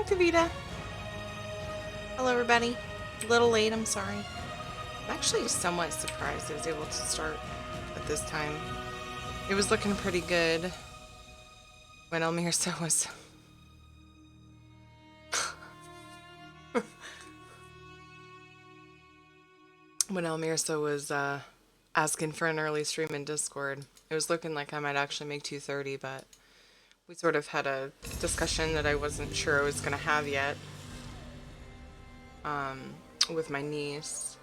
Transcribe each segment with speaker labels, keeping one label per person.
Speaker 1: Kavita. Hello, everybody. A little late, I'm sorry. I'm actually somewhat surprised I was able to start at this time. It was looking pretty good when Elmirsa was... when Elmirsa was asking for an early stream in Discord. It was looking like I might actually make 2:30, but we sort of had a discussion that I wasn't sure I was going to have yet with my niece.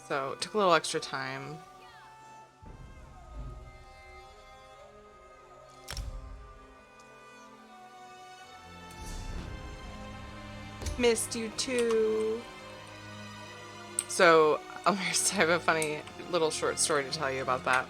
Speaker 1: So it took a little extra time. Missed you too. So I have a funny little short story to tell you about that.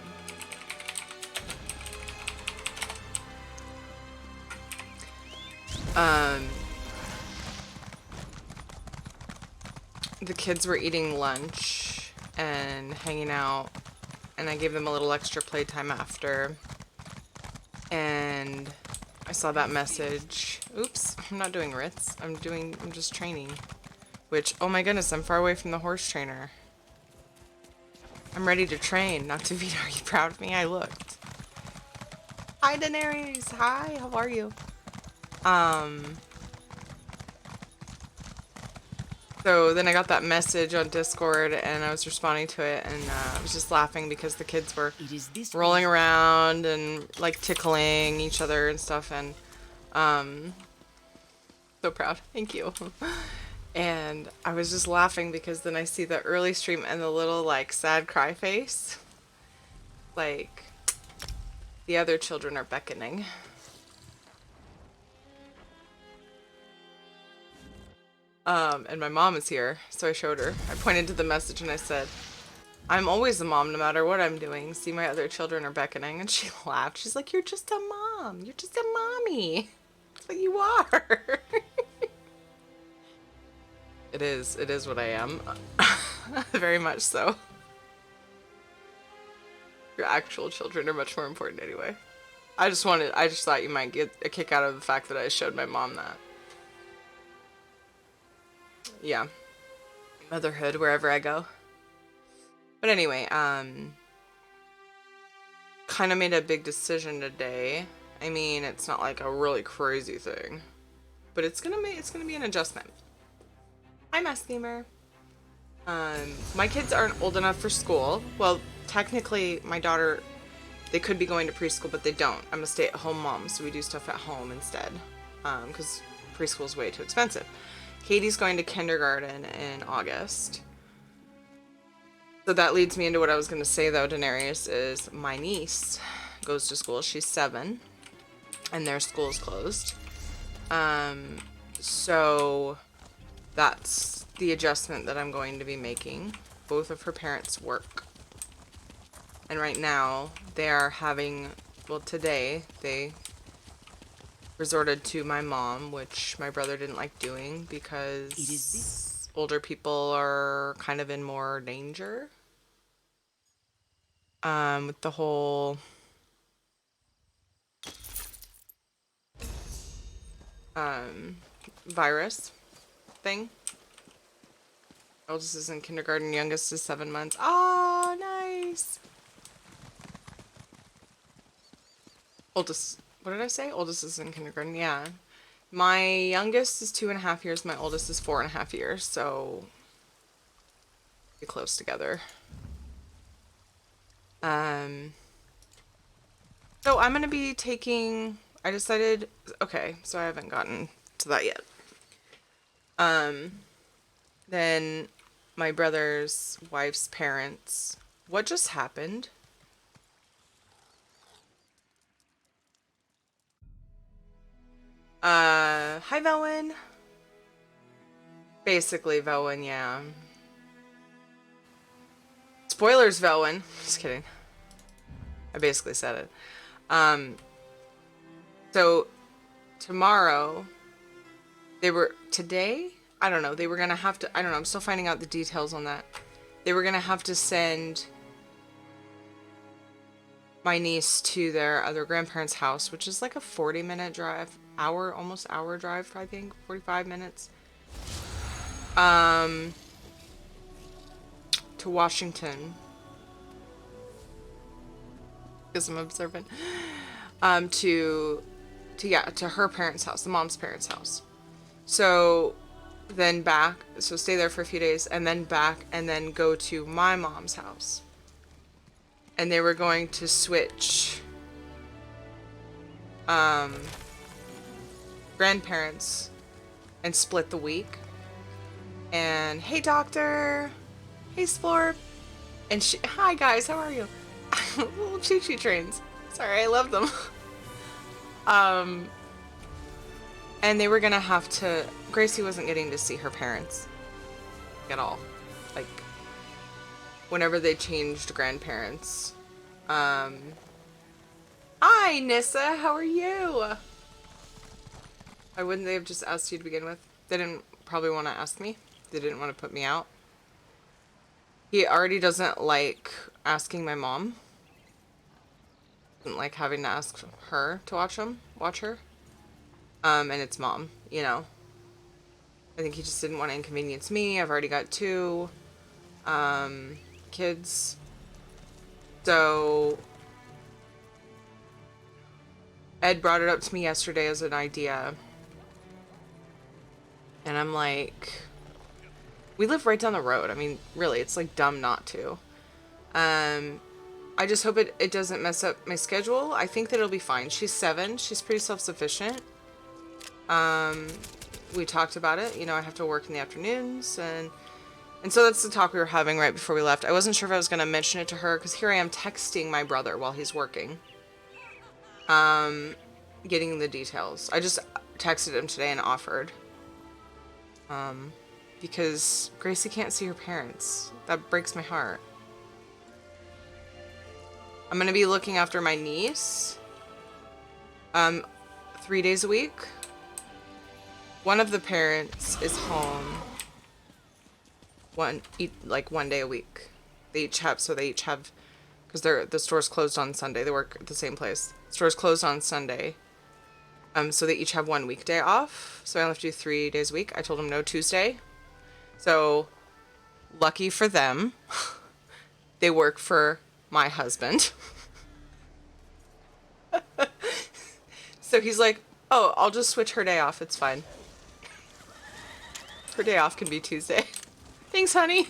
Speaker 1: The kids were eating lunch and hanging out, and I gave them a little extra playtime after, and I saw that message. Oops, I'm not doing Ritz. I'm just training. Which, oh my goodness, I'm far away from the horse trainer. I'm ready to train. Not to be, are you proud of me? I looked. Hi, Daenerys. Hi, how are you? So then I got that message on Discord and I was responding to it, and I was just laughing because the kids were rolling around and like tickling each other and stuff, and so proud. Thank you. And I was just laughing because then I see the early stream and the little like sad cry face. Like the other children are beckoning. And my mom is here, so I showed her. I pointed to the message and I said, I'm always a mom no matter what I'm doing. See, my other children are beckoning. And she laughed. She's like, you're just a mom. You're just a mommy. That's what you are. It is what I am. Very much so. Your actual children are much more important anyway. I just thought you might get a kick out of the fact that I showed my mom that. Yeah. Motherhood wherever I go. But anyway, kind of made a big decision today. I mean, it's not like a really crazy thing, but it's gonna be an adjustment. Hi, Mass Gamer. My kids aren't old enough for school. Well, technically, my daughter, they could be going to preschool, but they don't. I'm a stay-at-home mom, so we do stuff at home instead, because preschool is way too expensive. Katie's going to kindergarten in August. So that leads me into what I was going to say, though, Daenerys, is my niece goes to school. She's 7, and their school is closed. So that's the adjustment that I'm going to be making. Both of her parents work. And right now, they are having, well, today, they resorted to my mom, which my brother didn't like doing because older people are kind of in more danger. With the whole virus thing. Oldest is in kindergarten, youngest is 7 months. Oh, nice. Oldest, what did I say? Oldest is in kindergarten, yeah. My youngest is 2.5 years, my oldest is 4.5 years, so pretty close together. So I'm gonna be taking, I decided, okay, so I haven't gotten to that yet. Then my brother's wife's parents, what just happened? Hi, Velwyn. Basically, Velwyn, yeah. Spoilers, Velwyn. Just kidding. I basically said it. So, tomorrow, today? I don't know, they were gonna have to, I don't know, I'm still finding out the details on that. They were gonna have to send my niece to their other grandparents' house, which is like a 40-minute drive, almost hour drive, I think, 45 minutes. To Washington, because I'm observant. To her parents' house, the mom's parents' house. So then back, so stay there for a few days, and then back, and then go to my mom's house. And they were going to switch grandparents and split the week. And hey, doctor. Hey, Splorp. And hi guys, how are you? Little choo-choo trains. Sorry, I love them. And they were gonna have to. Gracie wasn't getting to see her parents at all. Like, whenever they changed grandparents. Hi, Nissa, how are you? Why wouldn't they have just asked you to begin with? They didn't probably want to ask me. They didn't want to put me out. He already doesn't like asking my mom. Doesn't like having to ask her to watch her. And it's mom, you know. I think he just didn't want to inconvenience me. I've already got 2 kids. So Ed brought it up to me yesterday as an idea. And I'm like, we live right down the road. I mean, really, it's like dumb not to. I just hope it doesn't mess up my schedule. I think that it'll be fine. She's 7. She's pretty self-sufficient. We talked about it. You know, I have to work in the afternoons. And so that's the talk we were having right before we left. I wasn't sure if I was going to mention it to her, because here I am texting my brother while he's working. Getting the details. I just texted him today and offered. Because Gracie can't see her parents. That breaks my heart. I'm going to be looking after my niece 3 days a week. One of the parents is home one day a week. They each have, because the store's closed on Sunday. They work at the same place. The store's closed on Sunday. So they each have 1 weekday off. So I only have to do 3 days a week. I told them no Tuesday. So lucky for them, they work for my husband. So he's like, oh, I'll just switch her day off. It's fine. Her day off can be Tuesday. Thanks, honey.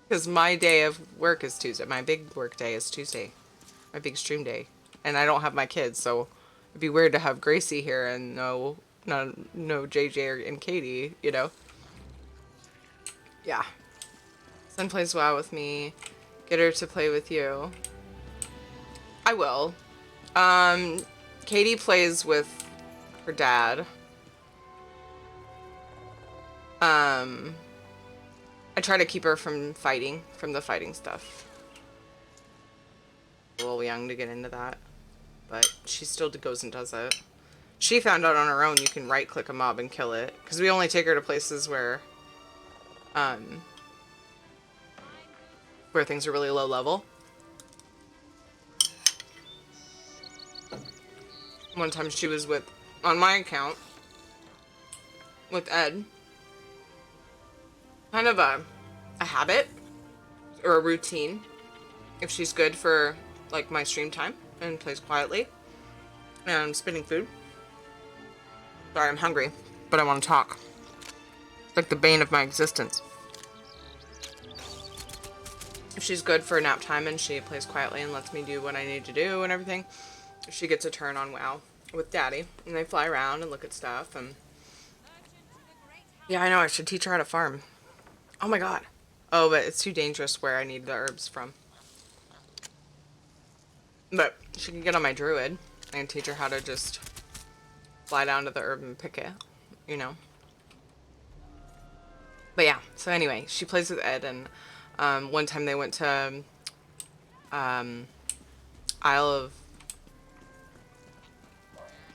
Speaker 1: Because my day of work is Tuesday. My big work day is Tuesday. My big stream day. And I don't have my kids, so it'd be weird to have Gracie here and no JJ and Katie, you know? Yeah. Son plays WoW with me. Get her to play with you. I will. Katie plays with her dad. I try to keep her from the fighting stuff. A little young to get into that, but she still goes and does it. She found out on her own you can right-click a mob and kill it, because we only take her to places where things are really low level. One time she was on my account, with Ed. Kind of a habit, or a routine, if she's good for, like, my stream time, and plays quietly, and I'm spinning food. Sorry, I'm hungry, but I want to talk. It's like the bane of my existence. If she's good for nap time and she plays quietly and lets me do what I need to do and everything, she gets a turn on WoW with Daddy, and they fly around and look at stuff, and yeah, I know, I should teach her how to farm. Oh my god. Oh, but it's too dangerous where I need the herbs from. But she can get on my druid and teach her how to just fly down to the herb and pick it, you know. But yeah, so anyway, she plays with Ed, and one time they went to Isle of...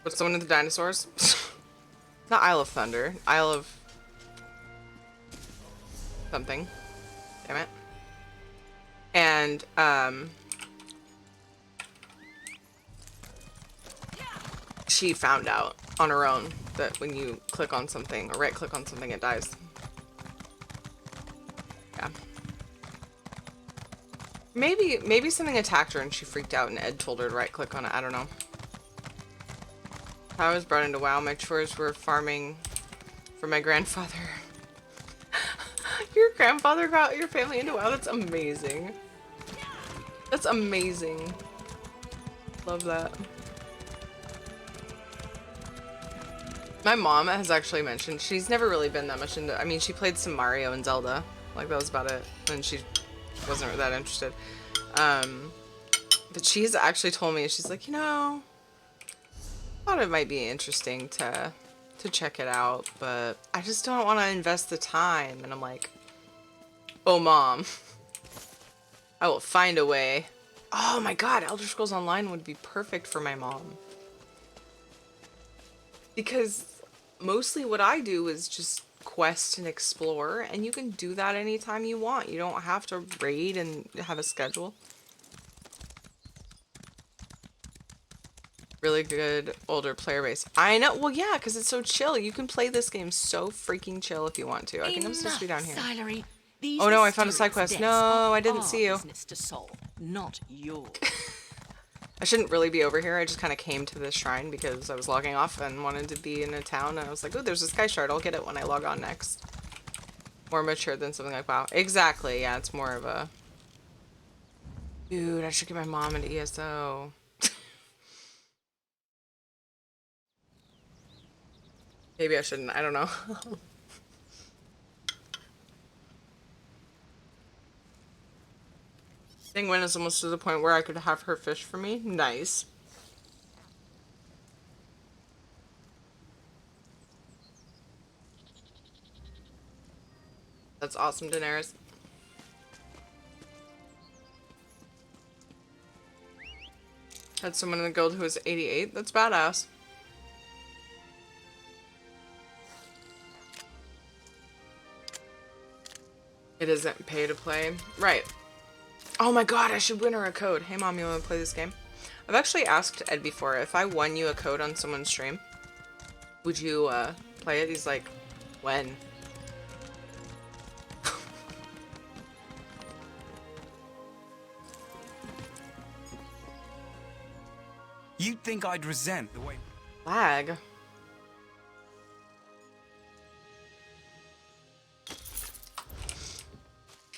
Speaker 1: What's the one of the dinosaurs? Not Isle of Thunder. Isle of... something. Damn it. And She found out on her own that when you click on something or right click on something, it dies. Yeah. Maybe something attacked her and she freaked out and Ed told her to right click on it. I don't know. I was brought into WoW. My chores were farming for my grandfather. Your grandfather got your family into WoW? That's amazing. That's amazing. Love that. My mom has actually mentioned she's never really been that much into, I mean, she played some Mario and Zelda. Like, that was about it. And she wasn't that interested. But she's actually told me, she's like, you know, I thought it might be interesting to check it out, but I just don't want to invest the time. And I'm like, oh, Mom, I will find a way. Oh my god, Elder Scrolls Online would be perfect for my mom. Because mostly what I do is just quest and explore, and you can do that anytime you want. You don't have to raid and have a schedule. Really good older player base. I know. Well, yeah, because it's so chill. You can play this game so freaking chill if you want to. I think I'm supposed to be down here.
Speaker 2: Salary.
Speaker 1: Oh no, I found a side quest. No, I didn't see you.
Speaker 2: Business to solve, not yours.
Speaker 1: I shouldn't really be over here. I just kind of came to this shrine because I was logging off and wanted to be in a town. And I was like, oh, there's a sky shard. I'll get it when I log on next. More mature than something like WoW. Exactly. Yeah, it's more of a... Dude, I should get my mom into ESO. Maybe I shouldn't. I don't know. Penguin is almost to the point where I could have her fish for me. Nice. That's awesome, Daenerys. Had someone in the guild who was 88. That's badass. It isn't pay to play. Right. Oh my god, I should win her a code. Hey mom, you want to play this game? I've actually asked Ed before, if I won you a code on someone's stream, would you play it? He's like, when?
Speaker 3: You'd think I'd resent the way...
Speaker 1: Lag.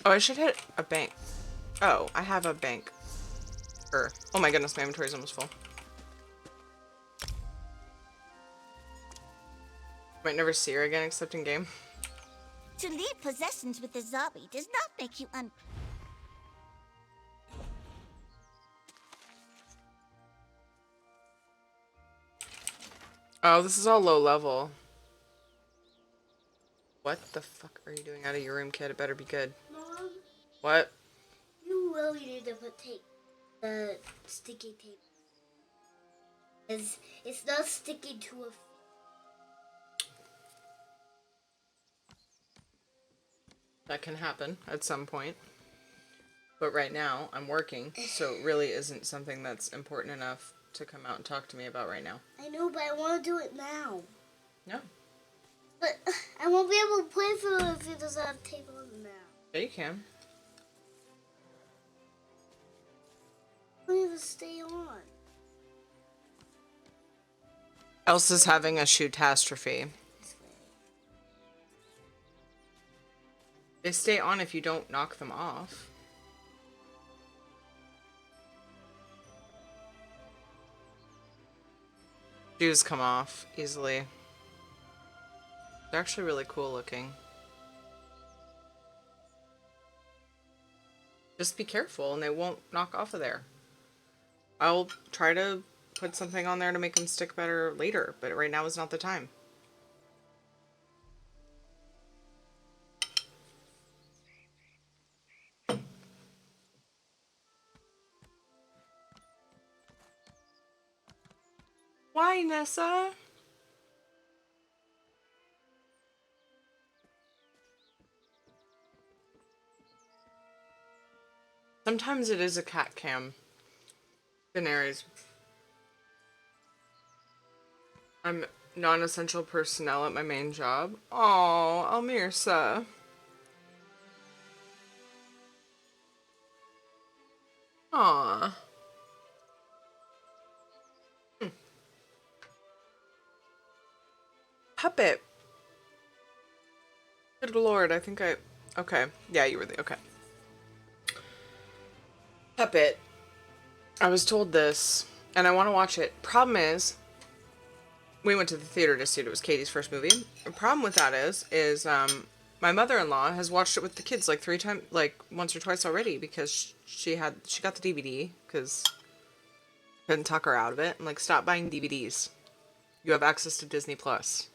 Speaker 1: Oh, I should hit a bank. Oh, I have a bank. Oh my goodness, my inventory's almost full. Might never see her again except in game.
Speaker 4: To leave possessions with the zombie does not make you
Speaker 1: Oh, this is all low level. What the fuck are you doing out of your room, kid? It better be good.
Speaker 5: Mom,
Speaker 1: What?
Speaker 5: you really need to put tape, the sticky tape. It's not sticking to a...
Speaker 1: That can happen at some point. But right now, I'm working, so it really isn't something that's important enough to come out and talk to me about right now.
Speaker 5: I know, but I want to do it now.
Speaker 1: No.
Speaker 5: But I won't be able to play for it if it doesn't have tape on it now.
Speaker 1: Yeah, you can.
Speaker 5: I need to stay on.
Speaker 1: Elsa's having a shoot-tastrophe. They stay on if you don't knock them off. Shoes come off easily. They're actually really cool looking. Just be careful and they won't knock off of there. I'll try to put something on there to make them stick better later, but right now is not the time. Why, Nessa? Sometimes it is a cat cam. Daenerys. I'm non-essential personnel at my main job. Oh, Almirsa. Aw. Puppet. Good lord, I think I... Okay. Yeah, you were the... Okay. Puppet. I was told this, and I want to watch it. Problem is, we went to the theater to see it. It was Katie's first movie. The problem with that is my mother-in-law has watched it with the kids like 3 times, like once or twice already, because she got the DVD because couldn't talk her out of it. I'm like, stop buying DVDs. You have access to Disney Plus.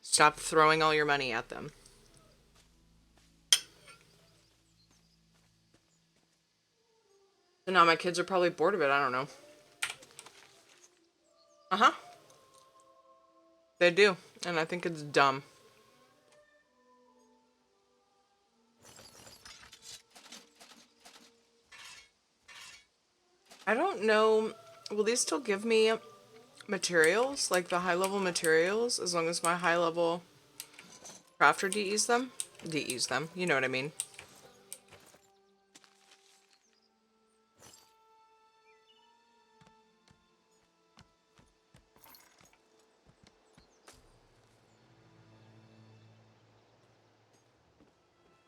Speaker 1: Stop throwing all your money at them. So now my kids are probably bored of it. I don't know. Uh-huh. They do. And I think it's dumb. I don't know. Will these still give me materials? Like the high-level materials? As long as my high-level crafter DEs them? DEs them. You know what I mean.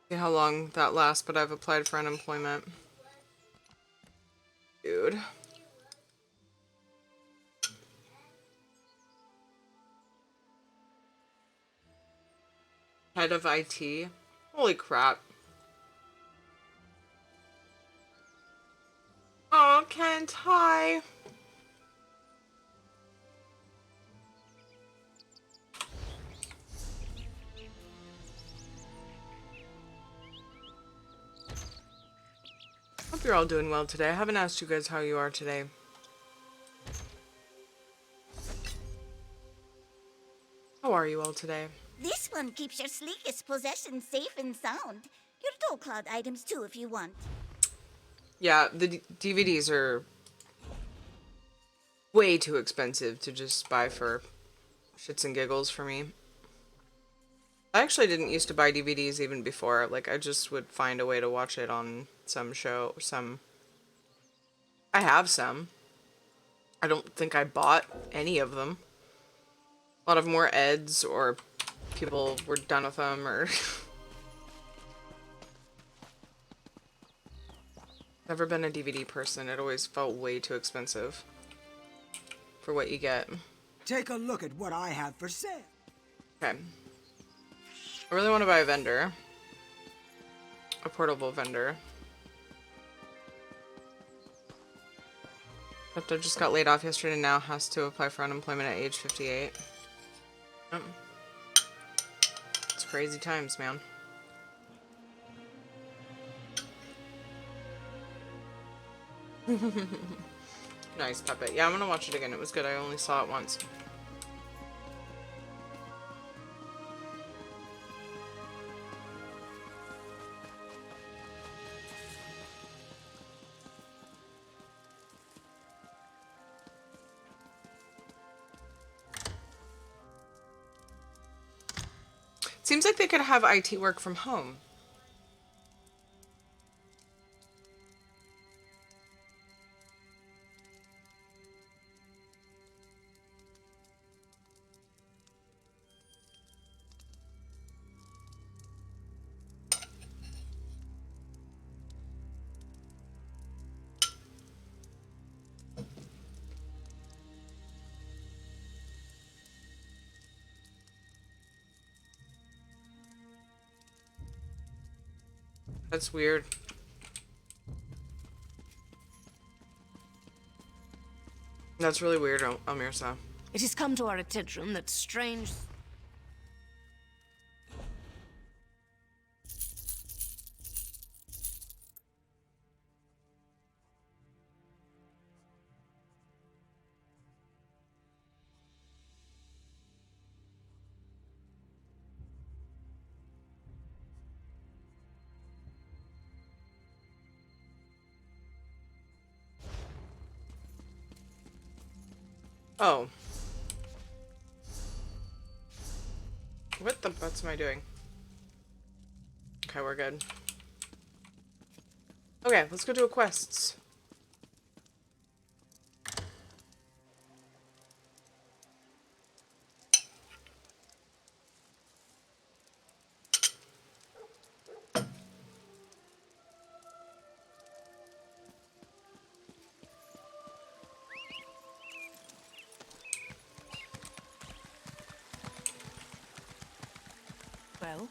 Speaker 1: See how long that lasts, but I've applied for unemployment. Dude. Head of IT. Holy crap. Oh, Kent, hi. Hope you're all doing well today. I haven't asked you guys how you are today. How are you all today?
Speaker 4: This one keeps your sleekest possessions safe and sound. Your dual cloud items too, if you want.
Speaker 1: Yeah, the DVDs are way too expensive to just buy for shits and giggles for me. I actually didn't used to buy DVDs even before. Like, I just would find a way to watch it on some show. I have some. I don't think I bought any of them. A lot of them were eds, or people were done with them, or... Never been a DVD person. It always felt way too expensive for what you get.
Speaker 6: Take a look at what I have for sale.
Speaker 1: Okay. I really want to buy a vendor. A portable vendor. But I just got laid off yesterday and now has to apply for unemployment at age 58. It's crazy times, man. Nice puppet. Yeah, I'm gonna watch it again. It was good. I only saw it once. Seems like they could have IT work from home. That's weird. That's really weird, Almirsa.
Speaker 2: It has come to our attention that strange...
Speaker 1: Oh. What the butts am I doing? Okay, we're good. Okay, let's go do a quests.
Speaker 2: Well,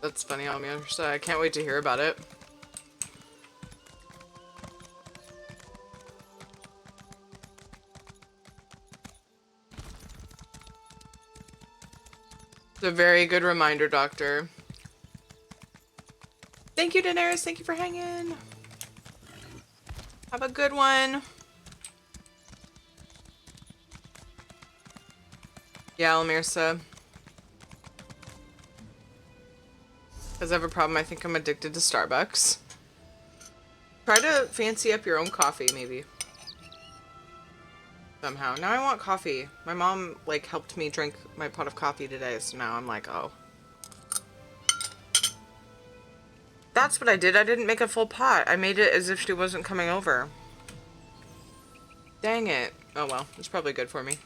Speaker 1: That's funny on me. I can't wait to hear about it. It's a very good reminder, Doctor. Thank you, Daenerys. Thank you for hanging. Have a good one. Yeah, Almirsa. Because I have a problem. I think I'm addicted to Starbucks. Try to fancy up your own coffee, maybe. Somehow. Now I want coffee. My mom, like, helped me drink my pot of coffee today, so now I'm like, oh. That's what I did. I didn't make a full pot. I made it as if she wasn't coming over. Dang it. Oh well, it's probably good for me.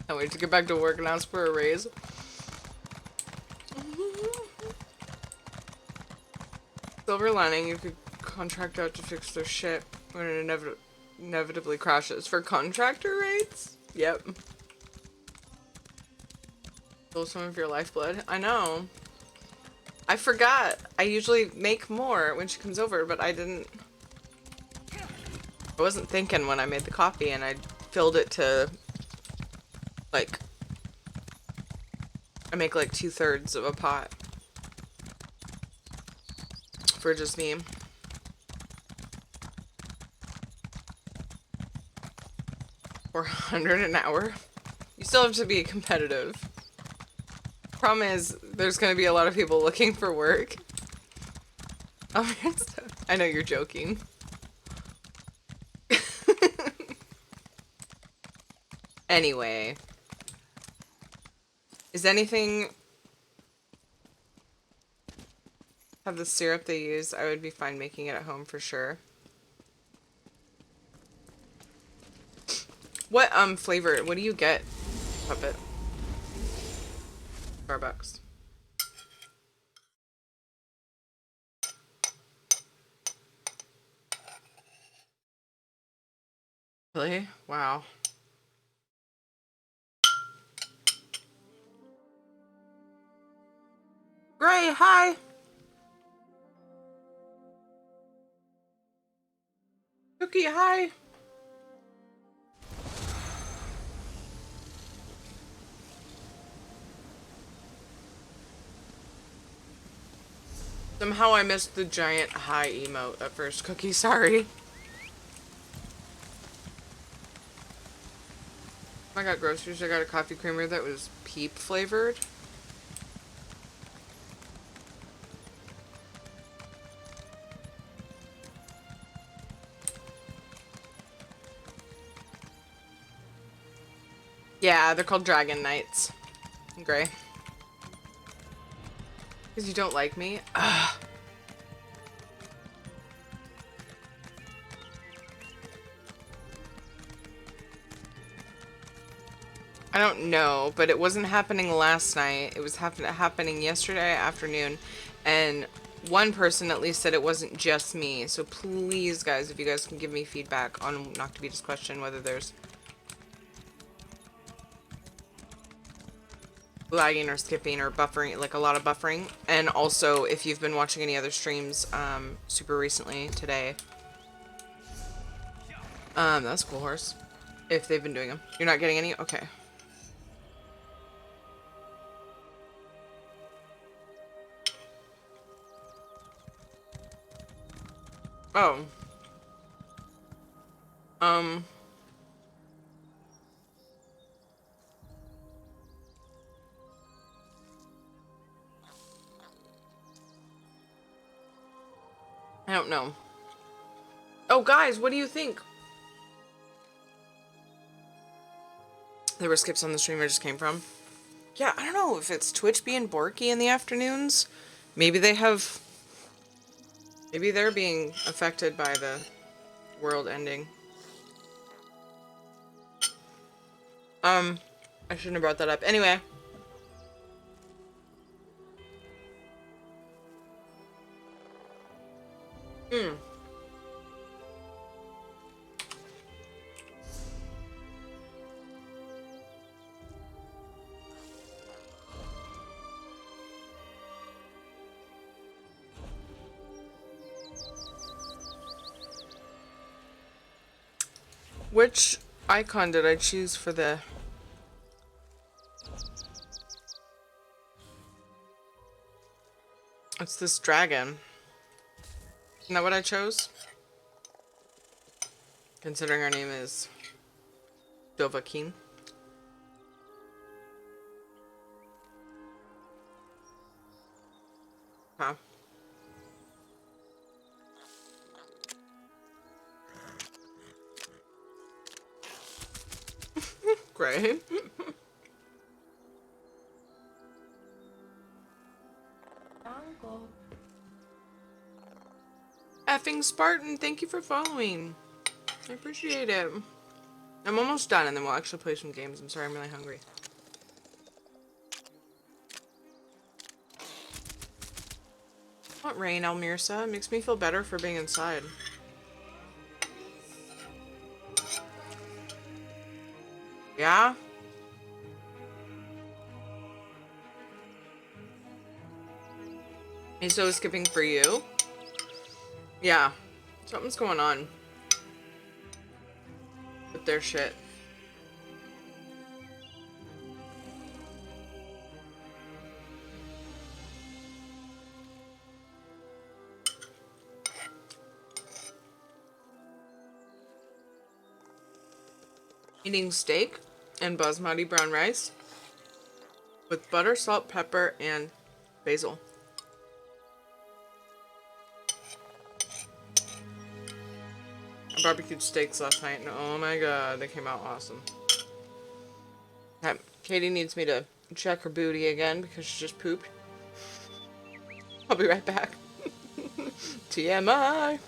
Speaker 1: Can't wait to get back to work and ask for a raise. Silver lining, you could contract out to fix their shit when it inevitably crashes. For contractor rates? Yep. Stole some of your lifeblood. I know. I forgot. I usually make more when she comes over, but I didn't... I wasn't thinking when I made the coffee, and I filled it to... like... I make like 2/3 of a pot. For just me. $400 an hour. You still have to be competitive. Problem is, there's gonna be a lot of people looking for work. Oh, I know you're joking. Anyway. Is anything... have the syrup they use? I would be fine making it at home for sure. What, flavor? What do you get, Puppet? Starbucks. Really? Wow. Gray, hi! Cookie, hi! Somehow I missed the giant hi emote at first. Cookie, sorry. I got groceries. I got a coffee creamer that was peep flavored. Yeah, they're called Dragon Knights. Gray. Because you don't like me? Ugh. I don't know, but it wasn't happening last night. It was happening yesterday afternoon, and one person at least said it wasn't just me. So please, guys, if you guys can give me feedback on Not To Beat's question, whether there's lagging or skipping or buffering, like a lot of buffering, and also if you've been watching any other streams super recently today. That's a cool horse. If they've been doing them. You're not getting any? Okay. Oh. I don't know. Oh, guys, what do you think? There were skips on the stream I just came from. Yeah, I don't know if it's Twitch being borky in the afternoons. Maybe they have... Maybe they're being affected by the world ending. I shouldn't have brought that up. Anyway. Which icon did I choose for the... It's this dragon. Isn't that what I chose? Considering our name is Dovahkiin. Huh. Great. Effing Spartan, thank you for following. I appreciate it. I'm almost done and then we'll actually play some games. I'm sorry, I'm really hungry. What rain, Almirsa? It makes me feel better for being inside. Yeah? Miso is skipping for you? Yeah. Something's going on with their shit. Eating steak and basmati brown rice with butter, salt, pepper, and basil. I barbecued steaks last night and oh my god, they came out awesome. Okay, Katie needs me to check her booty again because she just pooped. I'll be right back. TMI.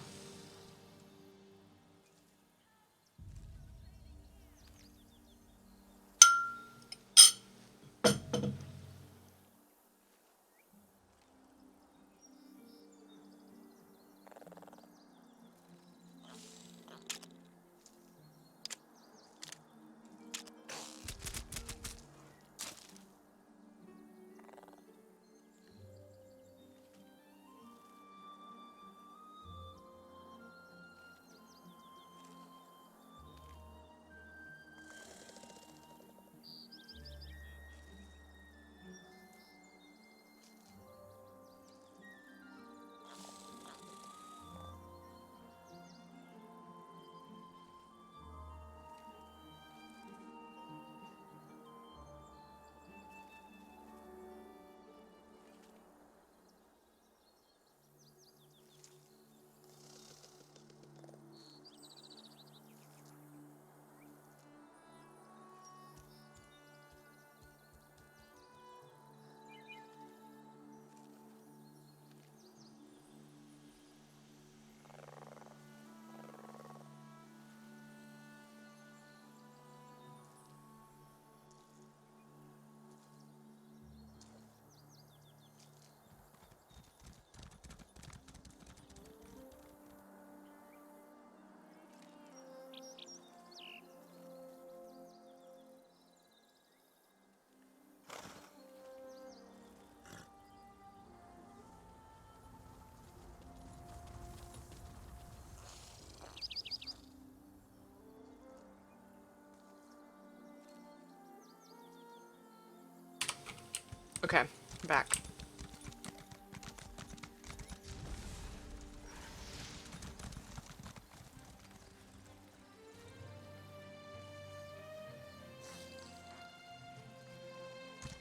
Speaker 1: Okay, I'm back.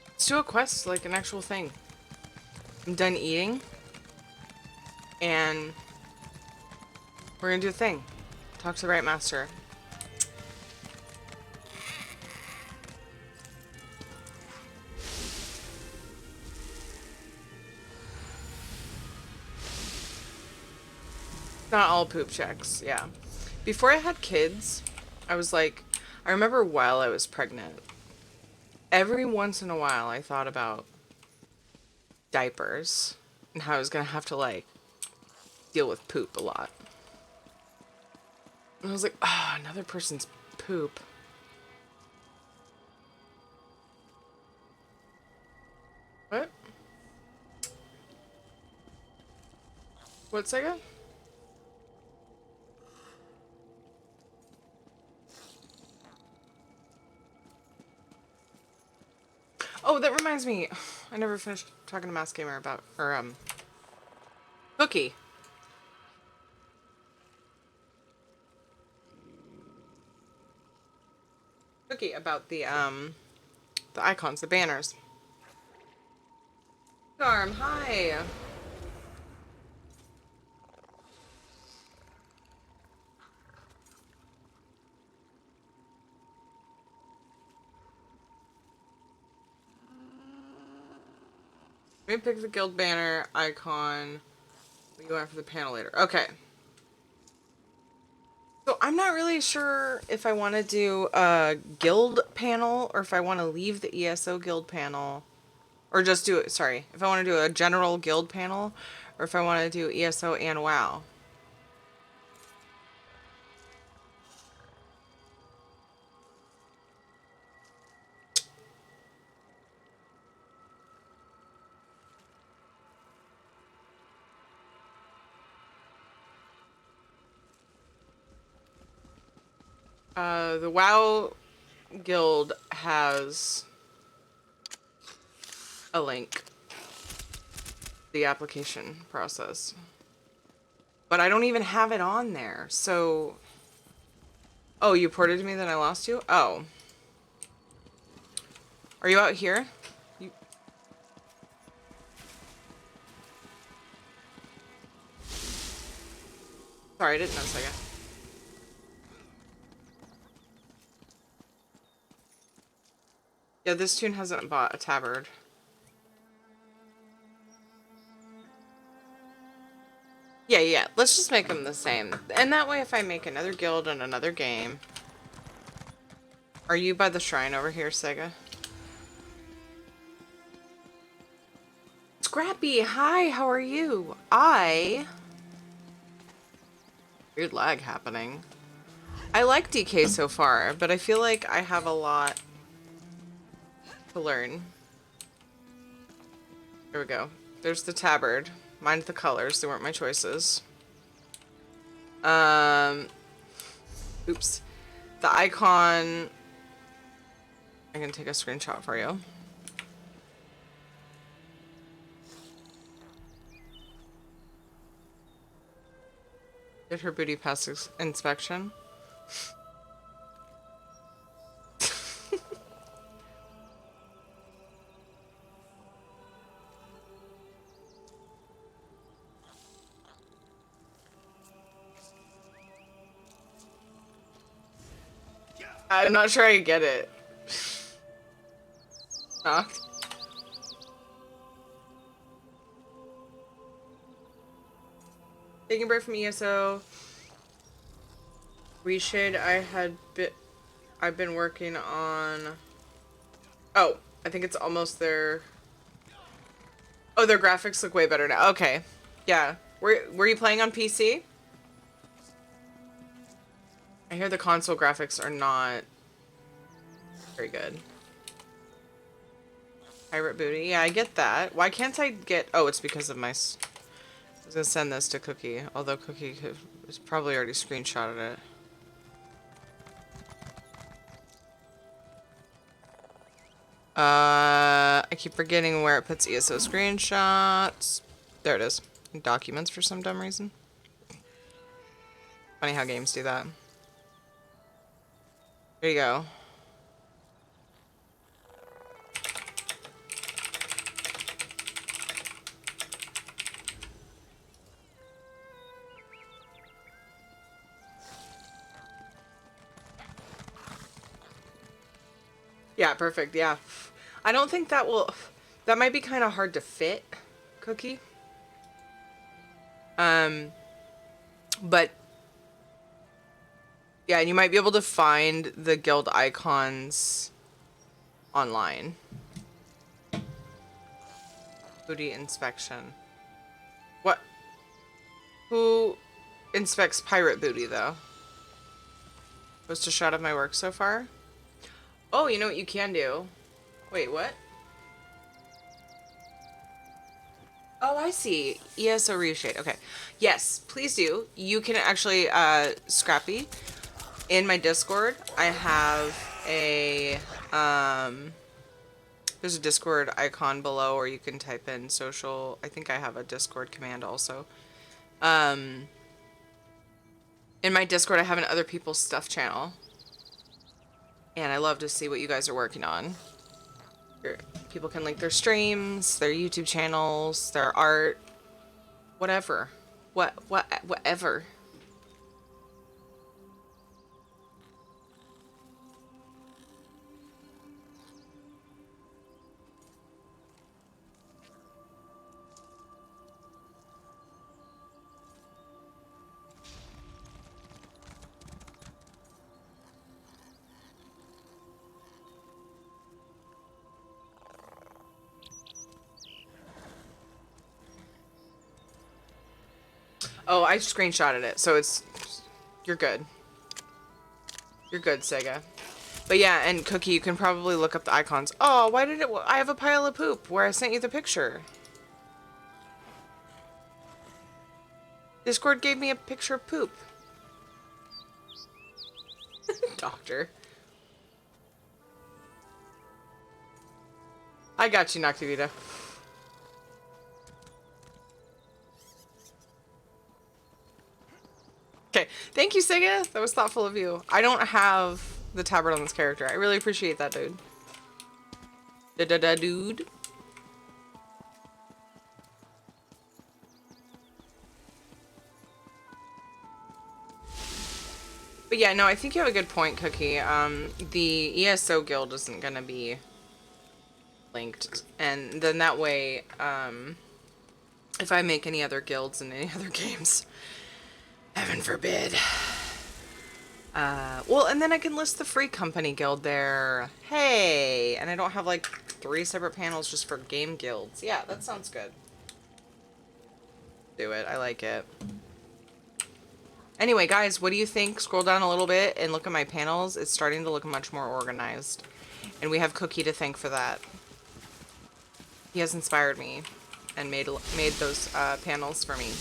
Speaker 1: Let's do a quest, like an actual thing. I'm done eating. And We're gonna do a thing. Talk to the right master. Not all poop checks, yeah. Before I had kids, I was like, I remember while I was pregnant, every once in a while I thought about diapers and how I was gonna have to like deal with poop a lot. And I was like, ah, oh, another person's poop. What? What, Sega? Oh, that reminds me. I never finished talking to Mass Gamer about, or, Cookie. Cookie about the icons, the banners. Arm, hi. Let me pick the guild banner icon. We go after the panel later. Okay. So I'm not really sure if I want to do a guild panel or if I want to leave the ESO guild panel. Or just do it, sorry. If I want to do a general guild panel or if I want to do ESO and WoW. The WoW guild has a link. The application process. But I don't even have it on there, so... Oh, you ported to me, then I lost you? Oh. Are you out here? You... Sorry, I didn't notice that. Yeah, this tune hasn't bought a tabard. Yeah, let's just make them the same. And that way if I make another guild and another game... Are you by the shrine over here, Sega? Scrappy, hi, how are you? Weird lag happening. I like DK so far, but I feel like I have a lot to learn. Here we go. There's the tabard. Mind the colors, they weren't my choices. Oops. The icon... I can take a screenshot for you. Did her booty pass inspection? I'm not sure I get it. Knocked. Taking a break from ESO. Reshade I've been working on. Oh, I think it's almost there. Oh, their graphics look way better now. Okay. Yeah. Were you playing on PC? I hear the console graphics are not very good. Pirate booty. Yeah, I get that. Why can't I get... Oh, it's because of my... I was gonna send this to Cookie, although Cookie has probably already screenshotted it. I keep forgetting where it puts ESO screenshots. There it is. In documents for some dumb reason. Funny how games do that. There you go. Yeah, perfect. Yeah. I don't think that will... That might be kind of hard to fit, Cookie. But... Yeah, and you might be able to find the guild icons online. Booty inspection. What? Who inspects pirate booty, though? Post a shot of my work so far? Oh, you know what you can do? Wait, what? Oh, I see. ESO reshade. Okay. Yes, please do. You can actually, Scrappy, in my Discord, I have a, there's a Discord icon below, or you can type in social. I think I have a Discord command also. In my Discord, I have an other people's stuff channel. And I love to see what you guys are working on. People can link their streams, their YouTube channels, their art, whatever. Whatever. Oh, I screenshotted it, so it's... You're good. You're good, Sega. But yeah, and Cookie, you can probably look up the icons. Oh, why did it... I have a pile of poop where I sent you the picture. Discord gave me a picture of poop. Doctor. I got you, Noctivita. Okay, thank you, Sega. That was thoughtful of you. I don't have the tabard on this character. I really appreciate that, dude. Dude. But yeah, no, I think you have a good point, Cookie. The ESO guild isn't gonna be linked, and then that way, if I make any other guilds in any other games, heaven forbid. Well, and then I can list the free company guild there. Hey, and I don't have like 3 separate panels just for game guilds. Yeah, that sounds good. Do it. I like it. Anyway, guys, what do you think? Scroll down a little bit and look at my panels. It's starting to look much more organized. And we have Cookie to thank for that. He has inspired me and made those panels for me.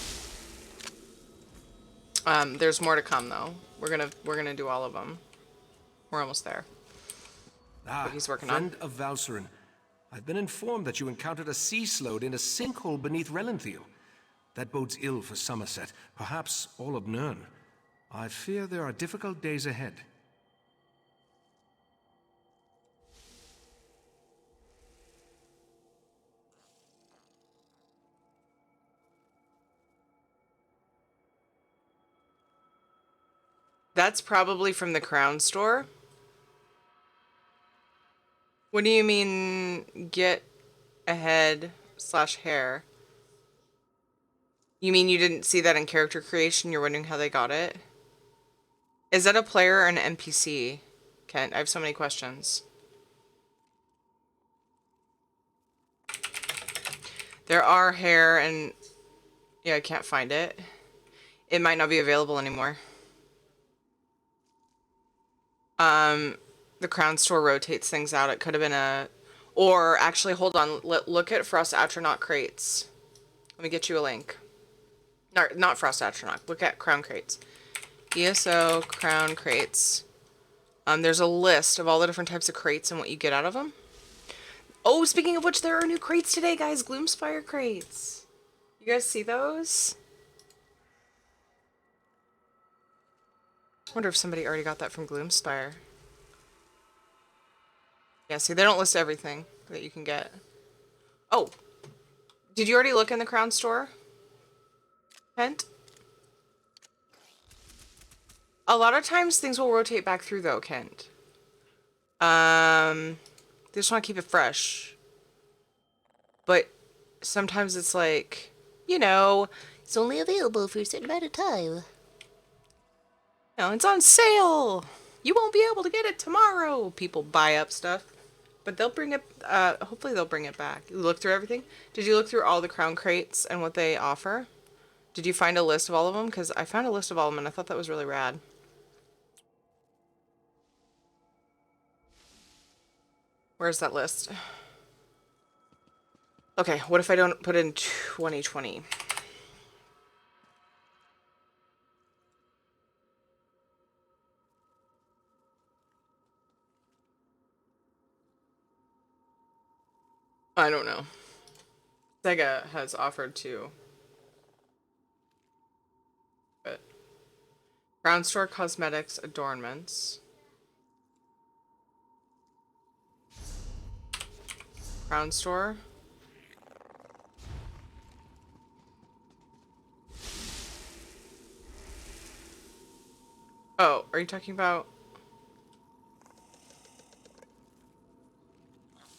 Speaker 1: There's more to come though. We're gonna do all of them. We're almost there. What he's working
Speaker 7: friend of Valserin. I've been informed that you encountered a sea sload in a sinkhole beneath Relenthiel. That bodes ill for Summerset, perhaps all of Nirn. I fear there are difficult days ahead.
Speaker 1: That's probably from the Crown store. What do you mean get ahead / hair? You mean you didn't see that in character creation? You're wondering how they got it? Is that a player or an NPC? Kent, I have so many questions. There are hair and... Yeah, I can't find it. It might not be available anymore. The Crown store rotates things out. It could have been a... Or, actually, hold on. Look at Frost Astronaut crates. Let me get you a link. No, not Frost Astronaut. Look at Crown crates. ESO Crown crates. There's a list of all the different types of crates and what you get out of them. Oh, speaking of which, there are new crates today, guys. Gloomspire crates. You guys see those? I wonder if somebody already got that from Gloomspire. Yeah, see, they don't list everything that you can get. Oh. Did you already look in the Crown store? Kent? A lot of times things will rotate back through though, Kent. They just want to keep it fresh. But sometimes it's like, you know, it's only available for a certain amount of time. You know, it's on sale. You won't be able to get it tomorrow. People buy up stuff. But they'll bring it, hopefully they'll bring it back. You look through everything? Did you look through all the crown crates and what they offer? Did you find a list of all of them? Because I found a list of all of them and I thought that was really rad. Where's that list? Okay, what if I don't put in 2020? I don't know. Sega has offered to. But Crown Store Cosmetics Adornments. Crown Store. Oh, are you talking about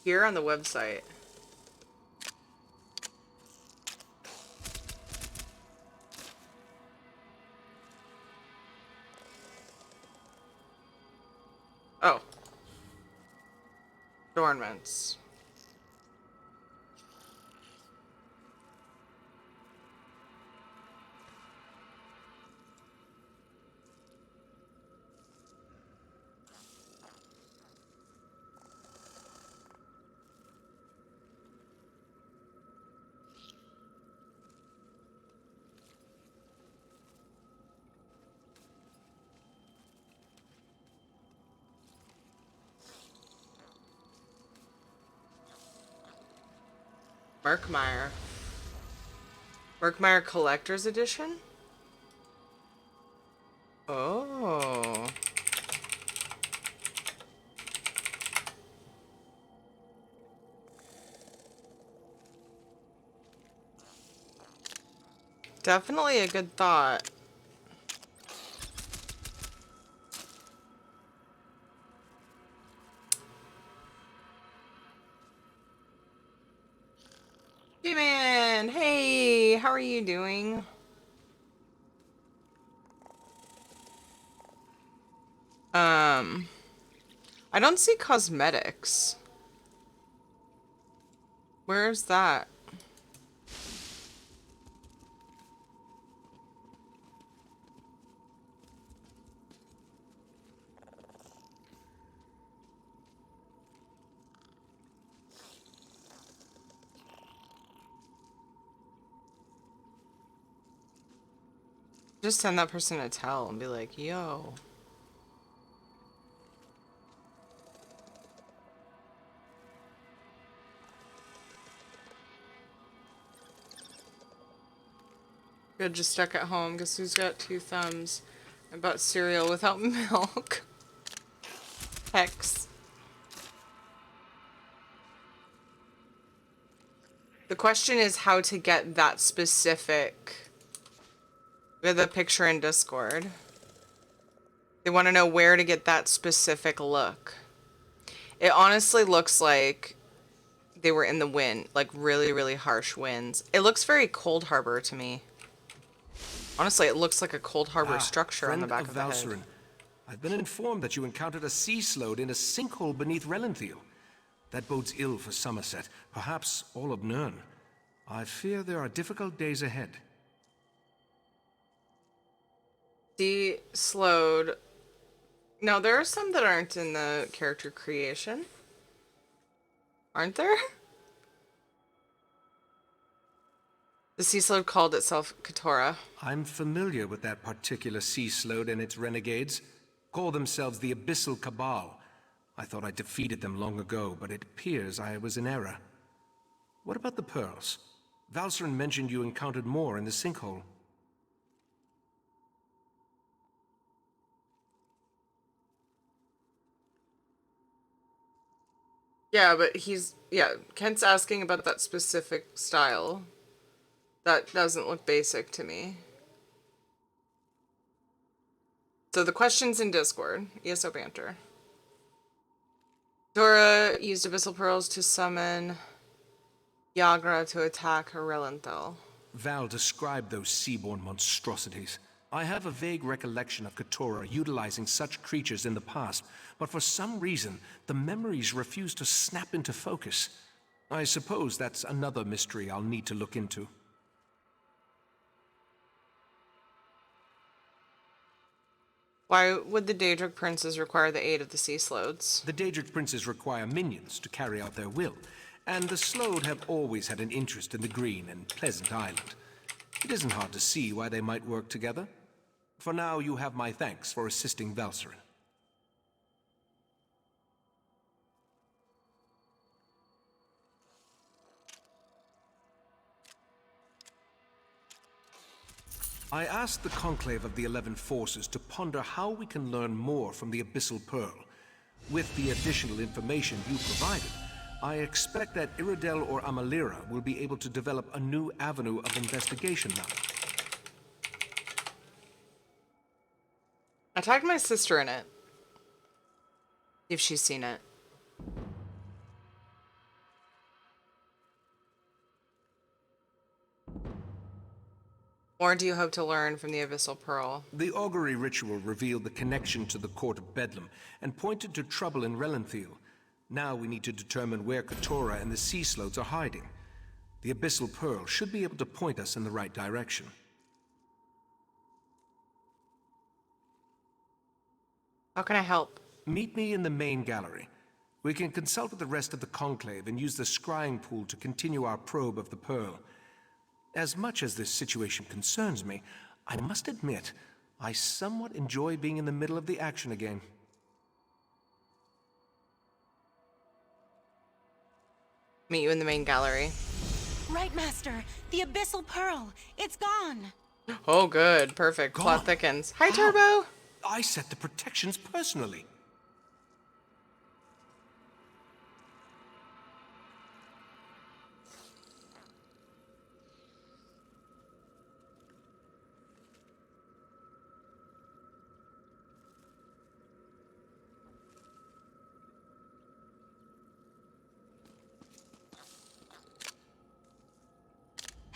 Speaker 1: here on the website? Oh. Adornments. Merkmeyer. Merkmeyer Collector's Edition? Oh. Definitely a good thought. Hey man, hey, how are you doing? I don't see cosmetics. Where's that? Just send that person a tell and be like, yo. Good, just stuck at home. Guess who's got 2 thumbs? I bought cereal without milk. Hex. The question is how to get that specific. We have the picture in Discord. They want to know where to get that specific look. It honestly looks like they were in the wind, like really, really harsh winds. It looks very Cold Harbor to me. Honestly, it looks like a Cold Harbor structure on the back of the head.
Speaker 7: I've been informed that you encountered a sea slode in a sinkhole beneath Relenthiel. That bodes ill for Summerset, perhaps all of Nirn. I fear there are difficult days ahead.
Speaker 1: Sea slowed. No, there are some that aren't in the character creation. Aren't there? The sea slode called itself Katora.
Speaker 7: I'm familiar with that particular sea slode and its renegades. Call themselves the Abyssal Cabal. I thought I defeated them long ago, but it appears I was in error. What about the pearls? Valseren mentioned you encountered more in the sinkhole.
Speaker 1: Yeah, but Kent's asking about that specific style. That doesn't look basic to me. So the question's in Discord. ESO Banter. Dora used Abyssal Pearls to summon Yagra to attack Relenthal.
Speaker 7: Val described those seaborne monstrosities. I have a vague recollection of Keturah utilizing such creatures in the past, but for some reason, the memories refuse to snap into focus. I suppose that's another mystery I'll need to look into.
Speaker 1: Why would the Daedric princes require the aid of the sea slodes?
Speaker 7: The Daedric princes require minions to carry out their will, and the Slode have always had an interest in the Green and Pleasant Island. It isn't hard to see why they might work together. For now, you have my thanks for assisting Valcerin. I asked the Conclave of the 11 Forces to ponder how we can learn more from the Abyssal Pearl. With the additional information you provided, I expect that Iridel or Amalira will be able to develop a new avenue of investigation now.
Speaker 1: I tagged my sister in it. If she's seen it. More do you hope to learn from the Abyssal Pearl?
Speaker 7: The augury ritual revealed the connection to the Court of Bedlam and pointed to trouble in Relenthal. Now we need to determine where Keturah and the Sea Slodes are hiding. The Abyssal Pearl should be able to point us in the right direction.
Speaker 1: How can I help?
Speaker 7: Meet me in the main gallery. We can consult with the rest of the Conclave and use the scrying pool to continue our probe of the Pearl. As much as this situation concerns me, I must admit, I somewhat enjoy being in the middle of the action again.
Speaker 1: Meet you in the main gallery.
Speaker 8: Right, Master. The Abyssal Pearl. It's gone.
Speaker 1: Oh, good. Perfect. Plot
Speaker 7: Gone.
Speaker 1: thickens. Hi, Turbo!
Speaker 7: I set the protections personally.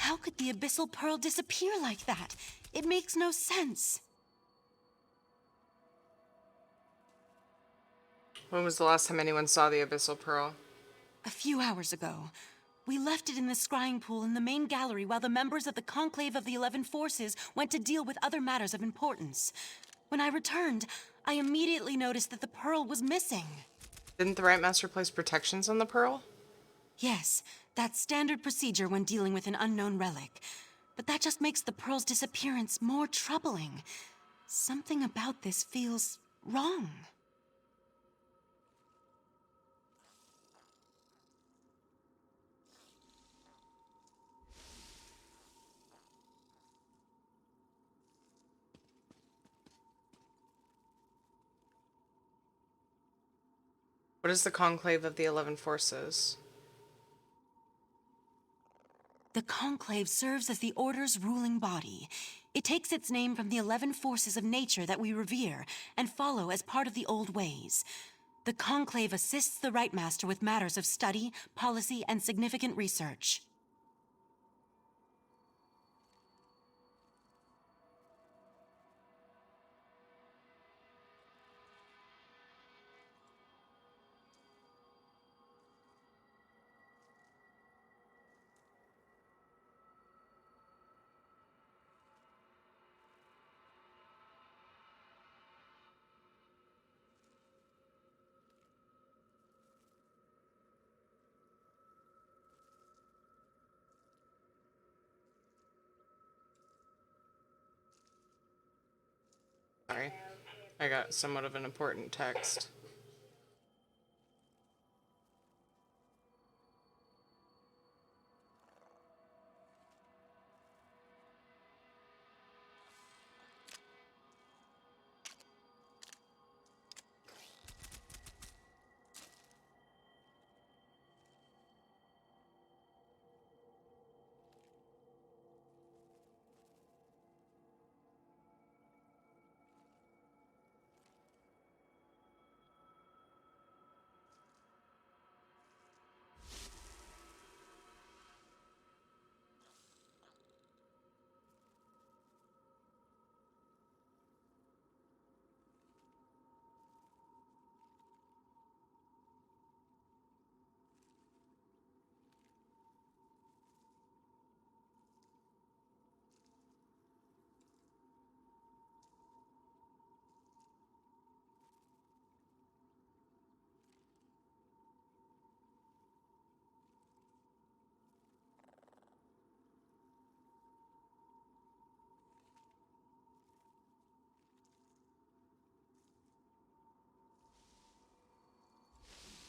Speaker 8: How could the Abyssal Pearl disappear like that? It makes no sense.
Speaker 1: When was the last time anyone saw the Abyssal Pearl?
Speaker 8: A few hours ago. We left it in the scrying pool in the main gallery while the members of the Conclave of the 11 Forces went to deal with other matters of importance. When I returned, I immediately noticed that the pearl was missing.
Speaker 1: Didn't the Right Master place protections on the Pearl?
Speaker 8: Yes, that's standard procedure when dealing with an unknown relic. But that just makes the pearl's disappearance more troubling. Something about this feels wrong.
Speaker 1: What is the Conclave of the 11 Forces?
Speaker 8: The Conclave serves as the Order's ruling body. It takes its name from the 11 forces of nature that we revere and follow as part of the old ways. The Conclave assists the Right Master with matters of study, policy, and significant research.
Speaker 1: Sorry. I got somewhat of an important text.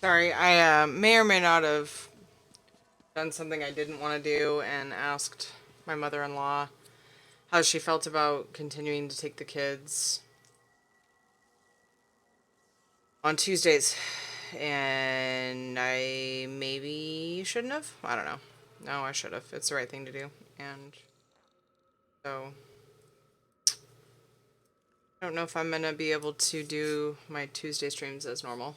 Speaker 1: Sorry, I may or may not have done something I didn't want to do and asked my mother-in-law how she felt about continuing to take the kids on Tuesdays. And I maybe shouldn't have. I don't know. No, I should have. It's the right thing to do. And so I don't know if I'm going to be able to do my Tuesday streams as normal.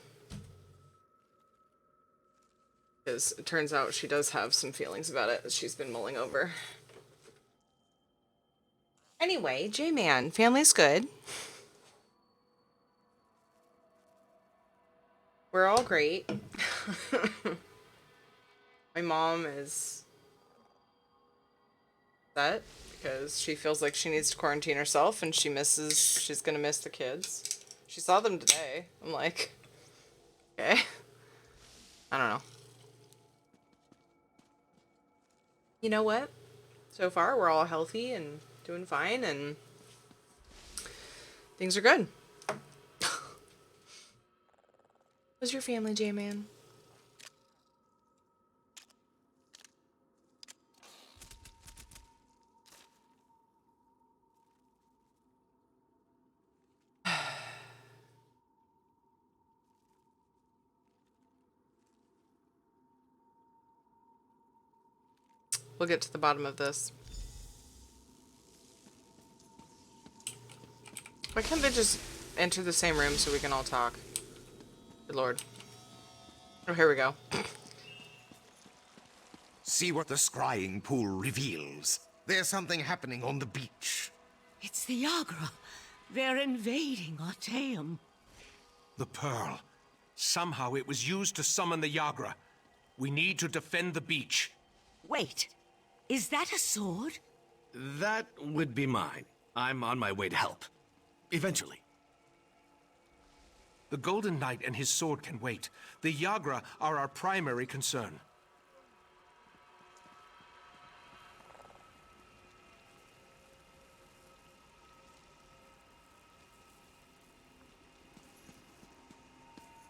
Speaker 1: Because it turns out she does have some feelings about it that she's been mulling over. Anyway, J-Man, family's good. We're all great. My mom is upset because she feels like she needs to quarantine herself and she's gonna miss the kids. She saw them today. I'm like, okay. I don't know. You know what? So far, we're all healthy and doing fine and things are good. How's your family, J-Man? We'll get to the bottom of this. Why can't they just enter the same room so we can all talk? Good lord. Oh, here we go.
Speaker 9: See what the scrying pool reveals. There's something happening on the beach.
Speaker 2: It's the Yagra. They're invading Artaeum.
Speaker 7: The pearl. Somehow it was used to summon the Yagra. We need to defend the beach.
Speaker 2: Wait, is that a sword?
Speaker 10: That would be mine. I'm on my way to help. Eventually.
Speaker 7: The Golden Knight and his sword can wait. The Yagra are our primary concern.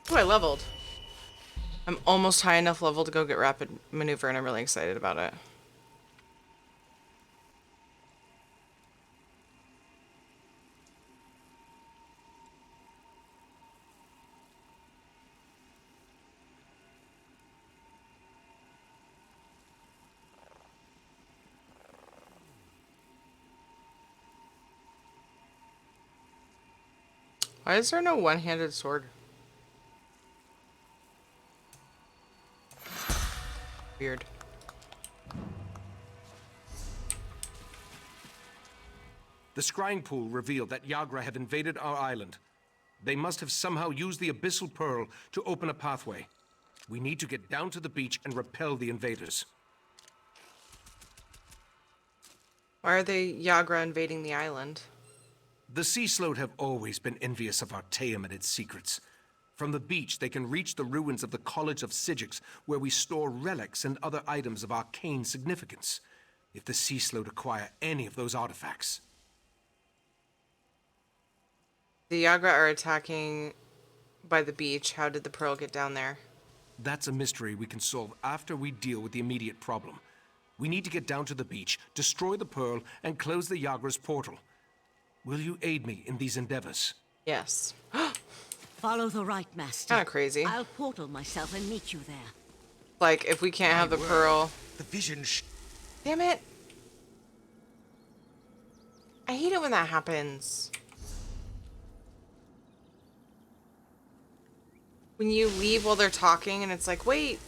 Speaker 1: Oh, I leveled. I'm almost high enough level to go get rapid maneuver, and I'm really excited about it. Why is there no one-handed sword? Weird.
Speaker 7: The scrying pool revealed that Yagra have invaded our island. They must have somehow used the Abyssal Pearl to open a pathway. We need to get down to the beach and repel the invaders.
Speaker 1: Why are the Yagra invading the island?
Speaker 7: The Sea Sloat have always been envious of Artaeum and its secrets. From the beach, they can reach the ruins of the College of Sigix, where we store relics and other items of arcane significance. If the Sea Sloat acquire any of those artifacts...
Speaker 1: The Yagra are attacking by the beach. How did the pearl get down there?
Speaker 7: That's a mystery we can solve after we deal with the immediate problem. We need to get down to the beach, destroy the pearl, and close the Yagra's portal. Will you aid me in these endeavors?
Speaker 1: Yes.
Speaker 2: Follow the right, Master.
Speaker 1: Kind of crazy.
Speaker 2: I'll portal myself and meet you there.
Speaker 1: Like, if we can't have the pearl...
Speaker 9: The vision
Speaker 1: Damn it. I hate it when that happens. When you leave while they're talking and it's like, wait.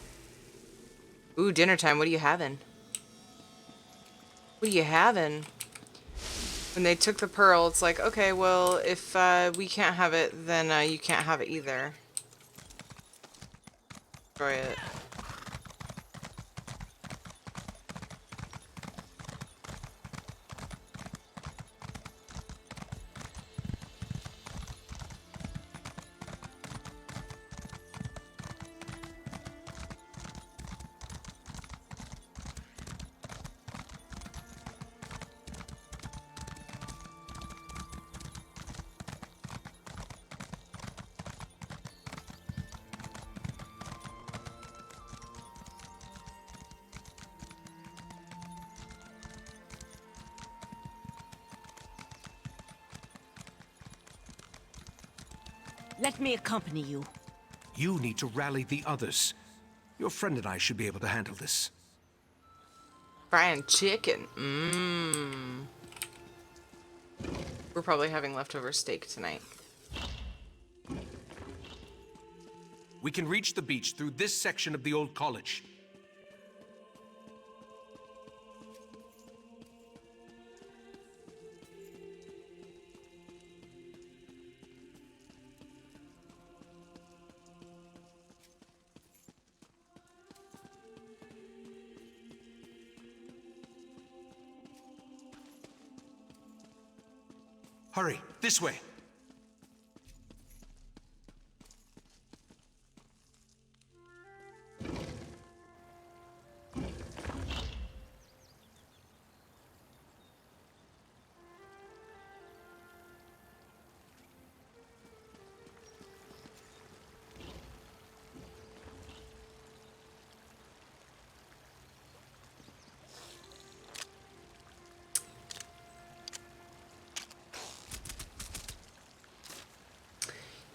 Speaker 1: Ooh, dinner time. What are you having? What are you having? When they took the pearl, it's like, okay, well, if we can't have it, then you can't have it either. Destroy it.
Speaker 2: Let me accompany you.
Speaker 7: You need to rally the others. Your friend and I should be able to handle this.
Speaker 1: Frying chicken. Mmm. We're probably having leftover steak tonight.
Speaker 7: We can reach the beach through this section of the old college. Hurry, this way.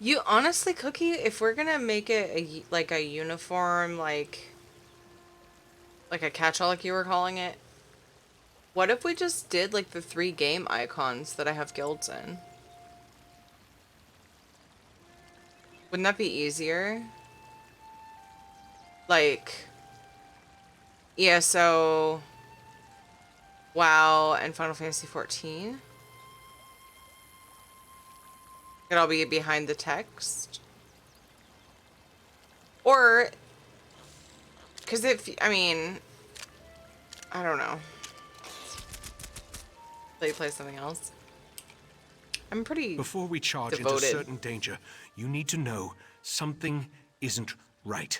Speaker 1: You honestly, Cookie, if we're gonna make it like a uniform, like a catch-all, like you were calling it, what if we just did like the 3 game icons that I have guilds in? Wouldn't that be easier? Like ESO, WoW, and Final Fantasy 14? Could all be behind the text. Or, because if, I mean, I don't know. Let you play something else. I'm pretty
Speaker 7: Before we charge
Speaker 1: devoted.
Speaker 7: into certain danger, you need to know something isn't right.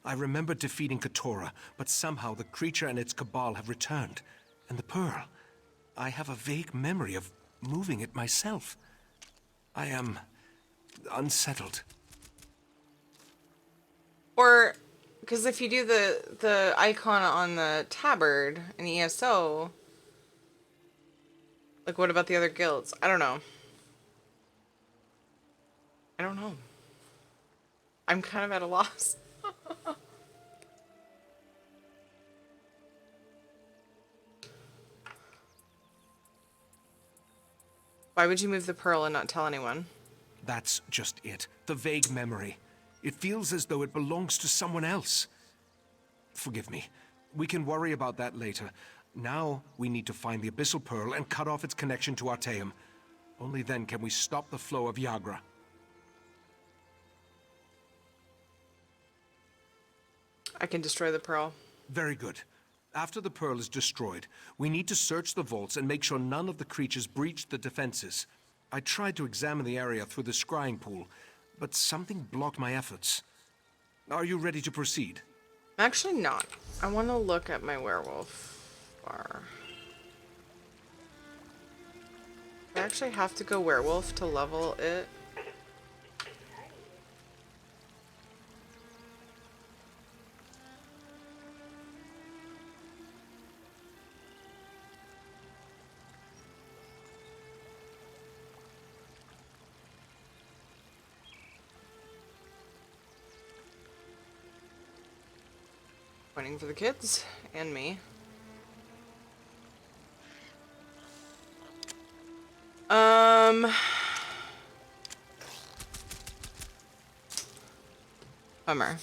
Speaker 7: I remember defeating Katora, but somehow the creature and its cabal have returned. And the pearl, I have a vague memory of moving it myself. I am unsettled.
Speaker 1: Or, because if you do the icon on the tabard in ESO, like what about the other guilds? I don't know. I don't know. I'm kind of at a loss. Why would you move the pearl and not tell anyone?
Speaker 7: That's just it. The vague memory. It feels as though it belongs to someone else. Forgive me. We can worry about that later. Now we need to find the Abyssal Pearl and cut off its connection to Artaeum. Only then can we stop the flow of Yagra.
Speaker 1: I can destroy the pearl.
Speaker 7: Very good. After the pearl is destroyed, we need to search the vaults and make sure none of the creatures breached the defenses. I tried to examine the area through the scrying pool, but something blocked my efforts. Are you ready to proceed?
Speaker 1: Actually not. I want to look at my werewolf bar. Do I actually have to go werewolf to level it? Pointing for the kids and me. Bummer.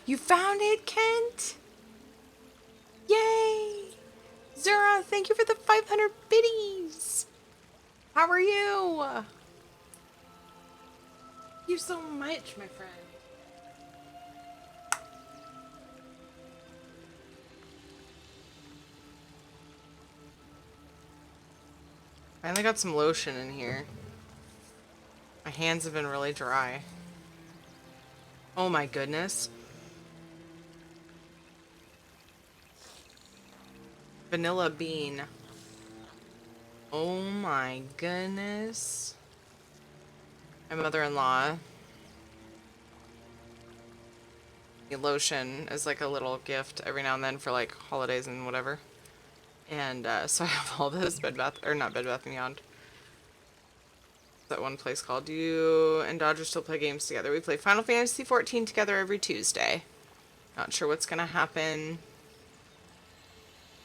Speaker 1: You found it, Kent? Yay! Zura, thank you for the 500 biddies! How are you? Thank you so much, my friend. Finally got some lotion in here. My hands have been really dry. Oh my goodness. Vanilla bean. Oh my goodness. My mother-in-law. The lotion is like a little gift every now and then for like holidays and whatever. And so I have all this Bed Bath, or not Bed Bath & Beyond. That one place called. Do you and Dodger still play games together? We play Final Fantasy 14 together every Tuesday. Not sure what's gonna happen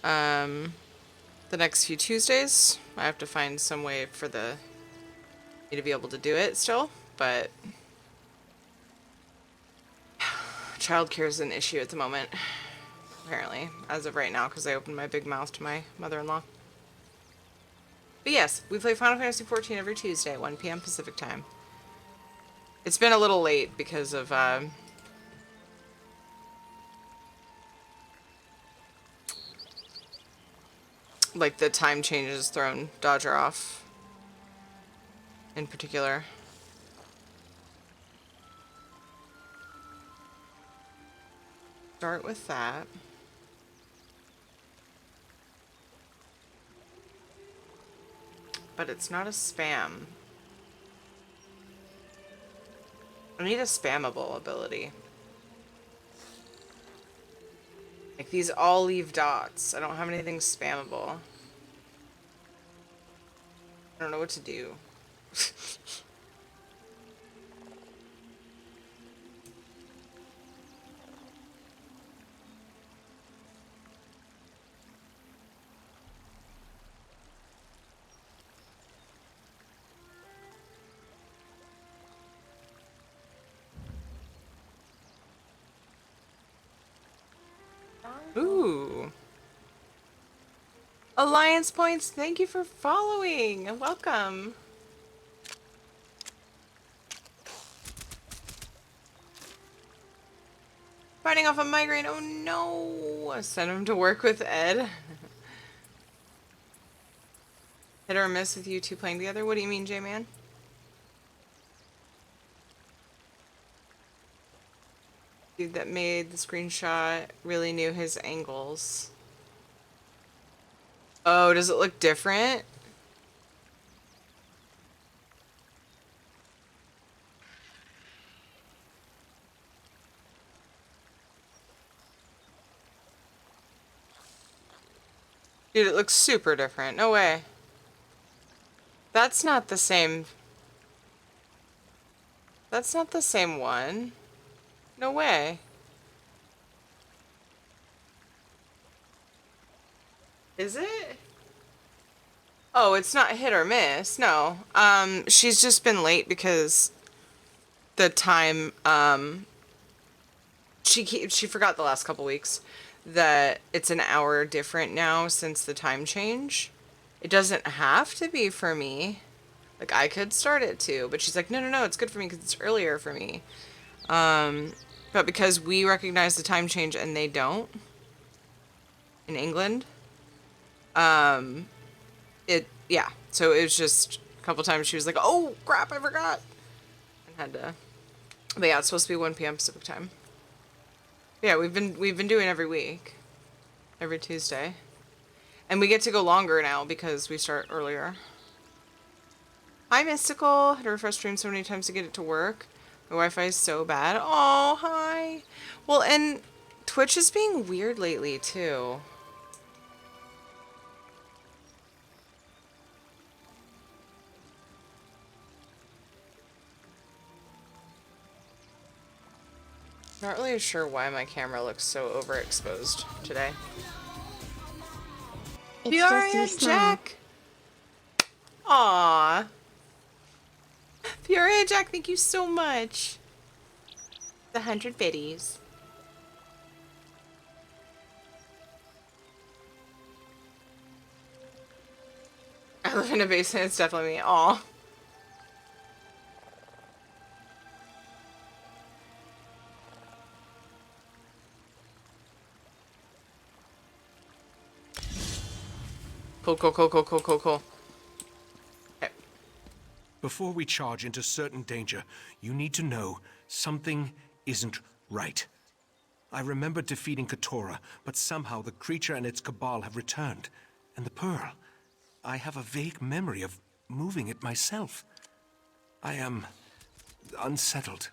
Speaker 1: the next few Tuesdays. I have to find some way for me to be able to do it still, but childcare is an issue at the moment, apparently, as of right now, because I opened my big mouth to my mother-in-law. But yes, we play Final Fantasy 14 every Tuesday, 1 p.m. Pacific time. It's been a little late because of like the time changes thrown Dodger off in particular. Start with that. But it's not a spam. I need a spammable ability. Like these all leave dots. I don't have anything spammable. I don't know what to do. Ooh. Alliance points, thank you for following. Welcome. Fighting off a migraine. Oh no. Send him to work with Ed. Hit or miss with you two playing together? What do you mean, J-Man? Dude that made the screenshot really knew his angles. Oh, does it look different? Dude, it looks super different. No way. That's not the same. That's not the same one. No way. Is it? Oh, it's not hit or miss. No. She's just been late because the time, she forgot the last couple weeks that it's an hour different now since the time change. It doesn't have to be for me. Like, I could start it too, but she's like, no, no, no, it's good for me because it's earlier for me. But because we recognize the time change and they don't in England, yeah. So it was just a couple times she was like, oh crap, I forgot. And had to, but yeah, it's supposed to be 1 p.m. Pacific time. Yeah, we've been doing every week, every Tuesday. And we get to go longer now because we start earlier. Hi, Mystical. Had to refresh stream so many times to get it to work. My Wi-Fi is so bad. Oh, hi. Well, and Twitch is being weird lately, too. Not really sure why my camera looks so overexposed today.
Speaker 5: It's just your smile.
Speaker 1: Jack! Aww. Peoria Jack, thank you so much. The 100 biddies. I live in a basement, it's definitely me. Aw. Cool, cool, cool, cool, cool, cool, cool. Okay.
Speaker 7: Before we charge into certain danger, you need to know something isn't right. I remember defeating Keturah, but somehow the creature and its cabal have returned. And the pearl, I have a vague memory of moving it myself. I am unsettled.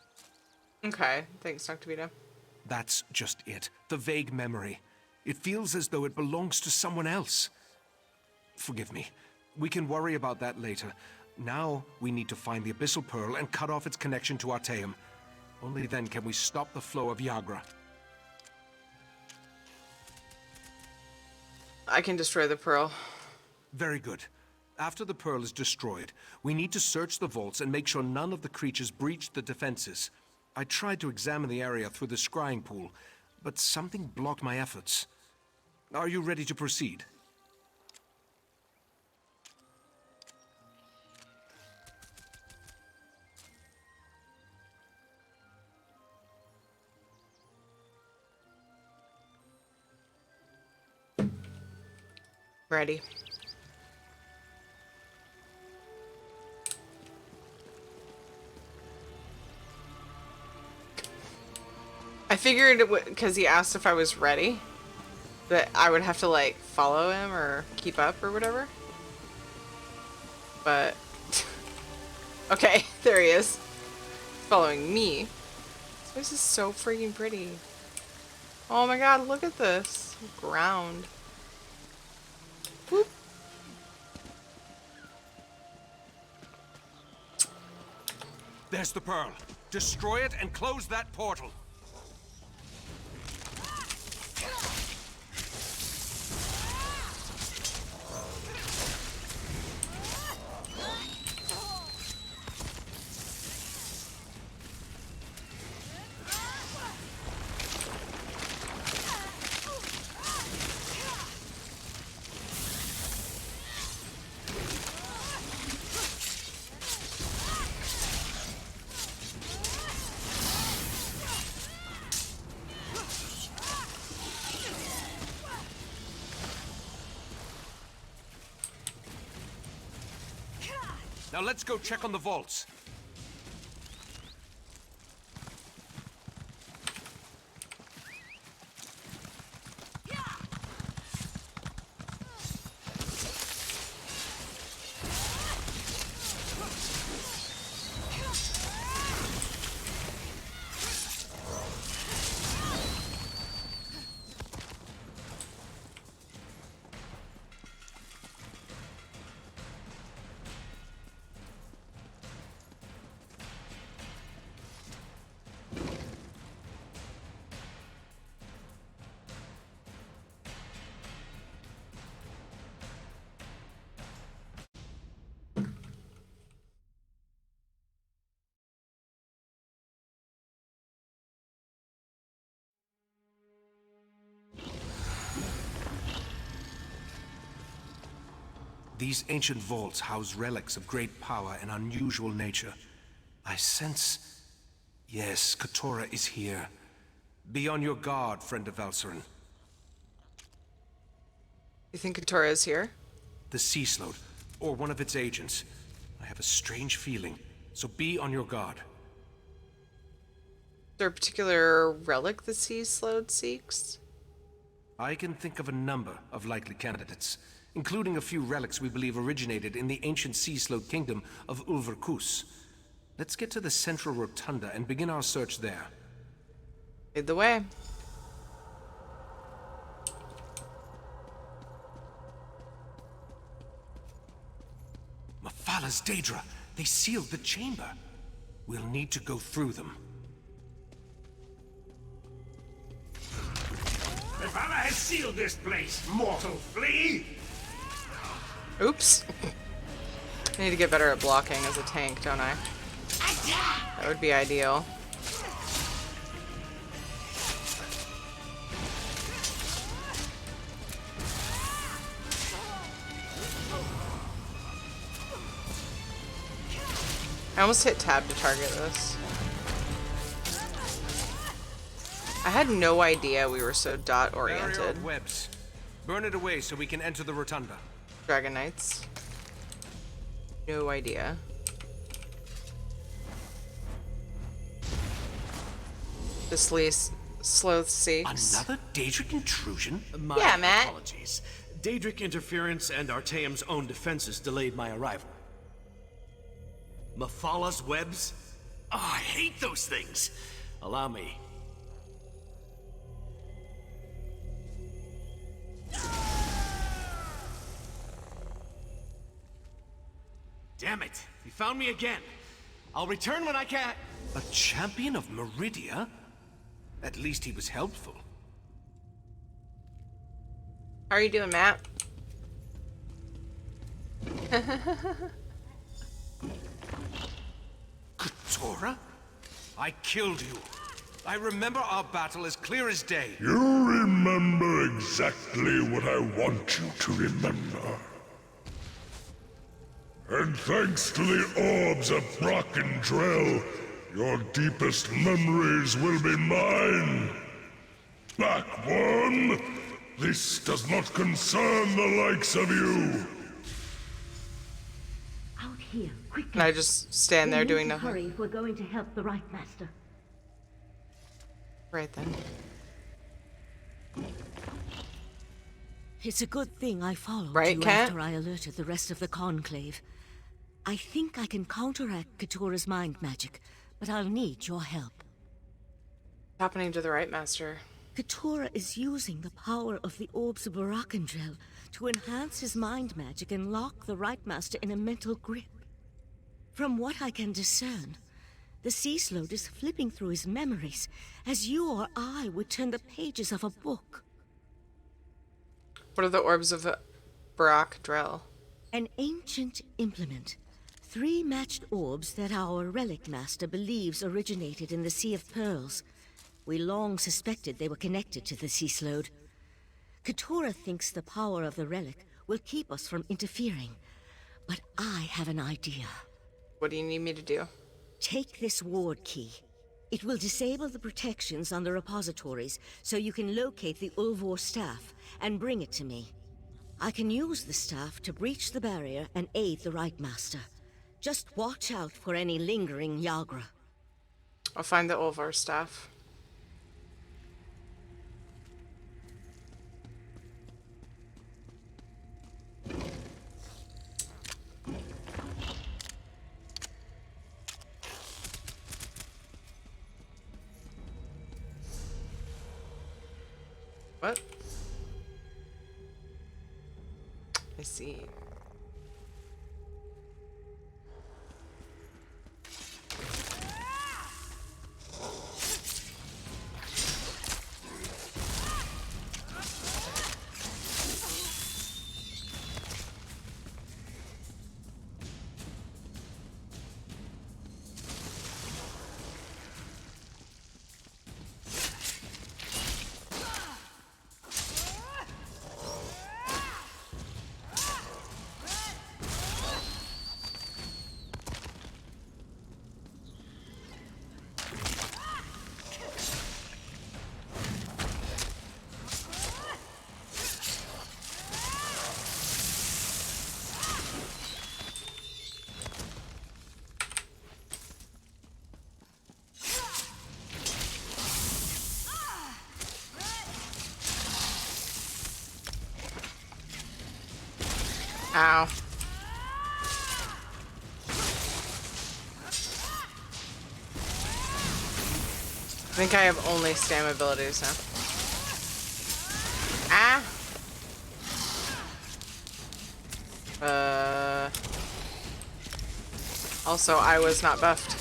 Speaker 1: Okay, thanks, Dr. Vito.
Speaker 7: That's just it. The vague memory. It feels as though it belongs to someone else. Forgive me. We can worry about that later. Now we need to find the Abyssal Pearl and cut off its connection to Artaeum. Only then can we stop the flow of Yagra.
Speaker 1: I can destroy the pearl.
Speaker 7: Very good. After the pearl is destroyed, we need to search the vaults and make sure none of the creatures breached the defenses. I tried to examine the area through the scrying pool, but something blocked my efforts. Are you ready to proceed?
Speaker 1: Ready. I figured, because he asked if I was ready, that I would have to, like, follow him or keep up or whatever. But, okay, there he is. He's following me. This place is so freaking pretty. Oh my god, look at this. Ground. Whoop.
Speaker 7: There's the pearl. Destroy it and close that portal. Now let's go check on the vaults. These ancient vaults house relics of great power and unusual nature. I sense... Yes, Keturah is here. Be on your guard, friend of Valcerin.
Speaker 1: You think Keturah is here?
Speaker 7: The Sea Slode, or one of its agents. I have a strange feeling, so be on your guard.
Speaker 1: Is there a particular relic the Sea Slode seeks?
Speaker 7: I can think of a number of likely candidates, including a few relics we believe originated in the ancient Sea Slode kingdom of Ulverkus. Let's get to the central rotunda and begin our search there.
Speaker 1: Lead the way.
Speaker 7: Mephalah's Daedra! They sealed the chamber. We'll need to go through them.
Speaker 11: Mephalah has sealed this place, mortal flea!
Speaker 1: Oops. I need to get better at blocking as a tank, don't I? That would be ideal. I almost hit tab to target this. I had no idea we were so dot oriented.
Speaker 7: Barrier of webs. Burn it away so we can enter the rotunda.
Speaker 1: Dragon Knights. No idea. This Sloth seeks.
Speaker 7: Another Daedric intrusion?
Speaker 10: My
Speaker 1: Yeah, Matt.
Speaker 10: apologies. Daedric interference and Artaeum's own defenses delayed my arrival. Mephalla's webs? Oh, I hate those things. Allow me. Damn it! You found me again. I'll return when I can.
Speaker 7: A champion of Meridia? At least he was helpful.
Speaker 1: How are you doing, Matt?
Speaker 7: Keturah? I killed you. I remember our battle as clear as day.
Speaker 11: You remember exactly what I want you to remember. And thanks to the orbs of Brock and Drell, your deepest memories will be mine. Back one, this does not concern the likes of you.
Speaker 2: Out here, quickly.
Speaker 1: And I just stand there doing nothing.
Speaker 2: Hurry if we're going to help the right master.
Speaker 1: Right then.
Speaker 2: It's a good thing I followed
Speaker 1: Right,
Speaker 2: you
Speaker 1: Cat?
Speaker 2: after I alerted the rest of the Conclave. I think I can counteract Keturah's mind magic, but I'll need your help.
Speaker 1: What's happening to the right master?
Speaker 2: Keturah is using the power of the orbs of Barakandrel to enhance his mind magic and lock the right master in a mental grip. From what I can discern, the sea slode is flipping through his memories, as you or I would turn the pages of a book.
Speaker 1: What are the orbs of Barak Drell?
Speaker 2: An ancient implement. 3 matched orbs that our relic master believes originated in the Sea of Pearls. We long suspected they were connected to the sea slode. Keturah thinks the power of the relic will keep us from interfering. But I have an idea.
Speaker 1: What do you need me to do?
Speaker 2: Take this ward key. It will disable the protections on the repositories so you can locate the Ulvor staff and bring it to me. I can use the staff to breach the barrier and aid the right master. Just watch out for any lingering Yagra.
Speaker 1: I'll find the Ulvar staff. What? I see. Ow. I think I have only stam abilities now. Ah! Also, I was not buffed.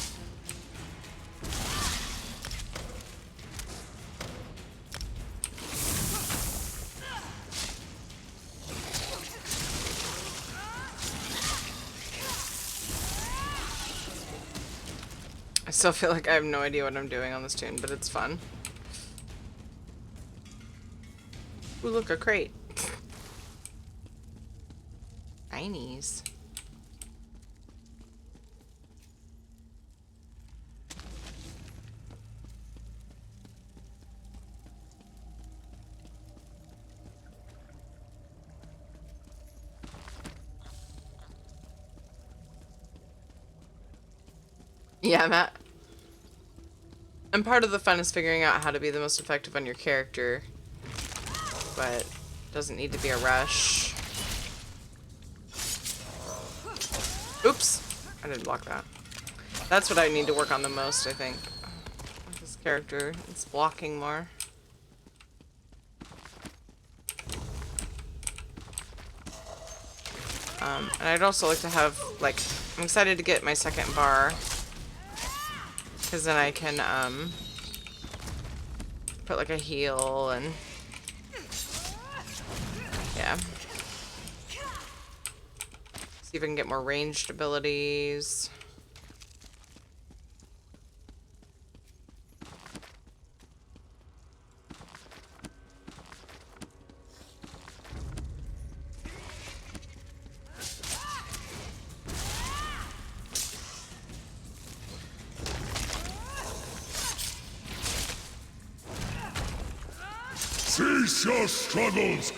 Speaker 1: I still feel like I have no idea what I'm doing on this tune, but it's fun. Ooh, look, a crate. Tinies. Yeah, Matt. And part of the fun is figuring out how to be the most effective on your character. But doesn't need to be a rush. Oops. I didn't block that. That's what I need to work on the most, I think. This character is blocking more. And I'd also like to have, like, I'm excited to get my second bar. Because then I can, put like a heal and, yeah. See if I can get more ranged abilities.
Speaker 11: Cease your struggles!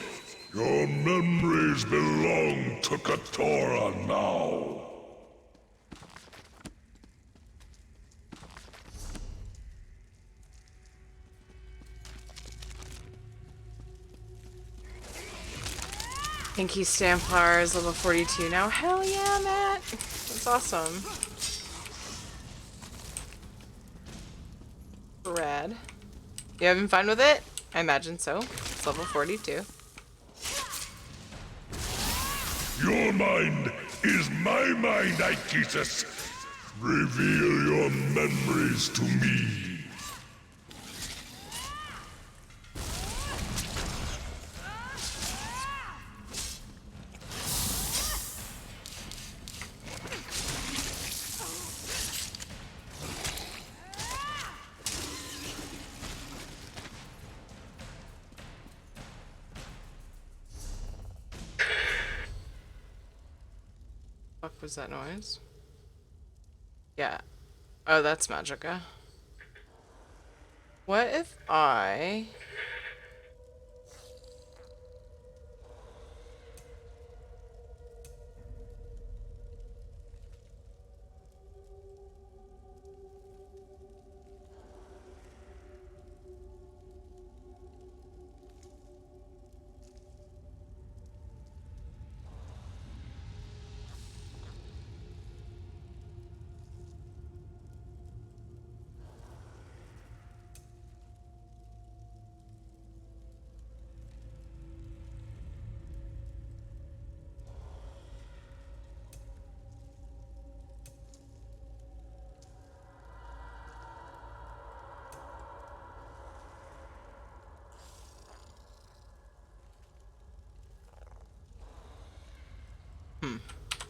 Speaker 11: Your memories belong to Katora now.
Speaker 1: Pinky Stamplar is level 42 now. Hell yeah, Matt! That's awesome. Rad. You having fun with it? I imagine so. It's level 42.
Speaker 11: Your mind is my mind, Aegetus. Reveal your memories to me.
Speaker 1: What was that noise? Yeah. Oh, that's Magica. What if I...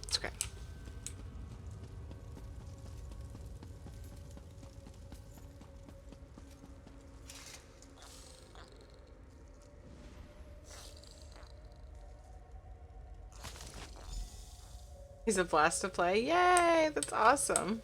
Speaker 1: It's okay. He's a blast to play. Yay! That's awesome.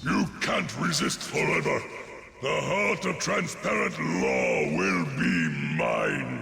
Speaker 11: You can't resist forever. The heart of transparent law will be mine.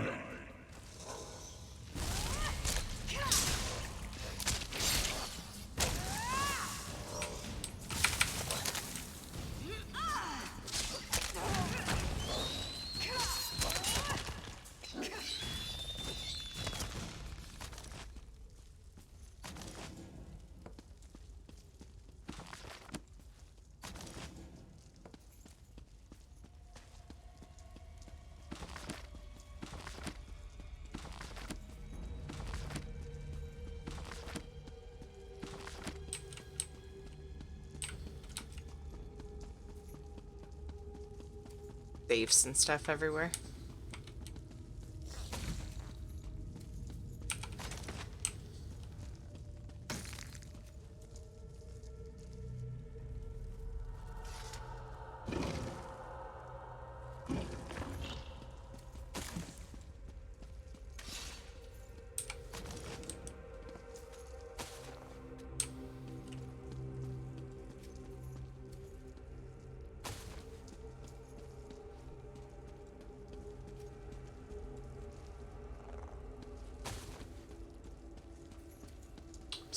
Speaker 1: Safes and stuff everywhere.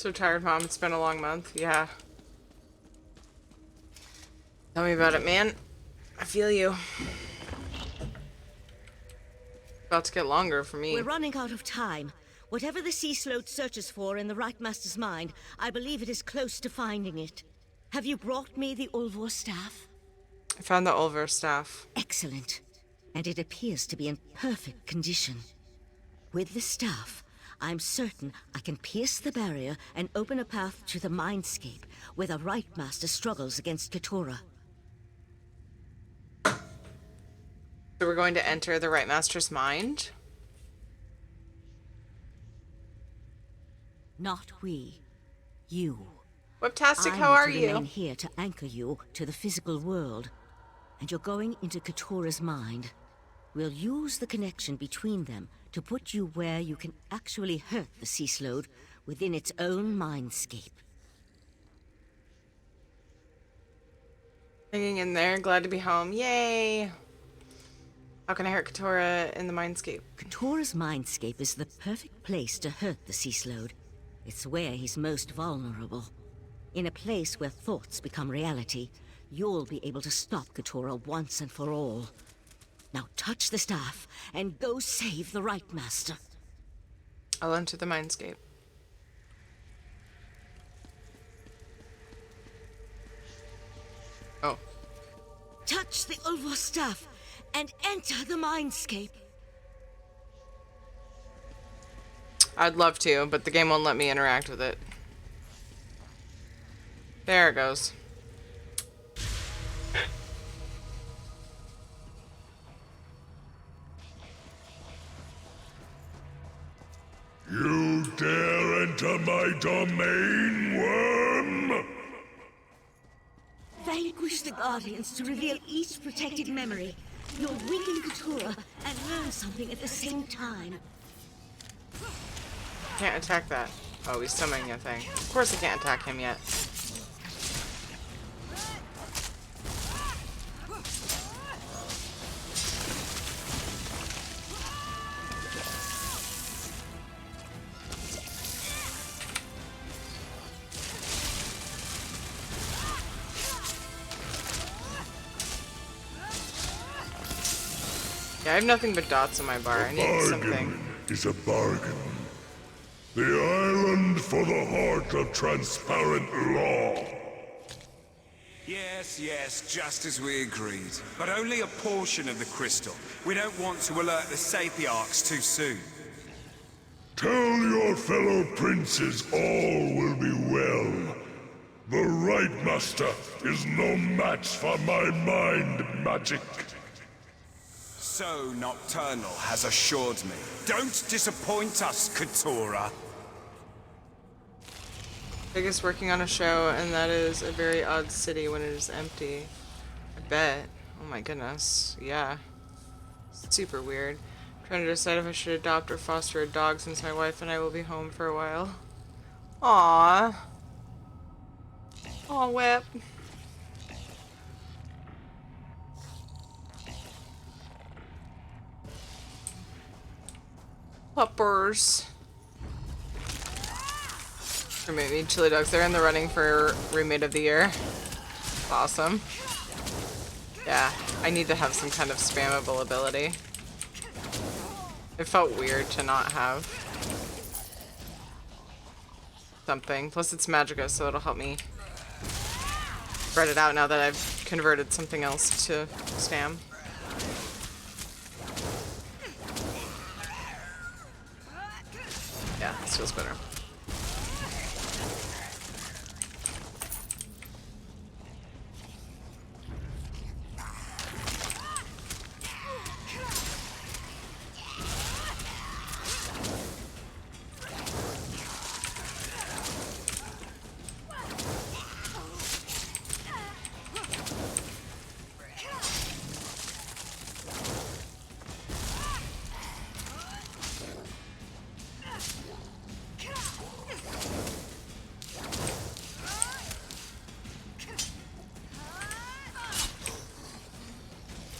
Speaker 1: So tired, Mom. It's been a long month. Yeah. Tell me about it, man. I feel you. About to get longer for me.
Speaker 2: We're running out of time. Whatever the Sea Slode searches for in the Right Master's mind, I believe it is close to finding it. Have you brought me the Ulvor staff?
Speaker 1: I found the Ulver staff.
Speaker 2: Excellent. And it appears to be in perfect condition. With the staff, I'm certain I can pierce the barrier and open a path to the mindscape where the Right Master struggles against Keturah.
Speaker 1: So we're going to enter the Right Master's mind?
Speaker 2: Not we. You.
Speaker 1: Webtastic,
Speaker 2: I
Speaker 1: how
Speaker 2: need
Speaker 1: are
Speaker 2: to
Speaker 1: you?
Speaker 2: remain here to anchor you to the physical world. And you're going into Keturah's mind. We'll use the connection between them to put you where you can actually hurt the Sea Slode within its own mindscape.
Speaker 1: Hanging in there, glad to be home. Yay! How can I hurt Keturah in the mindscape?
Speaker 2: Keturah's mindscape is the perfect place to hurt the Sea Slode. It's where he's most vulnerable. In a place where thoughts become reality, you'll be able to stop Keturah once and for all. Now touch the staff and go save the Right Master.
Speaker 1: I'll enter the mindscape. Oh.
Speaker 2: Touch the Ulvor staff and enter the mindscape.
Speaker 1: I'd love to, but the game won't let me interact with it. There it goes.
Speaker 11: You dare enter my domain, worm?
Speaker 2: Vanquish the Guardians to reveal each protected memory. You'll weaken Keturah and learn something at the same time.
Speaker 1: Can't attack that. Oh, he's summoning a thing. Of course I can't attack him yet. Yeah, I have nothing but dots on my bar. I need something.
Speaker 11: Is a bargain. The island for the heart of transparent law.
Speaker 3: Yes, yes, just as we agreed. But only a portion of the crystal. We don't want to alert the Sapiarchs too soon.
Speaker 11: Tell your fellow princes all will be well. The Right Master is no match for my mind magic.
Speaker 3: So Nocturnal has assured me. Don't disappoint us, Keturah.
Speaker 1: Biggest working on a show, and that is a very odd city when it is empty. I bet. Oh my goodness. Yeah. Super weird. I'm trying to decide if I should adopt or foster a dog since my wife and I will be home for a while. Aww. Aw, Whip. Puppers. Roommate me chili dogs. They're in the running for roommate of the year. Awesome. Yeah, I need to have some kind of spammable ability. It felt weird to not have something. Plus it's Magicka, so it'll help me spread it out now that I've converted something else to Stam. Yeah, this feels better.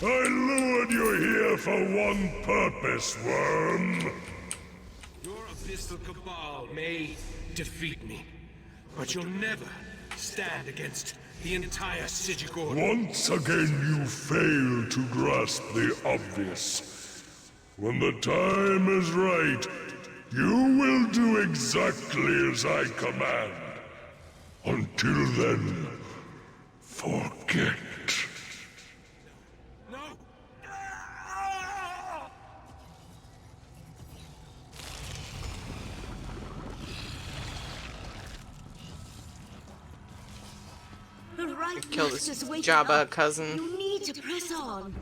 Speaker 11: I lured you here for one purpose, worm.
Speaker 7: Crystal Cabal may defeat me, but you'll never stand against the entire Psijic Order.
Speaker 11: Once again you fail to grasp the obvious. When the time is right, you will do exactly as I command. Until then, forget.
Speaker 7: No!
Speaker 2: The right
Speaker 1: Kill this
Speaker 2: master's waking
Speaker 1: Jabba
Speaker 2: up.
Speaker 1: cousin.
Speaker 2: You need to press on.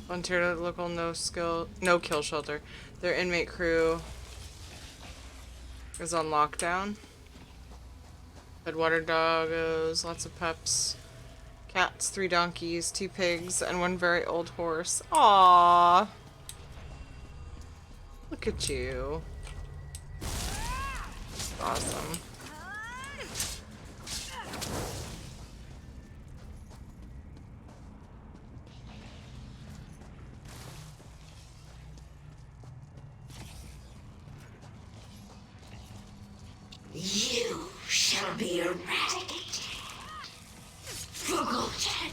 Speaker 1: Volunteer to the local no kill shelter. Their inmate crew is on lockdown. Had water doggos, lots of pups, cats, 3 donkeys, 2 pigs, and 1 very old horse. Aww. Look at you. Awesome.
Speaker 2: You shall be eradicated. Forgotten.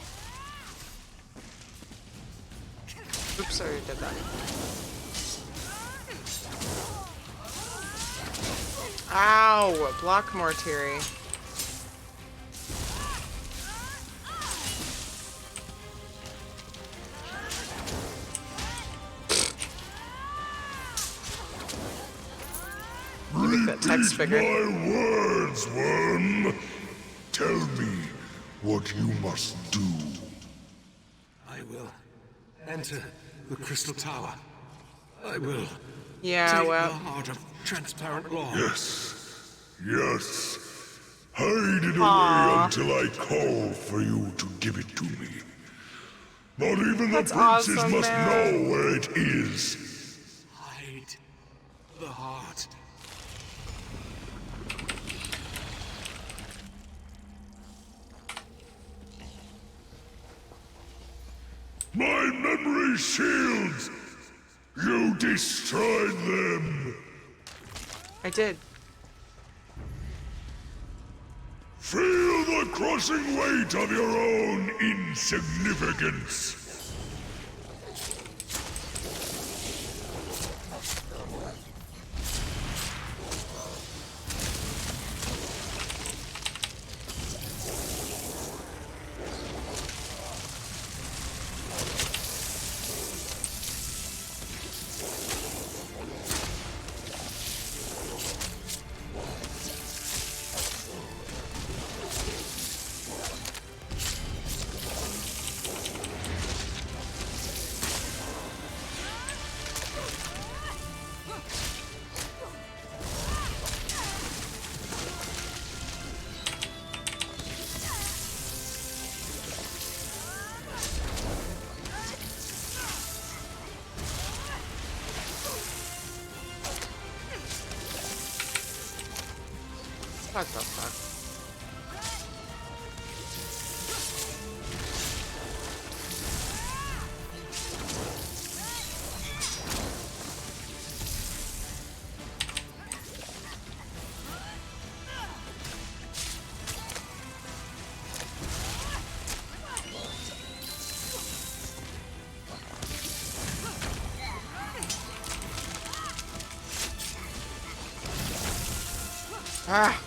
Speaker 1: Oops, I already did that. Ow! Block Mortiri. Make that text figure.
Speaker 11: My words, worm. Tell me what you must do.
Speaker 7: I will enter the Crystal Tower. I will
Speaker 1: Yeah,
Speaker 7: take
Speaker 1: well.
Speaker 7: the heart of transparent law.
Speaker 11: Yes. Yes. Hide it
Speaker 1: Aww.
Speaker 11: away until I call for you to give it to me. Not even
Speaker 1: That's
Speaker 11: the princes
Speaker 1: awesome,
Speaker 11: must
Speaker 1: man.
Speaker 11: know where it is.
Speaker 7: Hide the heart.
Speaker 11: My memory shields! You destroyed them!
Speaker 1: I did.
Speaker 11: Feel the crushing weight of your own insignificance!
Speaker 1: What the fuck? Ah!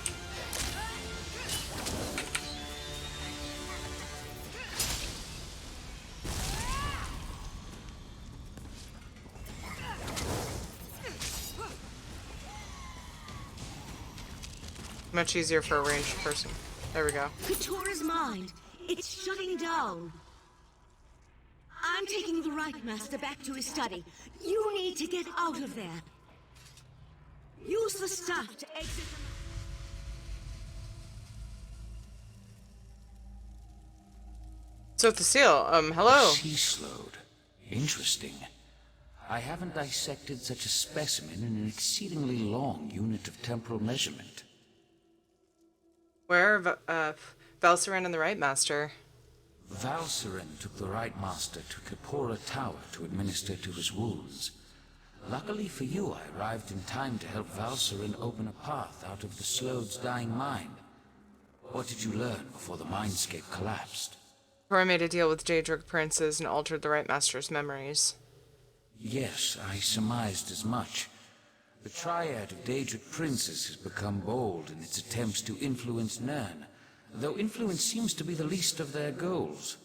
Speaker 1: Much easier for a ranged person. There we go.
Speaker 2: Katura's mind. It's shutting down. I'm taking the right master back to his study. You need to get out of there. Use the staff to exit the...
Speaker 1: So the seal, hello.
Speaker 12: Sea slowed. Interesting. I haven't dissected such a specimen in an exceedingly long unit of temporal measurement.
Speaker 1: Where are Valsaran and the Right Master?
Speaker 12: Valcerin took the Right Master to Kapora Tower to administer to his wounds. Luckily for you, I arrived in time to help Valcerin open a path out of the Slode's dying mind. What did you learn before the mindscape collapsed?
Speaker 1: Cora made a deal with Daedric princes and altered the Right Master's memories.
Speaker 12: Yes, I surmised as much. The triad of Daedric princes has become bold in its attempts to influence Nirn, though influence seems to be the least of their goals.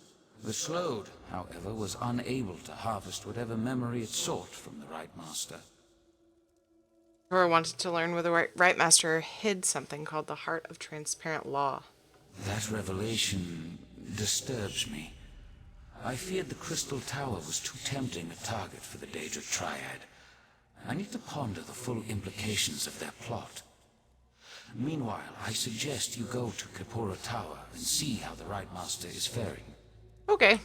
Speaker 12: The Slode, however, was unable to harvest whatever memory it sought from the Right Master.
Speaker 1: Cora wanted to learn where the Right Master hid something called the Heart of Transparent Law.
Speaker 12: That revelation disturbs me. I feared the Crystal Tower was too tempting a target for the Daedric Triad. I need to ponder the full implications of their plot. Meanwhile, I suggest you go to Kapora Tower and see how the Right Master is faring.
Speaker 1: Okay.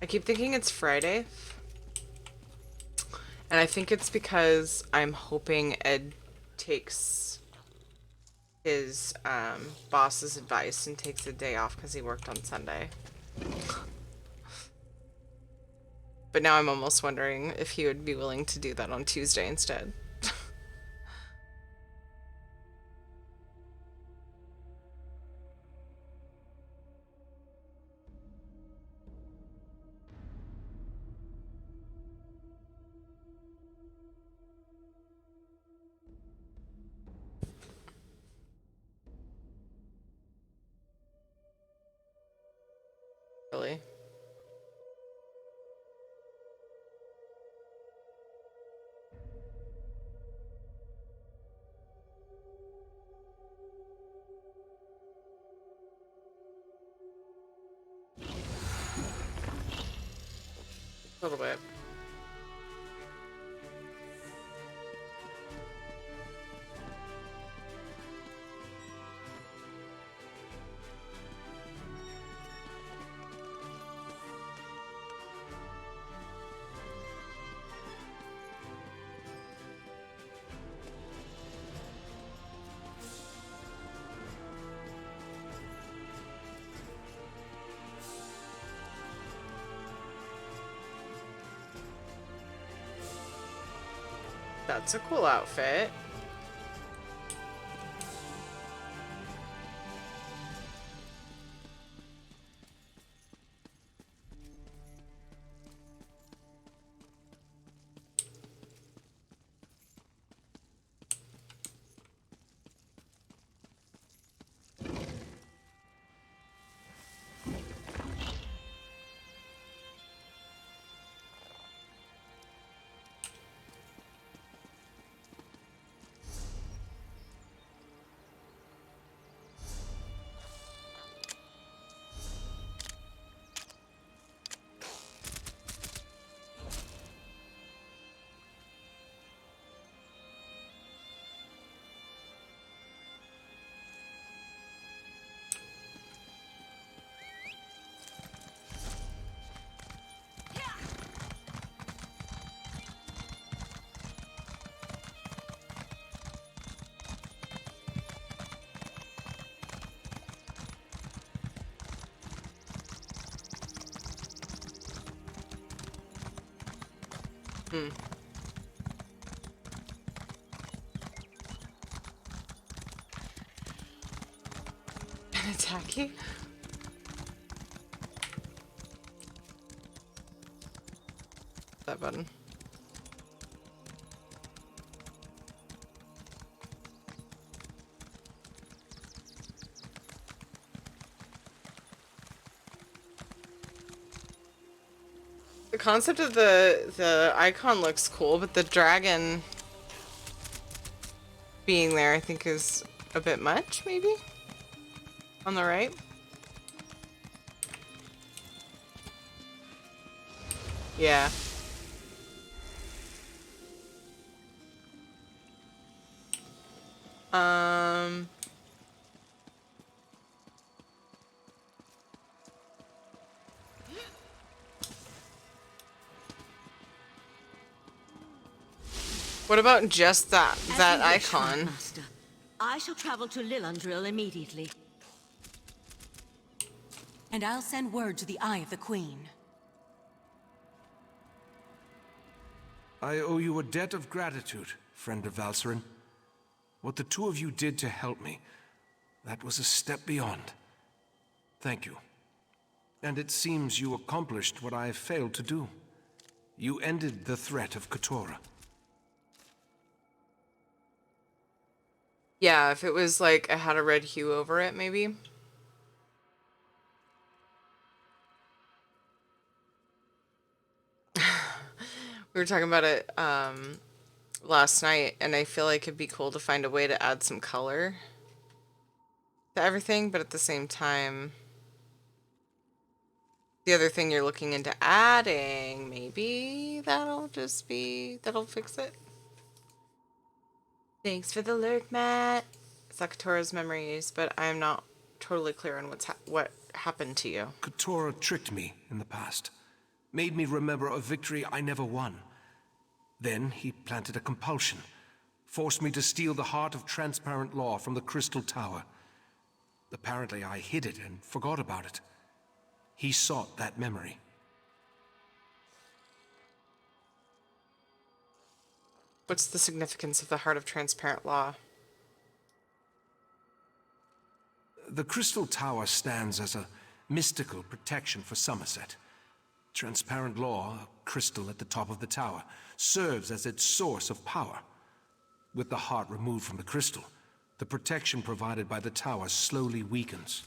Speaker 1: I keep thinking it's Friday. And I think it's because I'm hoping Ed takes his boss's advice and takes a day off because he worked on Sunday. But now I'm almost wondering if he would be willing to do that on Tuesday instead. Really? A little bit. That's a cool outfit. Hmm. Attacky? That button. The concept of the icon looks cool, but the dragon being there I think is a bit much, maybe? On the right? Yeah. What about just that
Speaker 2: As
Speaker 1: that
Speaker 2: you wish,
Speaker 1: icon?
Speaker 2: Master. I shall travel to Lillandril immediately.
Speaker 8: And I'll send word to the Eye of the Queen.
Speaker 7: I owe you a debt of gratitude, friend of Valserin. What the two of you did to help me, that was a step beyond. Thank you. And it seems you accomplished what I failed to do. You ended the threat of Katora.
Speaker 1: Yeah, if it was like I had a red hue over it, maybe. We were talking about it last night, and I feel like it'd be cool to find a way to add some color to everything, but at the same time, the other thing you're looking into adding, maybe that'll fix it. Thanks for the alert, Matt. Sakatora's memories, but I'm not totally clear on what happened to you.
Speaker 7: Katora tricked me in the past, made me remember a victory I never won. Then he planted a compulsion, forced me to steal the heart of transparent law from the Crystal Tower. Apparently I hid it and forgot about it. He sought that memory.
Speaker 1: What's the significance of the heart of transparent law?
Speaker 7: The Crystal Tower stands as a mystical protection for Summerset. Transparent law, a crystal at the top of the tower, serves as its source of power. With the heart removed from the crystal, the protection provided by the tower slowly weakens.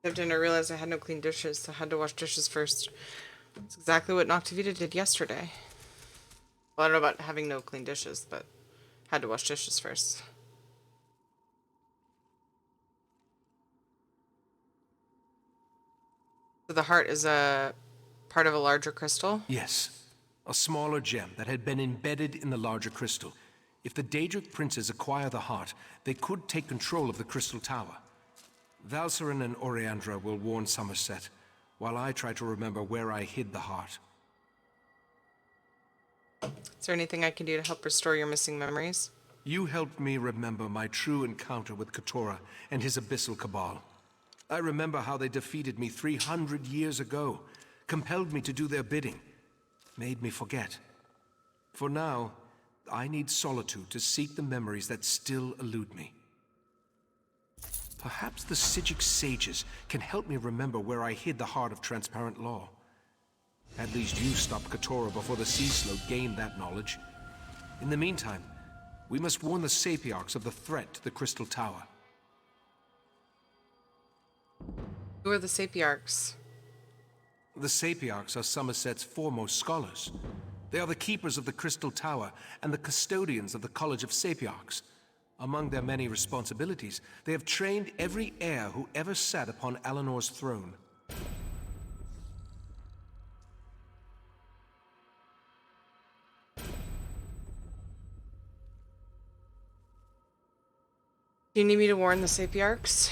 Speaker 1: I didn't realize I had no clean dishes, so I had to wash dishes first. That's exactly what Noctivita did yesterday. Well, I don't know about having no clean dishes, but had to wash dishes first. So the heart is a part of a larger crystal?
Speaker 7: Yes, a smaller gem that had been embedded in the larger crystal. If the Daedric princes acquire the heart, they could take control of the Crystal Tower. Valserin and Oriandra will warn Summerset, while I try to remember where I hid the heart.
Speaker 1: Is there anything I can do to help restore your missing memories?
Speaker 7: You helped me remember my true encounter with Katora and his Abyssal Cabal. I remember how they defeated me 300 years ago, compelled me to do their bidding, made me forget. For now, I need solitude to seek the memories that still elude me. Perhaps the Sigic sages can help me remember where I hid the heart of transparent law. At least you stopped Katora before the Sea Slope gained that knowledge. In the meantime, we must warn the Sapiarchs of the threat to the Crystal Tower.
Speaker 1: Who are the Sapiarchs?
Speaker 7: The Sapiarchs are Summerset's foremost scholars. They are the keepers of the Crystal Tower and the custodians of the College of Sapiarchs. Among their many responsibilities, they have trained every heir who ever sat upon Alinor's throne.
Speaker 1: Do you need me to warn the Sapiarchs?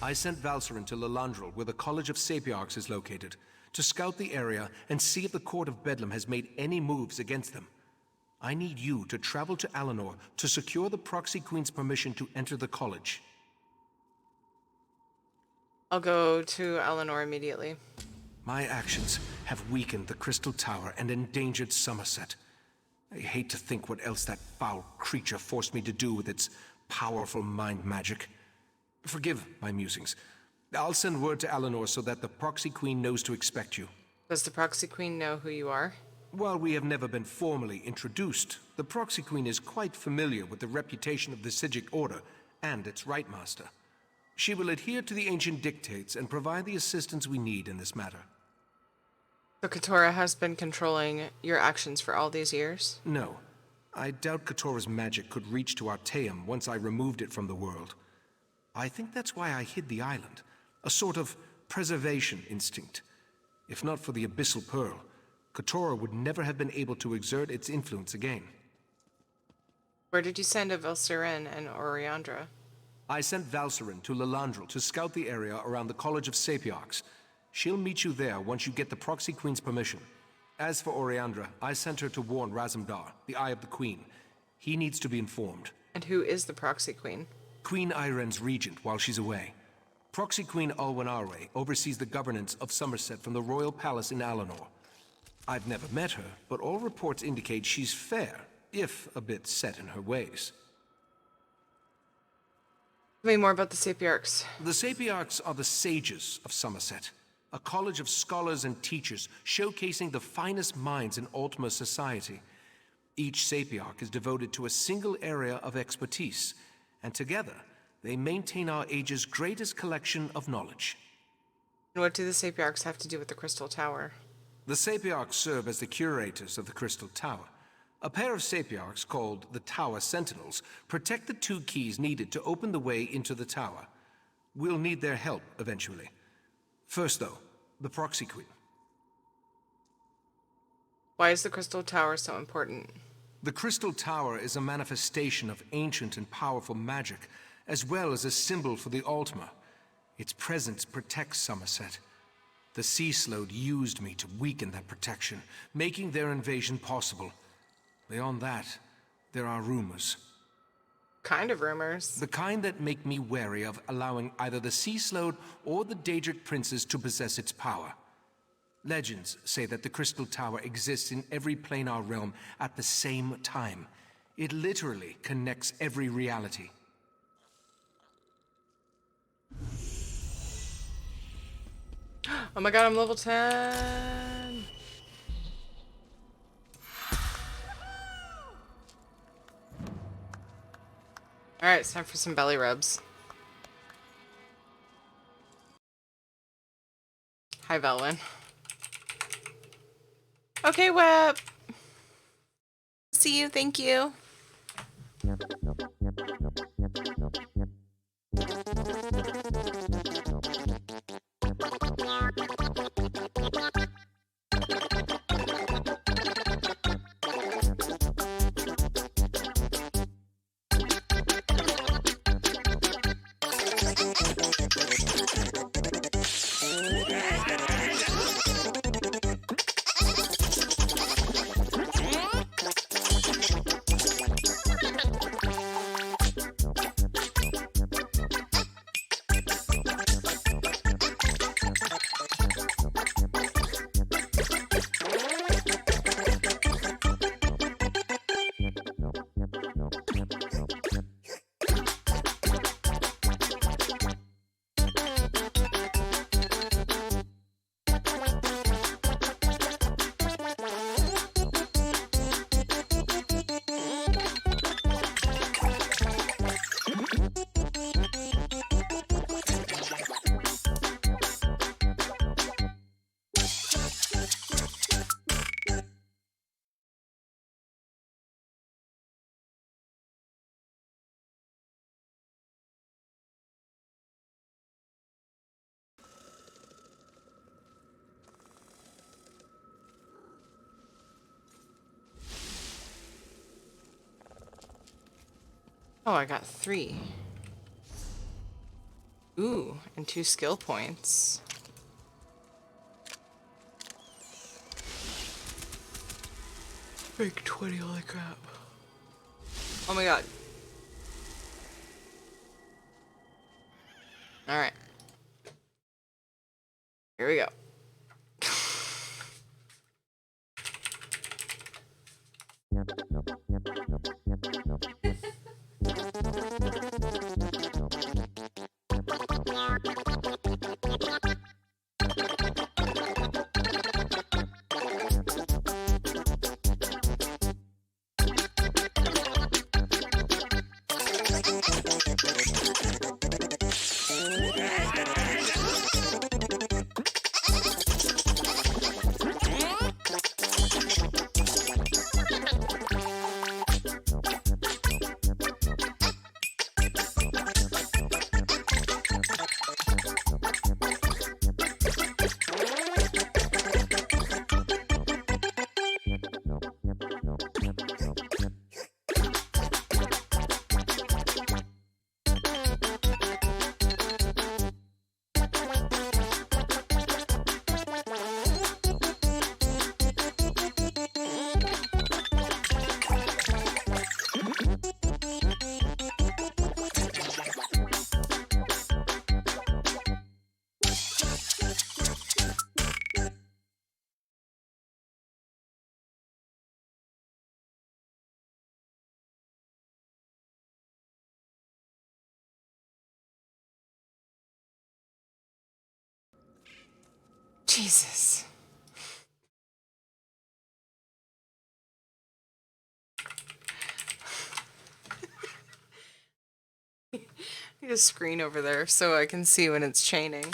Speaker 7: I sent Valserin to Lillandril, where the College of Sapiarchs is located, to scout the area and see if the Court of Bedlam has made any moves against them. I need you to travel to Alianor to secure the Proxy Queen's permission to enter the college.
Speaker 1: I'll go to Eleanor immediately.
Speaker 7: My actions have weakened the Crystal Tower and endangered Summerset. I hate to think what else that foul creature forced me to do with its Powerful mind magic. Forgive my musings. I'll send word to Eleanor so that the Proxy Queen knows to expect you.
Speaker 1: Does the Proxy Queen know who you are?
Speaker 7: While we have never been formally introduced, the Proxy Queen is quite familiar with the reputation of the Psijic Order and its Rite Master. She will adhere to the ancient dictates and provide the assistance we need in this matter.
Speaker 1: So Katora has been controlling your actions for all these years?
Speaker 7: No. I doubt Katora's magic could reach to Artaeum once I removed it from the world. I think that's why I hid the island. A sort of preservation instinct. If not for the Abyssal Pearl, Katora would never have been able to exert its influence again.
Speaker 1: Where did you send Valsiren and Oriandra?
Speaker 7: I sent Valsiren to Lilandril to scout the area around the College of Sapiarchs. She'll meet you there once you get the Proxy Queen's permission. As for Oriandra, I sent her to warn Razumdar, the Eye of the Queen. He needs to be informed.
Speaker 1: And who is the Proxy Queen?
Speaker 7: Queen Iren's regent while she's away. Proxy Queen Alwenarwe oversees the governance of Summerset from the royal palace in Alinor. I've never met her, but all reports indicate she's fair, if a bit set in her ways.
Speaker 1: Tell me more about the Sapiarchs.
Speaker 7: The Sapiarchs are the sages of Summerset, a college of scholars and teachers showcasing the finest minds in Altmer society. Each Sapiarch is devoted to a single area of expertise, and together they maintain our age's greatest collection of knowledge.
Speaker 1: And what do the Sapiarchs have to do with the Crystal Tower?
Speaker 7: The Sapiarchs serve as the curators of the Crystal Tower. A pair of Sapiarchs, called the Tower Sentinels, protect the 2 keys needed to open the way into the tower. We'll need their help eventually. First, though, the Proxy Queen.
Speaker 1: Why is the Crystal Tower so important?
Speaker 7: The Crystal Tower is a manifestation of ancient and powerful magic, as well as a symbol for the Altmer. Its presence protects Summerset. The Sea Slode used me to weaken that protection, making their invasion possible. Beyond that, there are rumors.
Speaker 1: Kind of rumors?
Speaker 7: The kind that make me wary of allowing either the Sea Slode or the Daedric princes to possess its power. Legends say that the Crystal Tower exists in every planar realm at the same time. It literally connects every reality.
Speaker 1: Oh my god, I'm level 10! Alright, it's time for some belly rubs. Hi, Velwyn. Okay, Web! See you, thank you. Oh, I got 3. Ooh, and 2 skill points. Big 20, holy crap. Oh my god. Alright. Here we go. Jesus. Need a screen over there so I can see when it's chaining.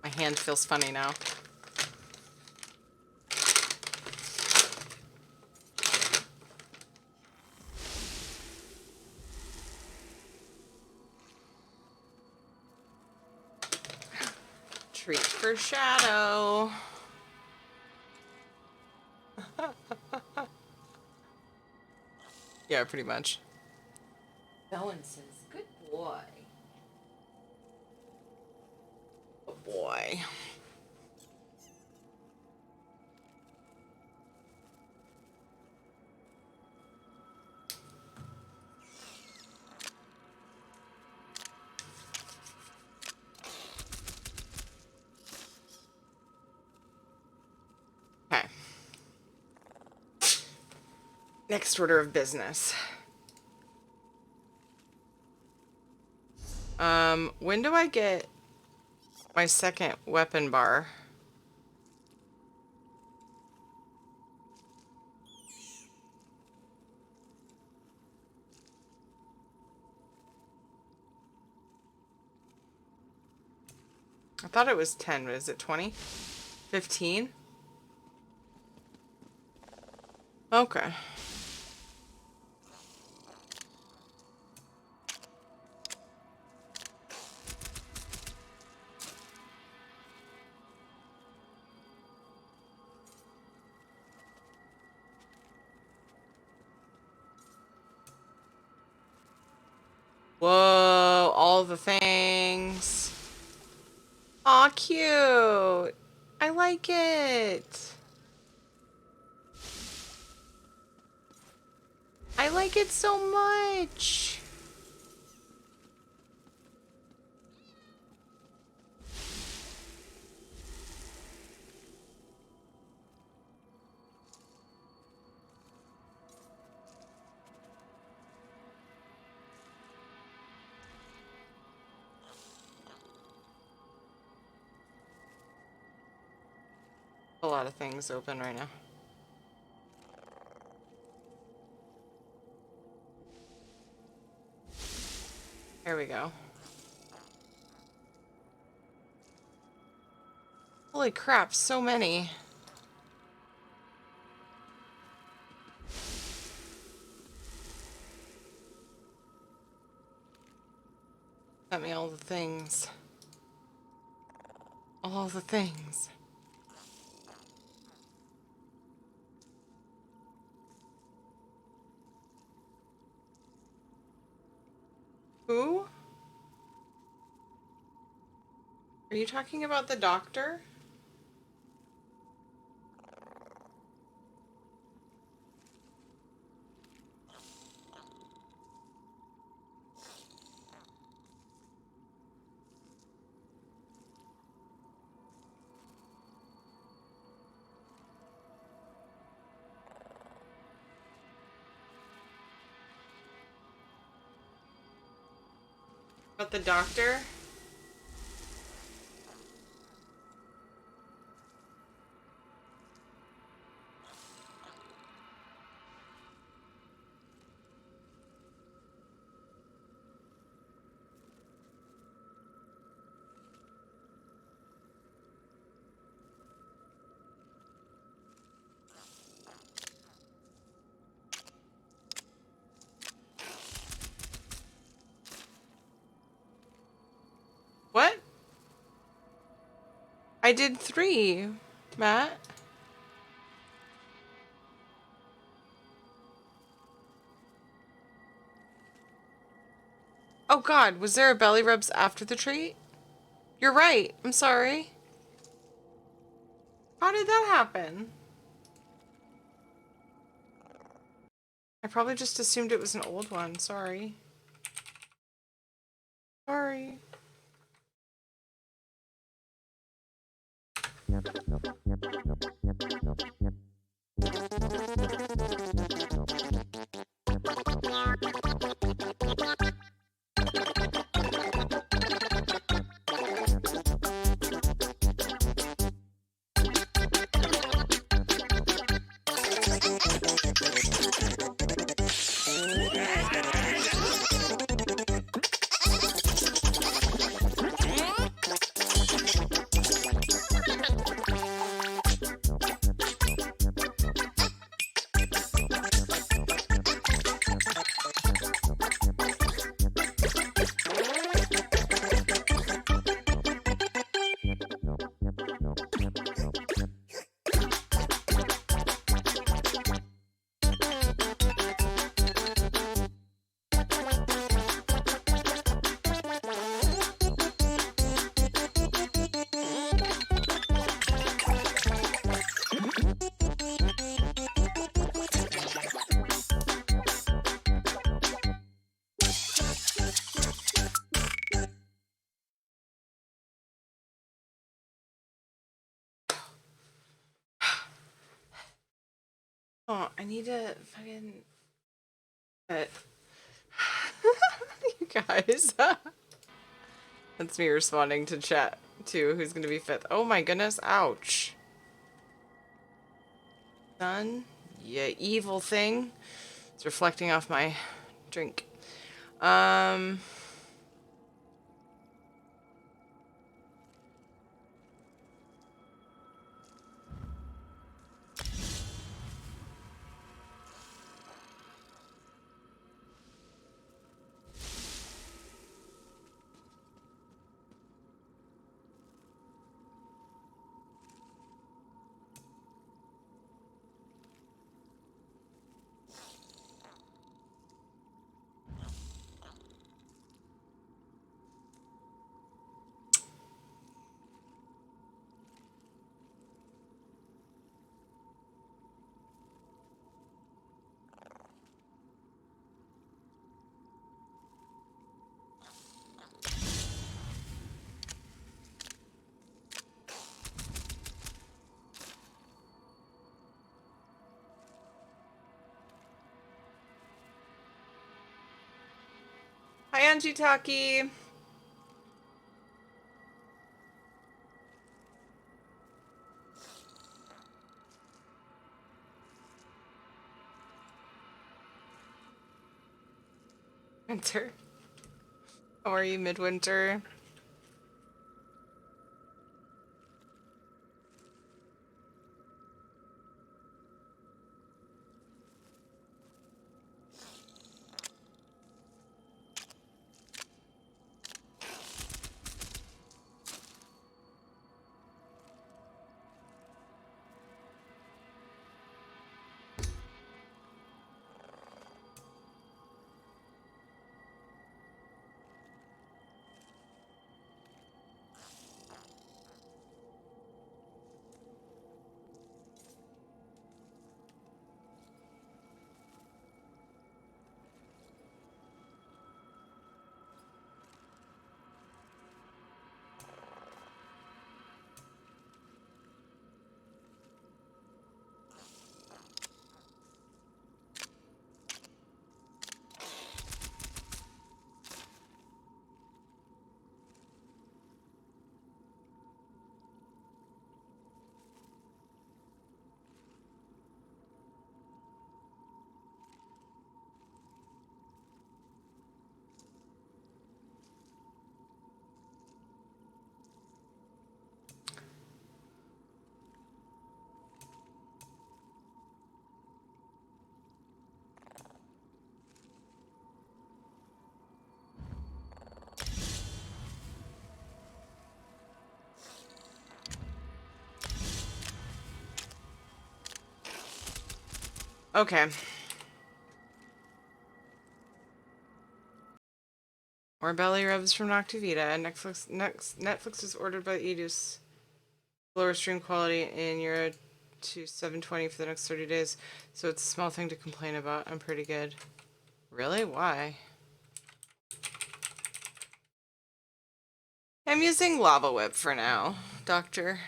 Speaker 1: My hand feels funny now. Treat for Shadow. Yeah, pretty much. Bowen says, good boy. Good boy. Okay. Next order of business. When do I get my second weapon bar? I thought it was 10, but is it 20? 15? Okay. Whoa, all the things. Aw, cute. I like it. I like it so much. A lot of things open right now. There we go. Holy crap, so many. Got me all the things. All the things. Who? Are you talking about the doctor? About the doctor? What? I did 3, Matt. Oh god, was there a belly rubs after the treat? You're right. I'm sorry. How did that happen? I probably just assumed it was an old one. Sorry. Sorry. Oh, I need to fucking... you guys. That's me responding to chat, too. Who's gonna be 5th? Oh my goodness. Ouch. Sun? Yeah, evil thing. It's reflecting off my drink. Hi, Angie Taki. Winter. How are you, Midwinter? Okay. More belly rubs from Noctivita. Netflix is ordered by Edus. Lower stream quality in Euro to 720 for the next 30 days. So it's a small thing to complain about. I'm pretty good. Really? Why? I'm using Lava Whip for now, Doctor.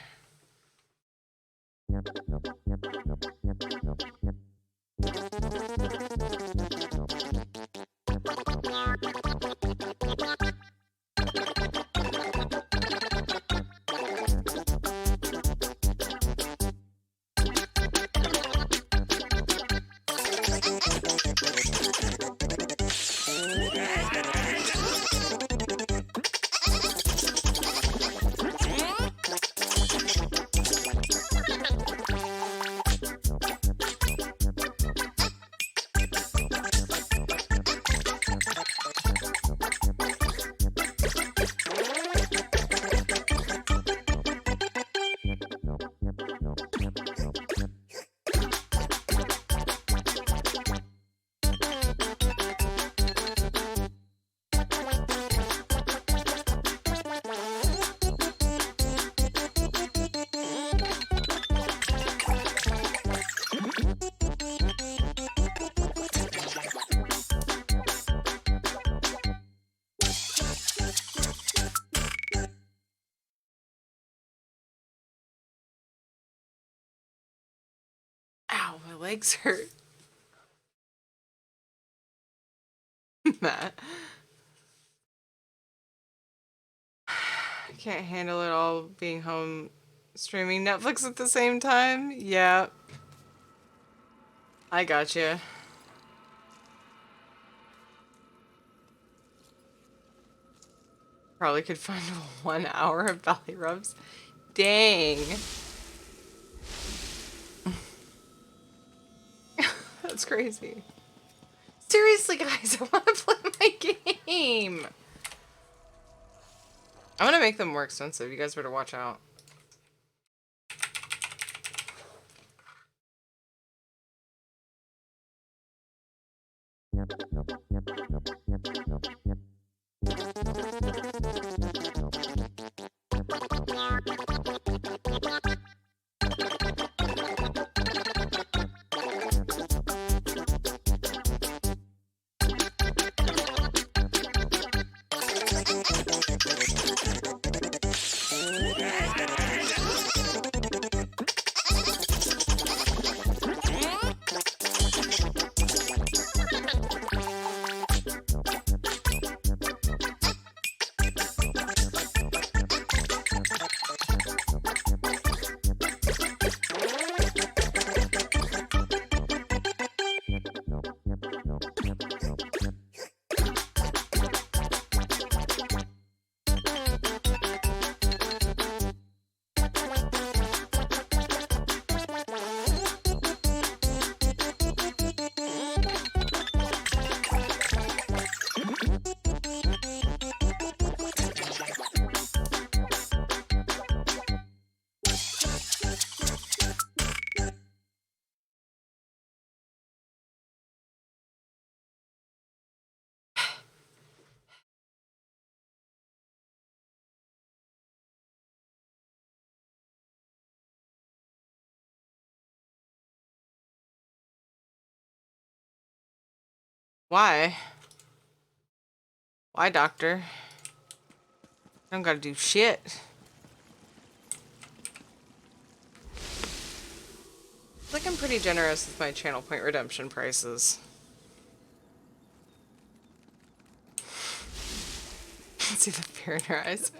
Speaker 1: Ow, my legs hurt. Matt. I can't handle it all being home streaming Netflix at the same time. Yeah. I gotcha. Probably could find 1 hour of belly rubs. Dang. That's crazy. Seriously, guys, I want to play my game. I'm gonna make them more expensive. You guys better watch out. Why? Why, doctor? I don't gotta do shit. I feel like I'm pretty generous with my channel point redemption prices. See the fear in her eyes.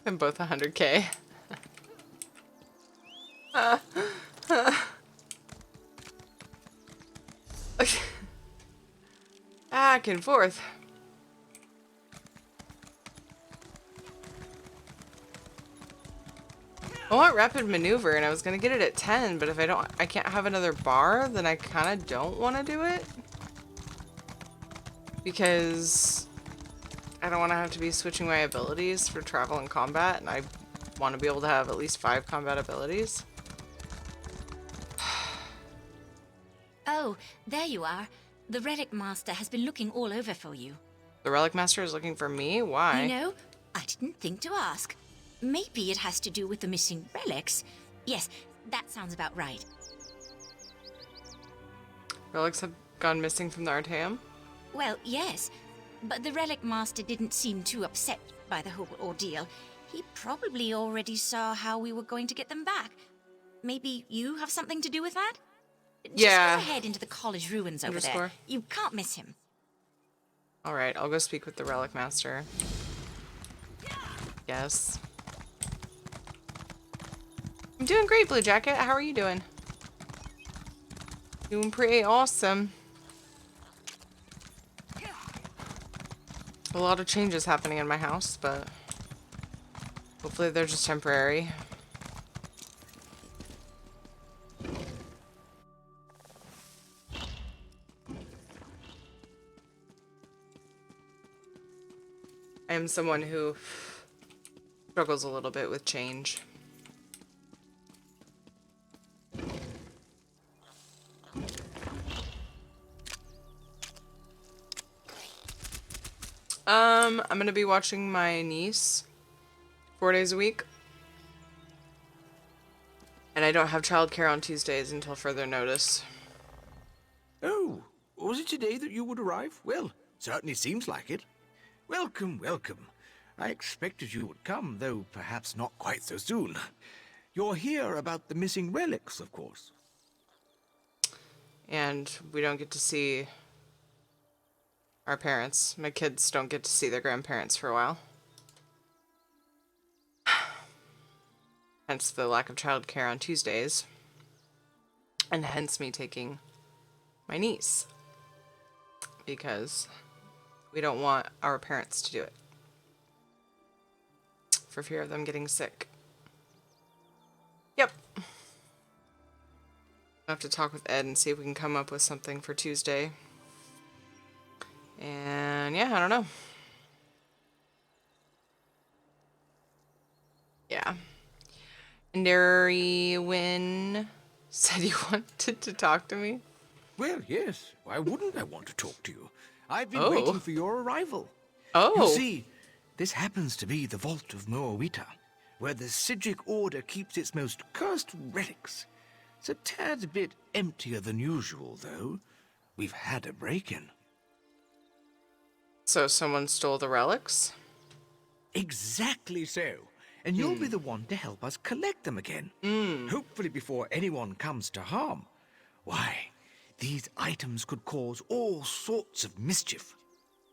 Speaker 1: I'm both 100K. Back and forth. I want rapid maneuver and I was gonna get it at 10, but if I can't have another bar, then I kinda don't wanna do it. Because I don't wanna have to be switching my abilities for travel and combat, and I wanna be able to have at least 5 combat abilities.
Speaker 13: Oh, there you are. The Relic Master has been looking all over for you.
Speaker 1: The Relic Master is looking for me? Why?
Speaker 13: You know, I didn't think to ask. Maybe it has to do with the missing relics. Yes, that sounds about right.
Speaker 1: Relics have gone missing from the Artaeum?
Speaker 13: Well, yes. But the Relic Master didn't seem too upset by the whole ordeal. He probably already saw how we were going to get them back. Maybe you have something to do with that?
Speaker 1: Yeah.
Speaker 13: Just go ahead into the college ruins over there. You can't miss him.
Speaker 1: Alright, I'll go speak with the Relic Master. Yes. I'm doing great, Blue Jacket. How are you doing? Doing pretty awesome. A lot of changes happening in my house, but hopefully they're just temporary. I am someone who struggles a little bit with change. I'm gonna be watching my niece 4 days a week. And I don't have childcare on Tuesdays until further notice.
Speaker 10: Oh, was it today that you would arrive? Well, certainly seems like it. Welcome, welcome. I expected you would come, though perhaps not quite so soon. You're here about the missing relics, of course.
Speaker 1: And we don't get to see our parents. My kids don't get to see their grandparents for a while. Hence the lack of childcare on Tuesdays. And hence me taking my niece. Because we don't want our parents to do it. For fear of them getting sick. Yep. I'll have to talk with Ed and see if we can come up with something for Tuesday. And yeah, I don't know. Yeah. And Darwin said you wanted to talk to me?
Speaker 10: Well, yes. Why wouldn't I want to talk to you? I've been waiting for your arrival.
Speaker 1: Oh.
Speaker 10: You see, this happens to be the Vault of Moawita, where the Sigic Order keeps its most cursed relics. It's a tad bit emptier than usual, though. We've had a break-in.
Speaker 1: So someone stole the relics?
Speaker 10: Exactly so. And you'll be the one to help us collect them again. Hopefully before anyone comes to harm. Why, these items could cause all sorts of mischief.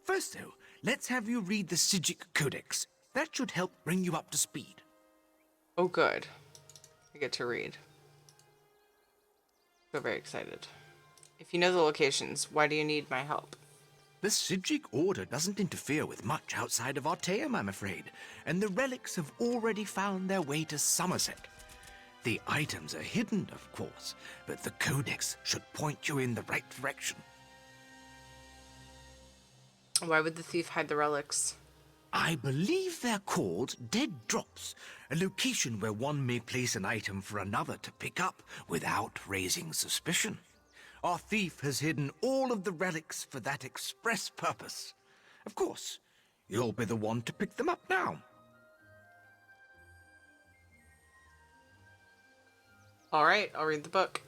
Speaker 10: First, though, let's have you read the Sigic Codex. That should help bring you up to speed.
Speaker 1: Oh, good. I get to read. So very excited. If you know the locations, why do you need my help?
Speaker 10: The Sigic Order doesn't interfere with much outside of Artaeum, I'm afraid, and the relics have already found their way to Summerset. The items are hidden, of course, but the Codex should point you in the right direction.
Speaker 1: Why would the thief hide the relics?
Speaker 10: I believe they're called dead drops, a location where one may place an item for another to pick up without raising suspicion. Our thief has hidden all of the relics for that express purpose. Of course, you'll be the one to pick them up now.
Speaker 1: Alright, I'll read the book.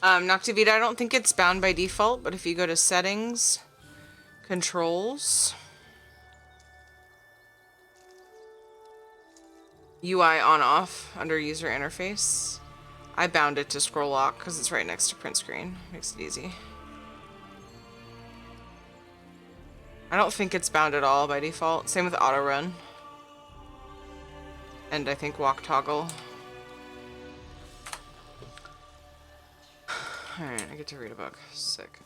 Speaker 1: Noctivita, I don't think it's bound by default, but if you go to settings, controls, UI on off under user interface. I bound it to scroll lock because it's right next to print screen. Makes it easy. I don't think it's bound at all by default. Same with auto run. And I think walk toggle. Alright, I get to read a book. Sick.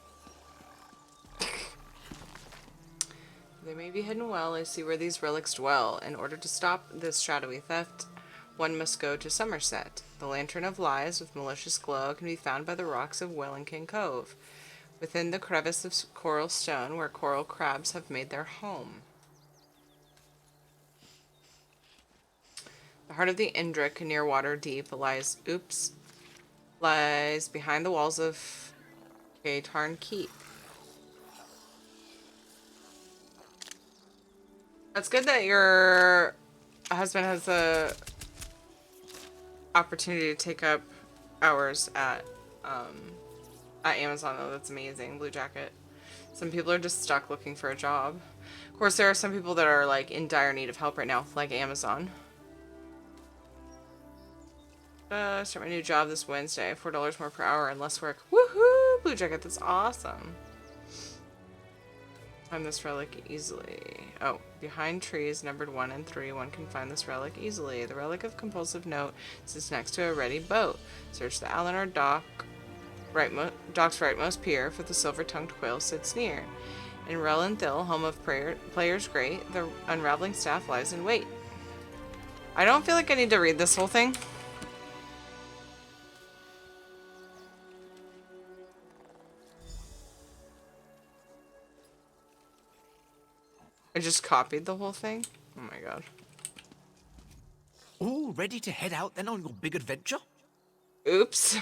Speaker 1: They may be hidden well. I see where these relics dwell. In order to stop this shadowy theft, one must go to Summerset. The Lantern of Lies with malicious glow can be found by the rocks of Wellington Cove, within the crevice of coral stone where coral crabs have made their home. The heart of the Indric near Water Deep lies behind the walls of Okay, Tarn Keep. That's good that your husband has the opportunity to take up hours at Amazon, though. That's amazing. Blue Jacket. Some people are just stuck looking for a job. Of course, there are some people that are like in dire need of help right now, like Amazon. Start my new job this Wednesday. $4 more per hour and less work. Woohoo! Blue Jacket, that's awesome. Find this relic easily. Oh, behind trees numbered 1 and 3, one can find this relic easily. The relic of compulsive note sits next to a ready boat. Search the Eleanor dock's rightmost pier, for the silver-tongued quail sits near. In Relenthill, home of players great, the unraveling staff lies in wait. I don't feel like I need to read this whole thing. I just copied the whole thing? Oh my god.
Speaker 10: All ready to head out then on your big adventure?
Speaker 1: Oops.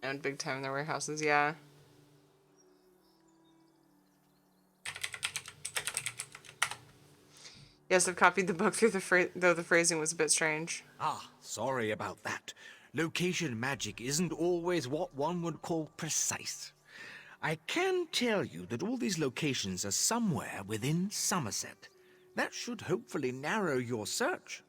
Speaker 1: And big time in their warehouses, yeah. Yes, I've copied the book through though the phrasing was a bit strange.
Speaker 10: Ah, sorry about that. Location magic isn't always what one would call precise. I can tell you that all these locations are somewhere within Summerset. That should hopefully narrow your search.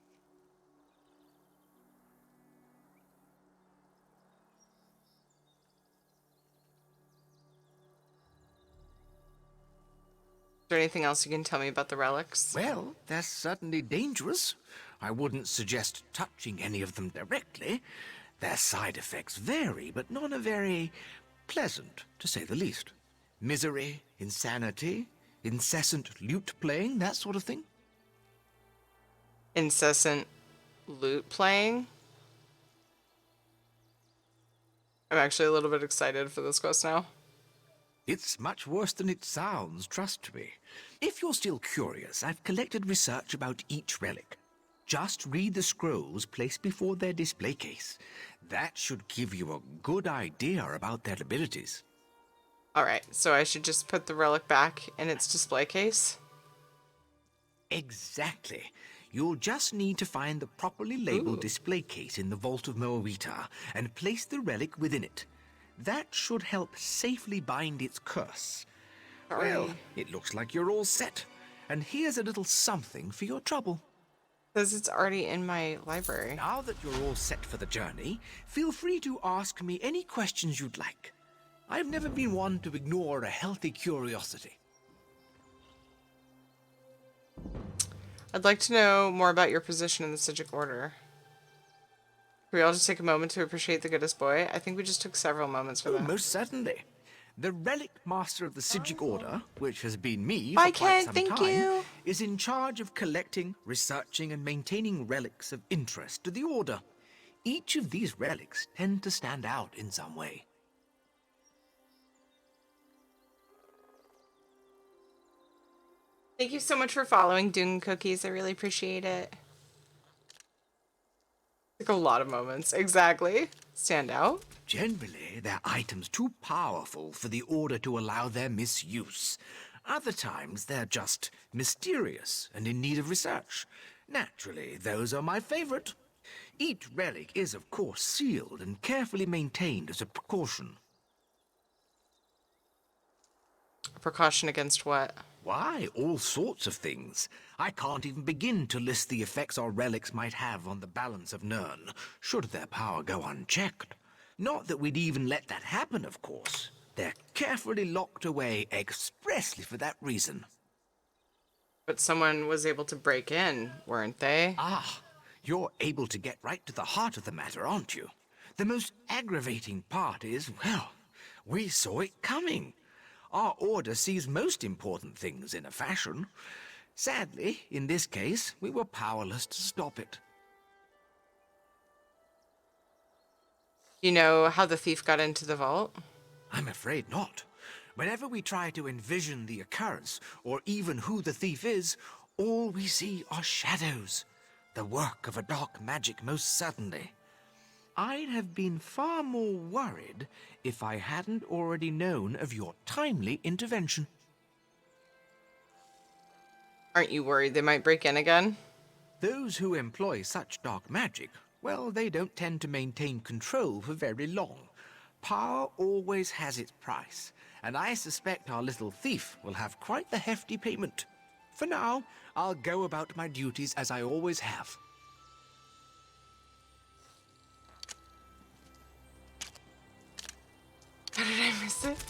Speaker 1: Is there anything else you can tell me about the relics?
Speaker 10: Well, they're certainly dangerous. I wouldn't suggest touching any of them directly. Their side effects vary, but none are very pleasant, to say the least. Misery, insanity, incessant lute playing, that sort of thing.
Speaker 1: Incessant lute playing? I'm actually a little bit excited for this quest now.
Speaker 10: It's much worse than it sounds, trust me. If you're still curious, I've collected research about each relic. Just read the scrolls placed before their display case. That should give you a good idea about their abilities.
Speaker 1: Alright, so I should just put the relic back in its display case?
Speaker 10: Exactly. You'll just need to find the properly labeled display case in the Vault of Moawita and place the relic within it. That should help safely bind its curse. Well, it looks like you're all set. And here's a little something for your trouble.
Speaker 1: Says it's already in my library.
Speaker 10: Now that you're all set for the journey, feel free to ask me any questions you'd like. I've never been one to ignore a healthy curiosity.
Speaker 1: I'd like to know more about your position in the Sijic Order. Can we all just take a moment to appreciate the goodest boy? I think we just took several moments for that.
Speaker 10: Most certainly. The Relic Master of the Sijic Order, which has been me for quite some time, is in charge of collecting, researching, and maintaining relics of interest to the Order. Each of these relics tend to stand out in some way.
Speaker 1: Thank you so much for following Dune Cookies. I really appreciate it. Took a lot of moments. Exactly. Stand out.
Speaker 10: Generally, they're items too powerful for the Order to allow their misuse. Other times, they're just mysterious and in need of research. Naturally, those are my favorite. Each relic is, of course, sealed and carefully maintained as a precaution.
Speaker 1: Precaution against what?
Speaker 10: Why, all sorts of things. I can't even begin to list the effects our relics might have on the balance of Nirn, should their power go unchecked. Not that we'd even let that happen, of course. They're carefully locked away expressly for that reason.
Speaker 1: But someone was able to break in, weren't they?
Speaker 10: Ah, you're able to get right to the heart of the matter, aren't you? The most aggravating part is, well, we saw it coming. Our Order sees most important things in a fashion. Sadly, in this case, we were powerless to stop it.
Speaker 1: You know how the thief got into the vault?
Speaker 10: I'm afraid not. Whenever we try to envision the occurrence, or even who the thief is, all we see are shadows. The work of a dark magic, most certainly. I'd have been far more worried if I hadn't already known of your timely intervention.
Speaker 1: Aren't you worried they might break in again?
Speaker 10: Those who employ such dark magic, well, they don't tend to maintain control for very long. Power always has its price, and I suspect our little thief will have quite the hefty payment. For now, I'll go about my duties as I always have.
Speaker 1: How did I miss it?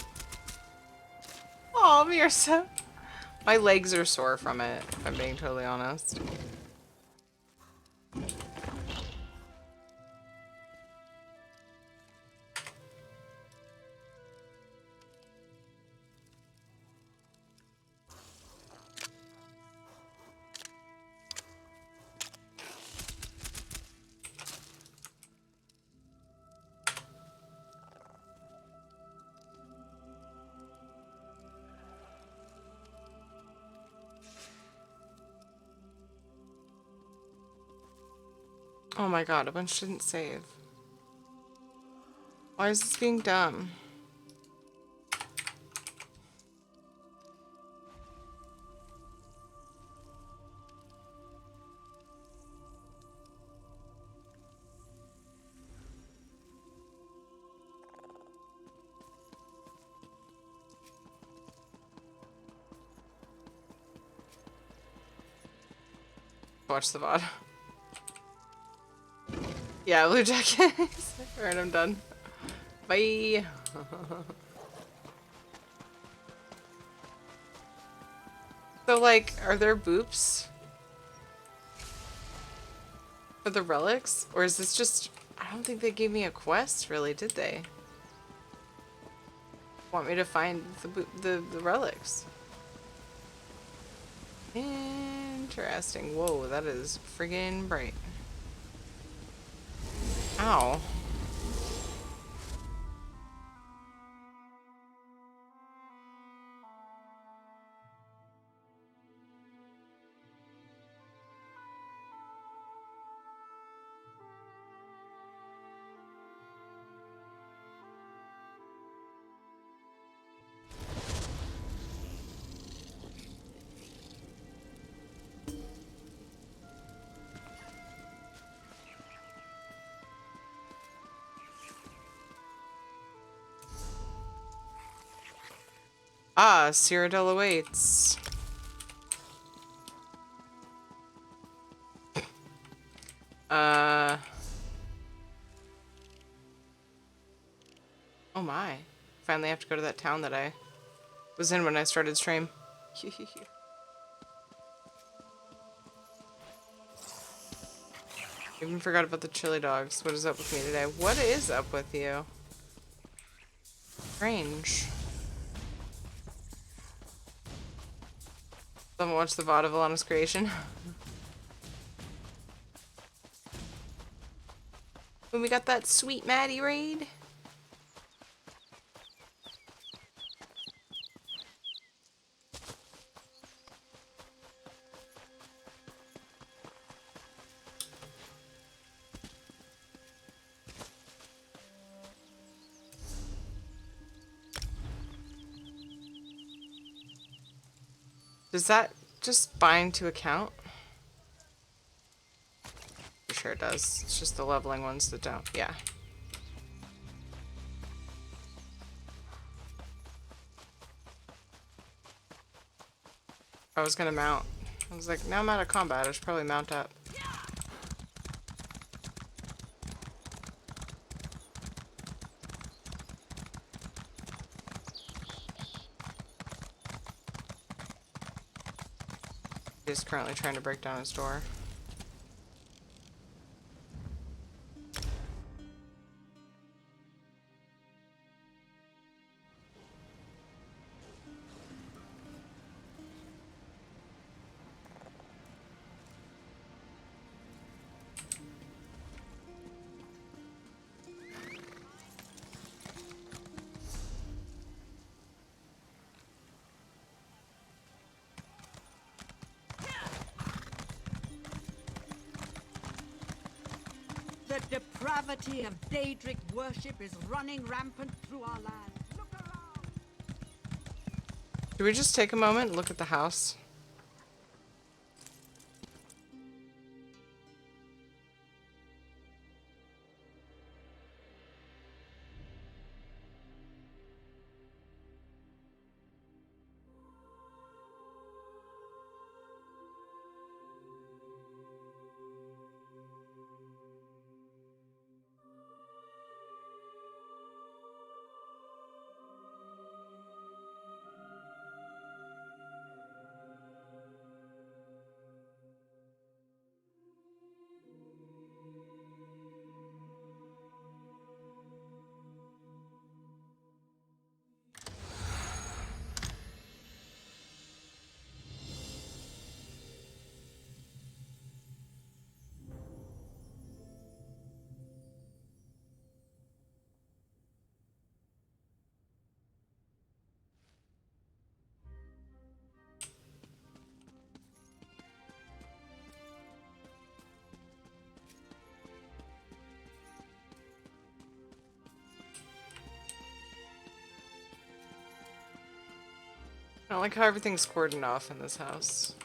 Speaker 1: Oh, Mirsa. My legs are sore from it, if I'm being totally honest. Oh my god, a bunch didn't save. Why is this being dumb? Watch the VOD. Yeah, blue jackets. Alright, I'm done. Bye. So, like, are there boops for the relics? Or is this just... I don't think they gave me a quest, really, did they? Want me to find the relics. Interesting. Whoa, that is friggin' bright. Ow. Ah, Cyrodiil awaits. Oh my. Finally have to go to that town that I was in when I started stream. Even forgot about the chili dogs. What is up with me today? What is up with you? Strange. Haven't watched the VOD of Alana's creation. When we got that sweet Maddie raid. Does that just bind to account? For sure it does. It's just the leveling ones that don't. Yeah. I was gonna mount. I was like, now I'm out of combat. I should probably mount up. He's currently trying to break down his door.
Speaker 14: depravity of Daedric worship is running rampant through our land. Look around!
Speaker 1: Do we just take a moment and look at the house? I don't like how everything's cordoned off in this house.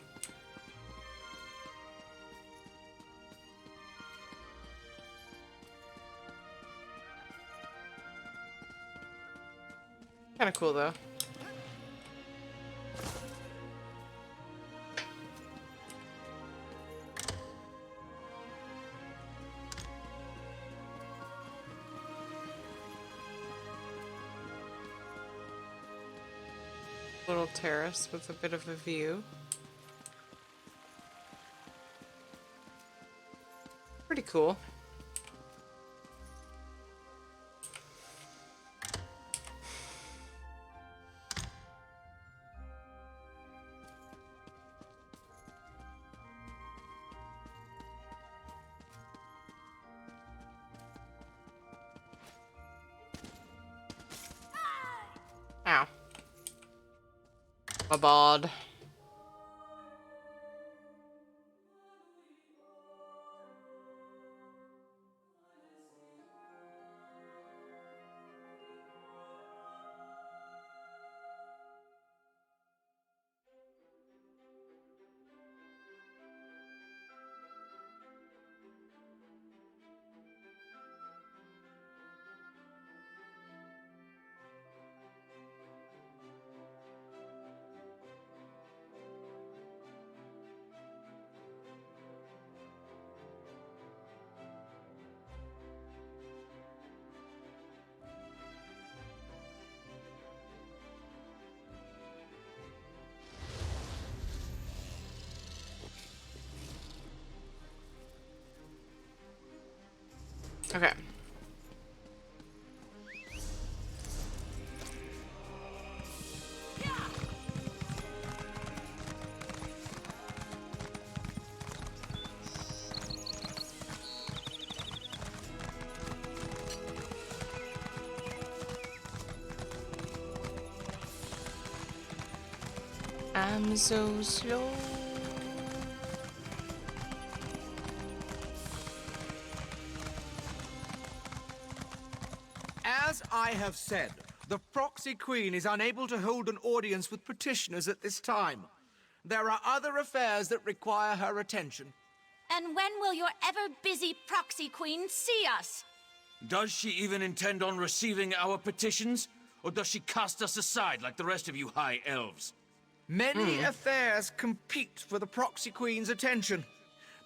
Speaker 1: Kinda cool though. Little terrace with a bit of a view. Pretty cool. Ow. My bod. Okay. I'm so slow.
Speaker 10: As I have said, the Proxy Queen is unable to hold an audience with petitioners at this time. There are other affairs that require her attention.
Speaker 13: And when will your ever-busy Proxy Queen see us?
Speaker 12: Does she even intend on receiving our petitions? Or does she cast us aside like the rest of you high elves?
Speaker 10: Many affairs compete for the Proxy Queen's attention.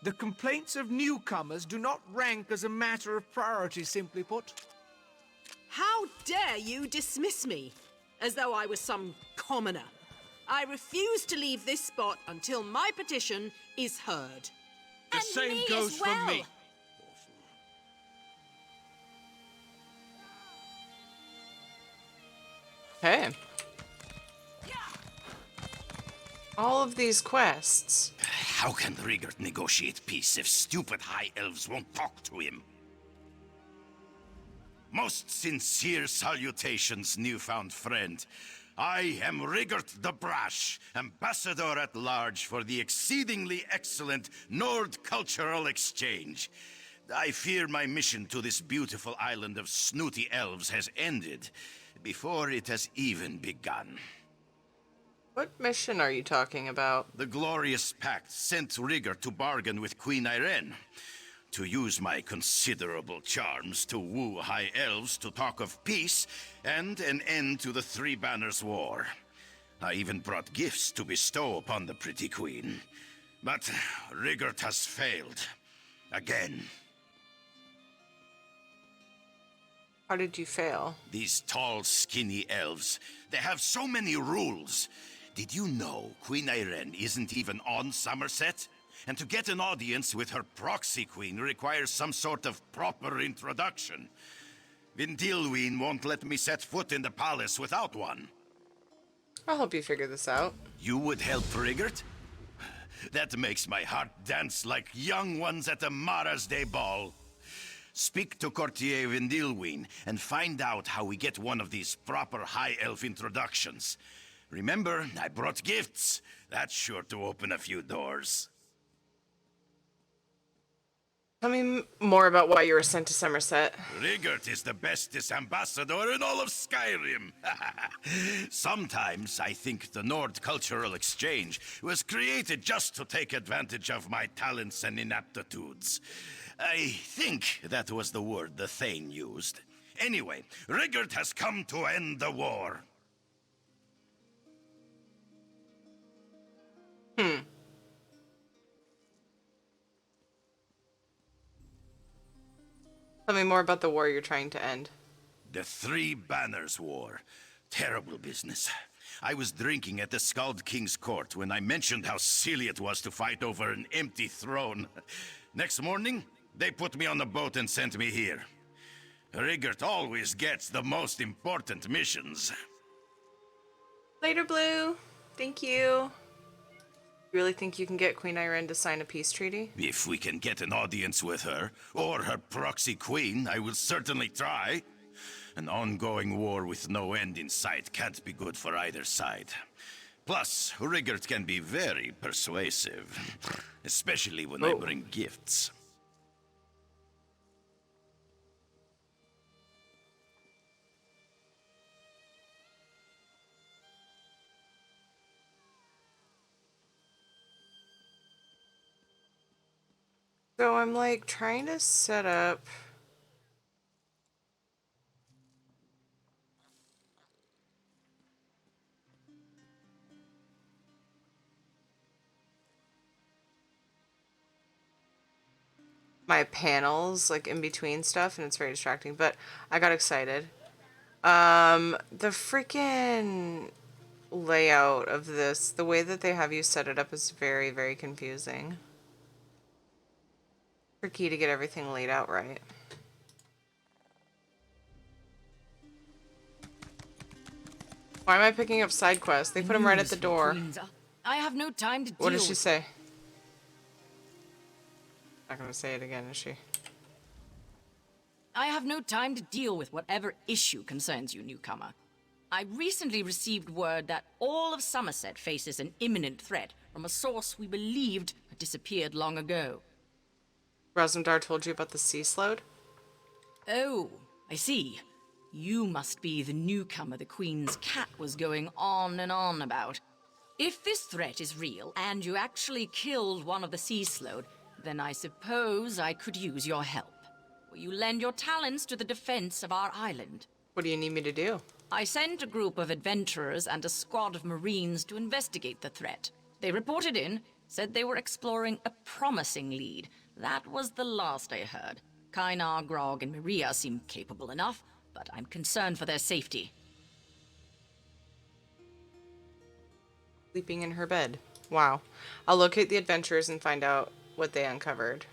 Speaker 10: The complaints of newcomers do not rank as a matter of priority, simply put.
Speaker 14: How dare you dismiss me, as though I was some commoner? I refuse to leave this spot until my petition is heard.
Speaker 12: The same goes for me.
Speaker 1: Hey. All of these quests.
Speaker 9: How can Rigert negotiate peace if stupid high elves won't talk to him? Most sincere salutations, newfound friend. I am Rigert the Brash, ambassador at large for the exceedingly excellent Nord Cultural Exchange. I fear my mission to this beautiful island of snooty elves has ended before it has even begun.
Speaker 1: What mission are you talking about?
Speaker 9: The glorious pact sent Rigger to bargain with Queen Irene, to use my considerable charms to woo high elves to talk of peace and an end to the Three Banners War. I even brought gifts to bestow upon the pretty queen. But Rigger has failed. Again.
Speaker 1: How did you fail?
Speaker 9: These tall, skinny elves, they have so many rules. Did you know Queen Irene isn't even on Summerset? And to get an audience with her proxy queen requires some sort of proper introduction. Vindilween won't let me set foot in the palace without one.
Speaker 1: I'll help you figure this out.
Speaker 9: You would help Riggert? That makes my heart dance like young ones at a Mara's Day ball. Speak to Courtier Vindilween and find out how we get one of these proper high elf introductions. Remember, I brought gifts. That's sure to open a few doors.
Speaker 1: Tell me more about why you were sent to Summerset.
Speaker 9: Riggert is the bestest ambassador in all of Skyrim. Sometimes I think the Nord Cultural Exchange was created just to take advantage of my talents and inaptitudes. I think that was the word the Thane used. Anyway, Riggert has come to end the war.
Speaker 1: Tell me more about the war you're trying to end.
Speaker 9: The Three Banners War. Terrible business. I was drinking at the Skald King's court when I mentioned how silly it was to fight over an empty throne. Next morning, they put me on a boat and sent me here. Riggert always gets the most important missions.
Speaker 1: Later, Blue. Thank you. You really think you can get Queen Irene to sign a peace treaty?
Speaker 9: If we can get an audience with her, or her proxy queen, I will certainly try. An ongoing war with no end in sight can't be good for either side. Plus, Riggert can be very persuasive, especially when I bring gifts.
Speaker 1: So I'm like trying to set up my panels like in between stuff and it's very distracting, but I got excited. The freaking layout of this, the way that they have you set it up is very, very confusing. Tricky to get everything laid out right. Why am I picking up side quests? They put them right at the door.
Speaker 13: I have no time to deal
Speaker 1: What did she
Speaker 13: with...
Speaker 1: say? Not gonna say it again, is she?
Speaker 13: I have no time to deal with whatever issue concerns you, newcomer. I recently received word that all of Summerset faces an imminent threat from a source we believed had disappeared long ago.
Speaker 1: Rosendar told you about the sea slode?
Speaker 13: Oh, I see. You must be the newcomer the Queen's cat was going on and on about. If this threat is real, and you actually killed one of the sea slode, then I suppose I could use your help. Will you lend your talents to the defense of our island?
Speaker 1: What do you need me to do?
Speaker 13: I sent a group of adventurers and a squad of marines to investigate the threat. They reported in, said they were exploring a promising lead. That was the last I heard. Kainar, Grog, and Maria seem capable enough, but I'm concerned for their safety.
Speaker 1: Sleeping in her bed. Wow. I'll locate the adventurers and find out what they uncovered.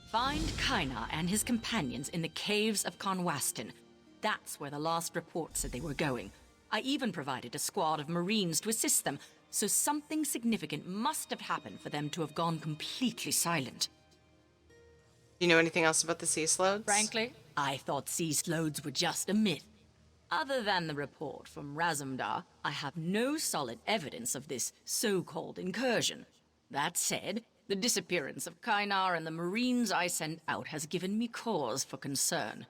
Speaker 13: Find Kainar and his companions in the caves of Conwaston. That's where the last report said they were going. I even provided a squad of marines to assist them, so something significant must have happened for them to have gone completely silent.
Speaker 1: Do you know anything else about the sea slodes?
Speaker 13: Frankly, I thought sea slodes were just a myth.
Speaker 15: Other than the report from Razumdar, I have no solid evidence of this so-called incursion. That said, the disappearance of Kainar and the Marines I sent out has given me cause for concern.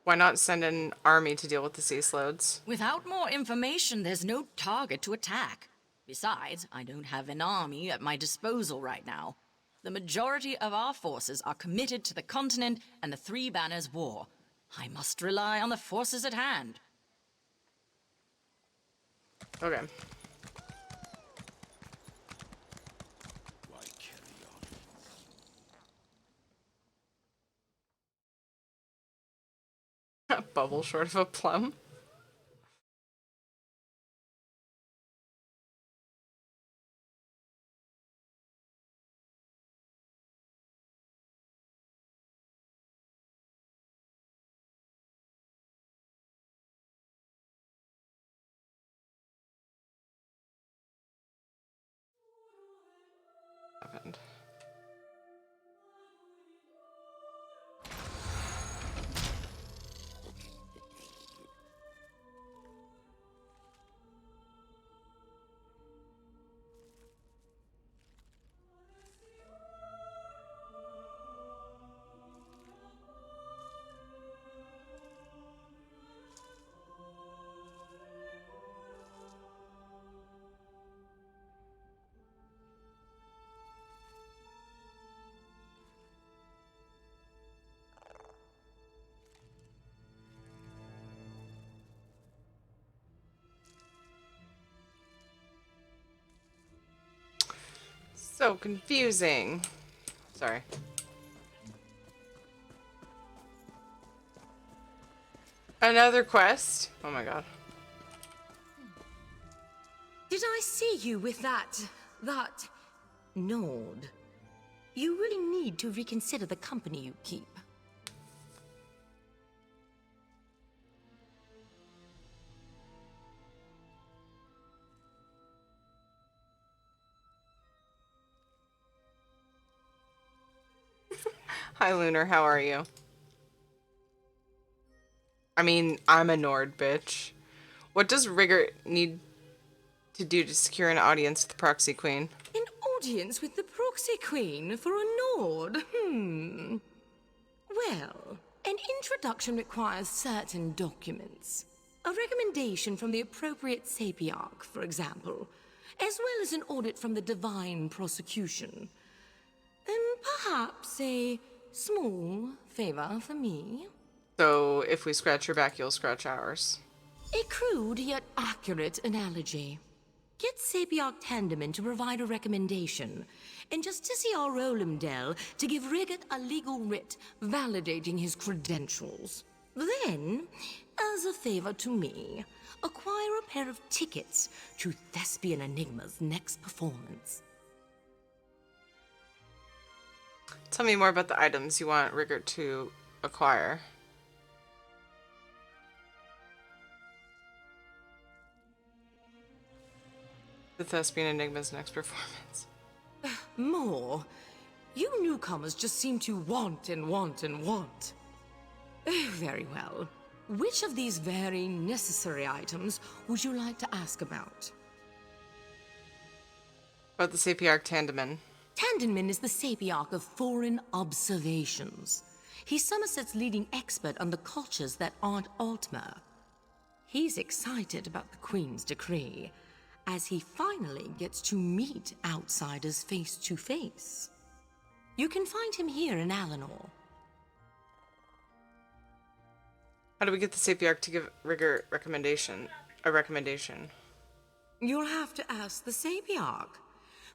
Speaker 1: Why not send an army to deal with the sea sloweds?
Speaker 15: Without more information, there's no target to attack. Besides, I don't have an army at my disposal right now. The majority of our forces are committed to the continent and the Three Banners War. I must rely on the forces at hand.
Speaker 1: Okay. A bubble short of a plum. Happened. So confusing. Sorry. Another quest? Oh my god.
Speaker 2: Did I see you with that Nord? You really need to reconsider the company you keep.
Speaker 1: Hi, Lunar. How are you? I mean, I'm a Nord, bitch. What does Rigger need to do to secure an audience with the Proxy Queen?
Speaker 2: An audience with the Proxy Queen for a Nord? Well, an introduction requires certain documents. A recommendation from the appropriate Sapiarch, for example, as well as an audit from the Divine Prosecution. And perhaps a small favor for me.
Speaker 1: So, if we scratch your back, you'll scratch ours.
Speaker 2: A crude yet accurate analogy. Get Sapiarch Tandeman to provide a recommendation, and Justiciar Rolimdel to give Rigot a legal writ validating his credentials. Then, as a favor to me, acquire a pair of tickets to Thespian Enigma's next performance.
Speaker 1: Tell me more about the items you want Rigger to acquire. The Thespian Enigma's next performance.
Speaker 2: More? You newcomers just seem to want and want and want. Very well. Which of these very necessary items would you like to ask about?
Speaker 1: About the Sapiarch Tandeman.
Speaker 2: Tandeman is the Sapiarch of Foreign Observations. He's Summerset's leading expert on the cultures that aren't Altmer. He's excited about the Queen's decree, as he finally gets to meet outsiders face to face. You can find him here in Alinor.
Speaker 1: How do we get the Sapiarch to give Rigger a recommendation?
Speaker 2: You'll have to ask the Sapiarch.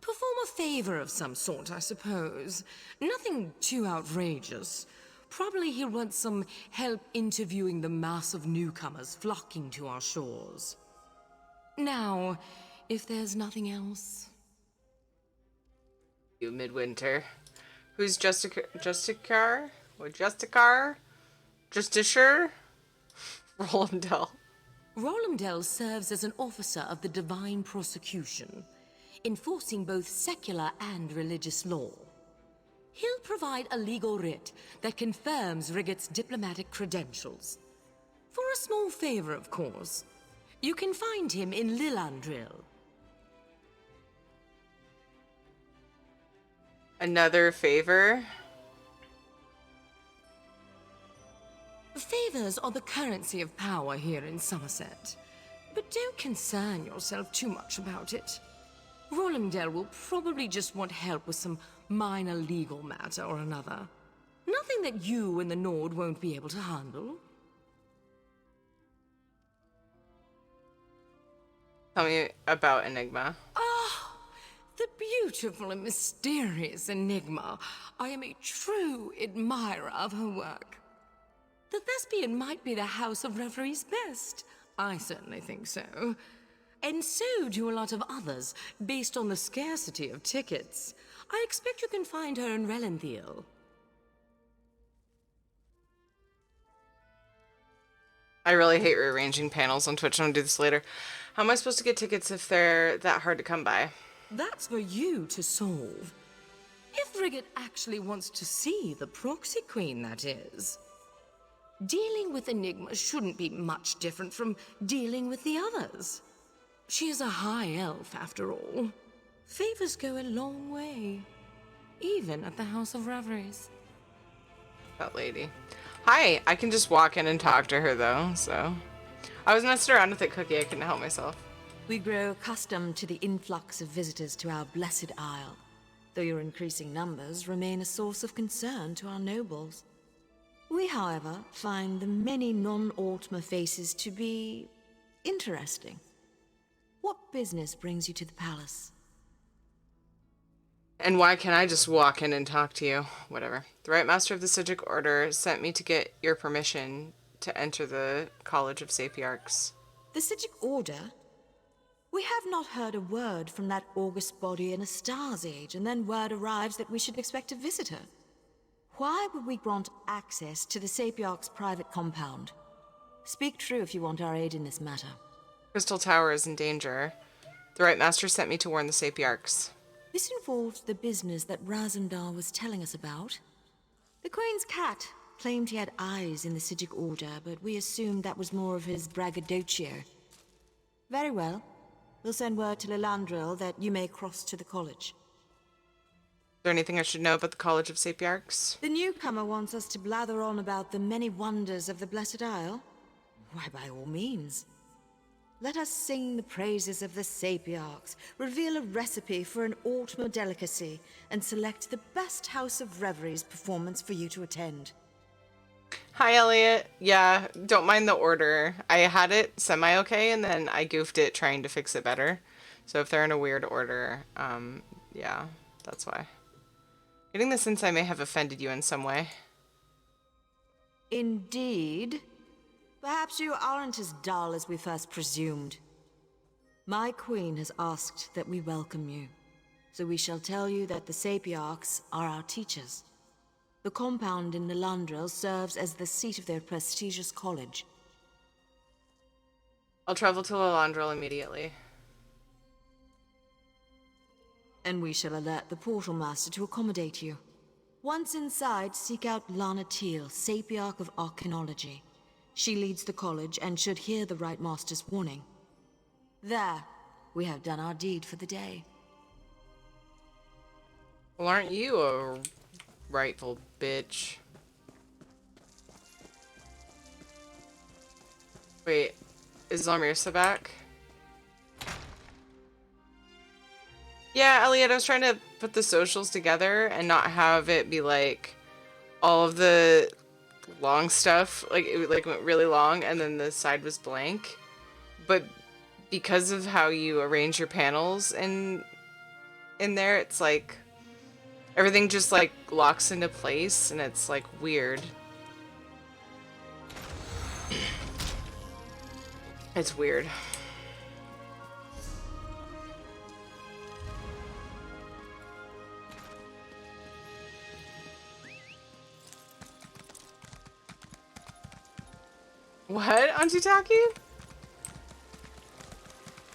Speaker 2: Perform a favor of some sort, I suppose. Nothing too outrageous. Probably he'll want some help interviewing the mass of newcomers flocking to our shores. Now, if there's nothing else...
Speaker 1: You Midwinter. Who's Justicar? Or Justicar? Justiciar? Rolandel.
Speaker 2: Rolandel serves as an officer of the Divine Prosecution, enforcing both secular and religious law. He'll provide a legal writ that confirms Rigot's diplomatic credentials.
Speaker 16: For a small favor, of course. You can find him in Lilandril.
Speaker 1: Another favor?
Speaker 16: Favors are the currency of power here in Summerset. But don't concern yourself too much about it. Rollingdale will probably just want help with some minor legal matter or another. Nothing that you and the Nord won't be able to handle.
Speaker 1: Tell me about Enigma.
Speaker 16: Ah, the beautiful and mysterious Enigma. I am a true admirer of her work. The Thespian might be the House of Revelry's best. I certainly think so. And so do a lot of others, based on the scarcity of tickets. I expect you can find her in Relenthiel.
Speaker 1: I really hate rearranging panels on Twitch. I'm gonna do this later. How am I supposed to get tickets if they're that hard to come by?
Speaker 16: That's for you to solve. If Riggett actually wants to see the proxy queen, that is. Dealing with Enigma shouldn't be much different from dealing with the others. She is a high elf, after all. Favors go a long way, even at the House of Reveries.
Speaker 1: That lady. Hi, I can just walk in and talk to her though, so. I was messing around with that cookie, I couldn't help myself.
Speaker 2: We grow accustomed to the influx of visitors to our blessed isle, though your increasing numbers remain a source of concern to our nobles. We, however, find the many non-Altmer faces to be interesting. What business brings you to the palace?
Speaker 1: And why can't I just walk in and talk to you? Whatever. The Right Master of the Sigic Order sent me to get your permission to enter the College of Sapiarchs.
Speaker 2: The Sigic Order? We have not heard a word from that august body in a star's age, and then word arrives that we should expect a visitor. Why would we grant access to the Sapiarch's private compound? Speak true if you want our aid in this matter.
Speaker 1: Crystal Tower is in danger. The Right Master sent me to warn the Sapiarchs.
Speaker 2: This involved the business that Razandar was telling us about. The Queen's cat claimed he had eyes in the Sigic Order, but we assumed that was more of his braggadocio. Very well. We'll send word to Lilandril that you may cross to the college.
Speaker 1: Is there anything I should know about the College of Sapiarchs?
Speaker 2: The newcomer wants us to blather on about the many wonders of the Blessed Isle. Why, by all means. Let us sing the praises of the Sapiarchs, reveal a recipe for an Altmer delicacy, and select the best House of Reveries performance for you to attend.
Speaker 1: Hi, Elliot. Yeah, don't mind the order. I had it semi-okay, and then I goofed it trying to fix it better. So if they're in a weird order, yeah, that's why. Getting the sense I may have offended you in some way.
Speaker 2: Indeed. Perhaps you aren't as dull as we first presumed. My queen has asked that we welcome you, so we shall tell you that the Sapiarchs are our teachers. The compound in Lilandril serves as the seat of their prestigious college.
Speaker 1: I'll travel to Lilandril immediately.
Speaker 2: And we shall alert the Portal Master to accommodate you. Once inside, seek out Lana Teal, Sapiarch of Arcanology. She leads the college and should hear the Right Master's warning. There, we have done our deed for the day.
Speaker 1: Well, aren't you a rightful bitch? Wait, is Zarmirsa back? Yeah, Elliot, I was trying to put the socials together and not have it be like all of the long stuff, like it went really long and then the side was blank. But because of how you arrange your panels in there, it's like everything just like locks into place and it's like weird. It's weird. What, Auntie Taki?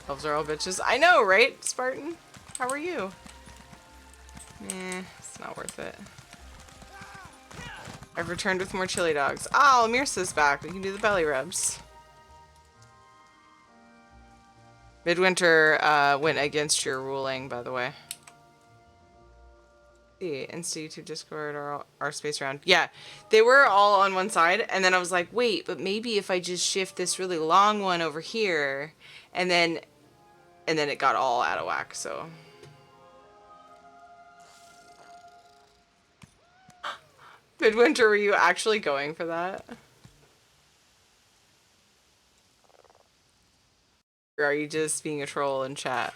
Speaker 1: Elves are all bitches. I know, right, Spartan? How are you? Eh, it's not worth it. I've returned with more chili dogs. Oh, Mirsa's back. We can do the belly rubs. Midwinter went against your ruling, by the way. See, NC to Discord or our space round. Yeah, they were all on one side, and then I was like, wait, but maybe if I just shift this really long one over here, and then it got all out of whack, so. Midwinter, were you actually going for that? Or are you just being a troll in chat?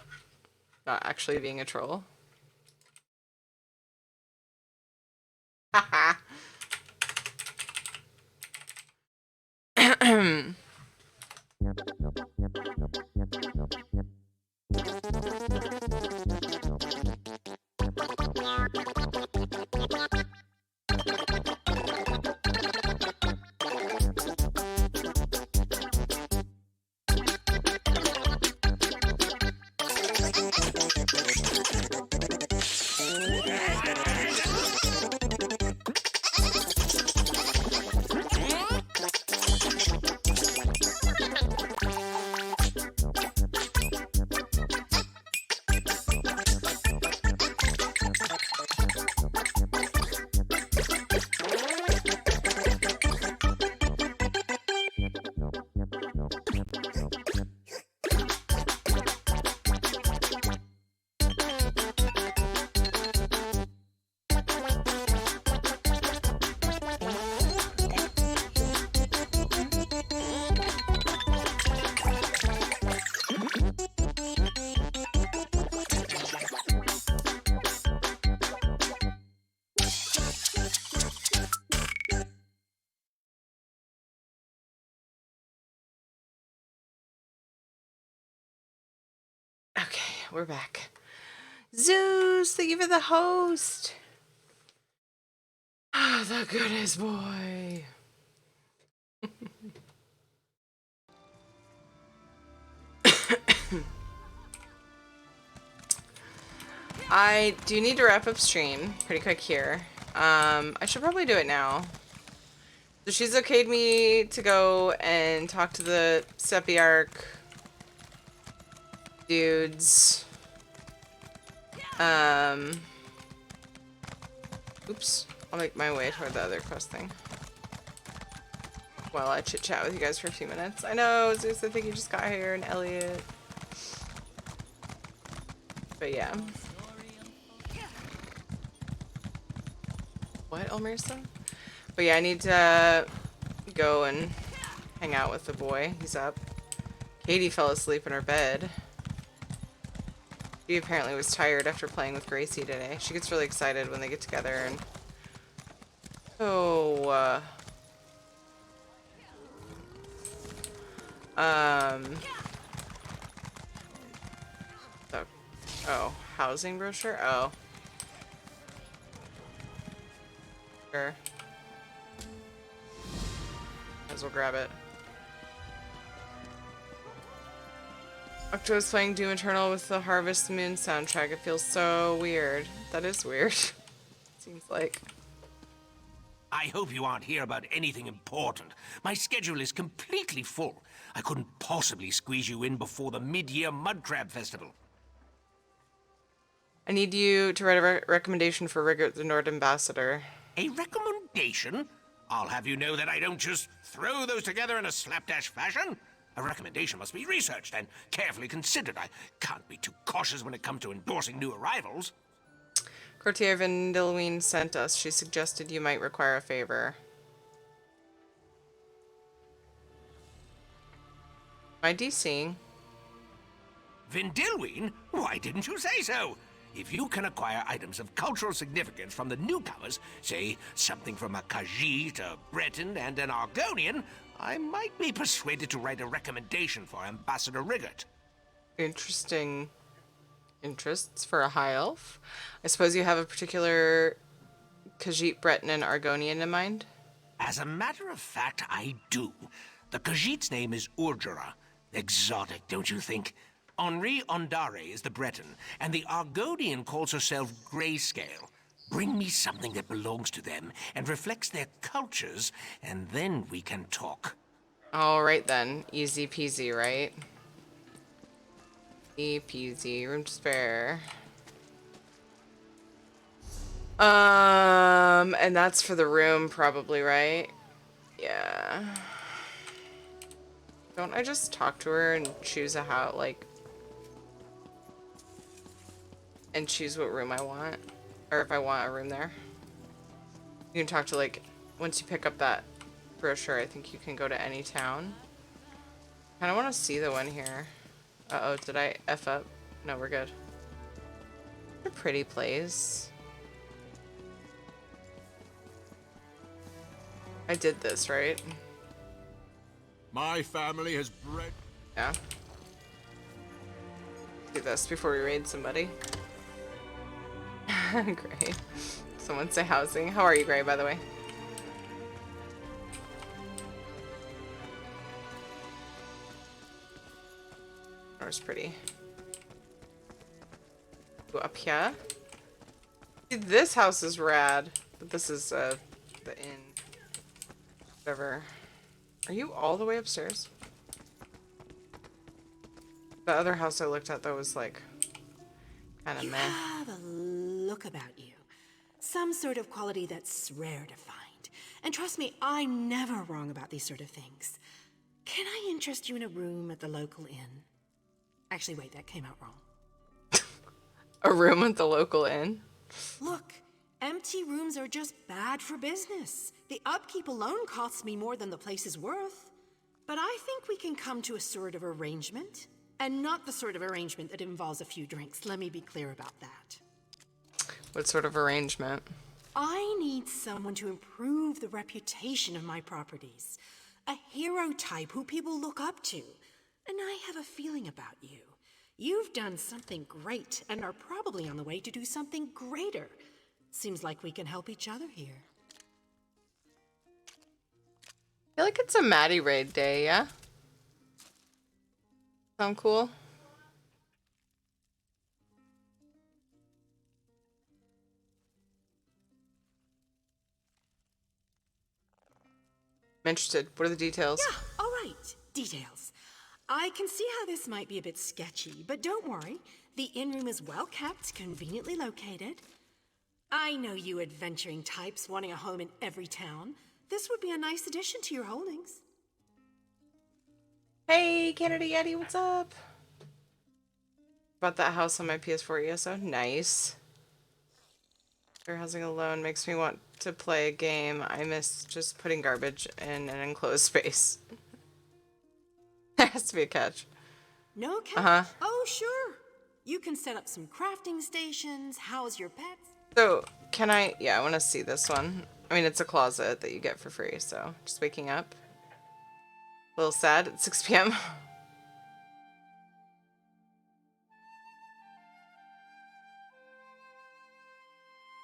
Speaker 1: Not actually being a troll? Haha. Okay, we're back. Zeus, thank you for the host. Ah, the goodest boy. I do need to wrap up stream pretty quick here. I should probably do it now. So she's okayed me to go and talk to the Sepiarch dudes. Oops. I'll make my way toward the other quest thing. While I chit chat with you guys for a few minutes. I know, Zeus, I think you just got here, and Elliot. But yeah. What, Elmirson? But yeah, I need to go and hang out with the boy. He's up. Katie fell asleep in her bed. She apparently was tired after playing with Gracie today. She gets really excited when they get together and... Oh, oh, housing brochure? Oh. Sure. Might as well grab it. Octo's playing Doom Eternal with the Harvest Moon soundtrack. It feels so weird. That is weird. Seems like.
Speaker 7: I hope you aren't here about anything important. My schedule is completely full. I couldn't possibly squeeze you in before the mid-year Mud Crab Festival.
Speaker 1: I need you to write a recommendation for Rigert, the Nord Ambassador.
Speaker 7: A recommendation? I'll have you know that I don't just throw those together in a slapdash fashion. A recommendation must be researched and carefully considered. I can't be too cautious when it comes to endorsing new arrivals.
Speaker 1: Courtier Van Dilween sent us. She suggested you might require a favor. Am I DCing?
Speaker 7: Vindilween? Why didn't you say so? If you can acquire items of cultural significance from the newcomers, say something from a Khajiit, a Breton, and an Argonian, I might be persuaded to write a recommendation for Ambassador Rigert.
Speaker 1: Interesting interests for a high elf. I suppose you have a particular Khajiit, Breton, and Argonian in mind?
Speaker 7: As a matter of fact, I do. The Khajiit's name is Urjara. Exotic, don't you think? Henri Ondare is the Breton, and the Argonian calls herself Grayscale. Bring me something that belongs to them and reflects their cultures, and then we can talk.
Speaker 1: All right then. Easy peasy, right? Easy peasy. Room to spare. And that's for the room probably, right? Yeah. Don't I just talk to her and choose a how, like, and choose what room I want? Or if I want a room there? You can talk to, like, once you pick up that brochure, I think you can go to any town. I kinda wanna see the one here. Uh-oh, did I F up? No, we're good. What a pretty place. I did this, right?
Speaker 17: My family has bred...
Speaker 1: Yeah. Do this before we raid somebody. Gray. Someone say housing. How are you, Gray, by the way? It's pretty. Go up here. Dude, this house is rad. But this is the inn. Whatever. Are you all the way upstairs? The other house I looked at though was like kind of meh.
Speaker 14: You have a look about you. Some sort of quality that's rare to find. And trust me, I'm never wrong about these sort of things. Can I interest you in a room at the local inn? Actually, wait, that came out wrong.
Speaker 1: A room at the local inn?
Speaker 14: Look, empty rooms are just bad for business. The upkeep alone costs me more than the place is worth. But I think we can come to a sort of arrangement. And not the sort of arrangement that involves a few drinks. Let me be clear about that.
Speaker 1: What sort of arrangement?
Speaker 14: I need someone to improve the reputation of my properties. A hero type who people look up to. And I have a feeling about you. You've done something great and are probably on the way to do something greater. Seems like we can help each other here.
Speaker 1: I feel like it's a Maddie raid day, yeah? Sound cool? I'm interested. What are the details?
Speaker 14: Yeah, all right. Details. I can see how this might be a bit sketchy, but don't worry. The inn room is well kept, conveniently located. I know you adventuring types wanting a home in every town. This would be a nice addition to your holdings.
Speaker 1: Hey, Canada Yeti, what's up? Bought that house on my PS4 ESO. Nice. Fair housing alone makes me want to play a game. I miss just putting garbage in an enclosed space. There has to be a catch.
Speaker 14: No catch?
Speaker 1: Uh-huh.
Speaker 14: Oh, sure. You can set up some crafting stations, house your pets.
Speaker 1: So, can I... Yeah, I want to see this one. I mean, it's a closet that you get for free, so... Just waking up. A little sad at 6 p.m. I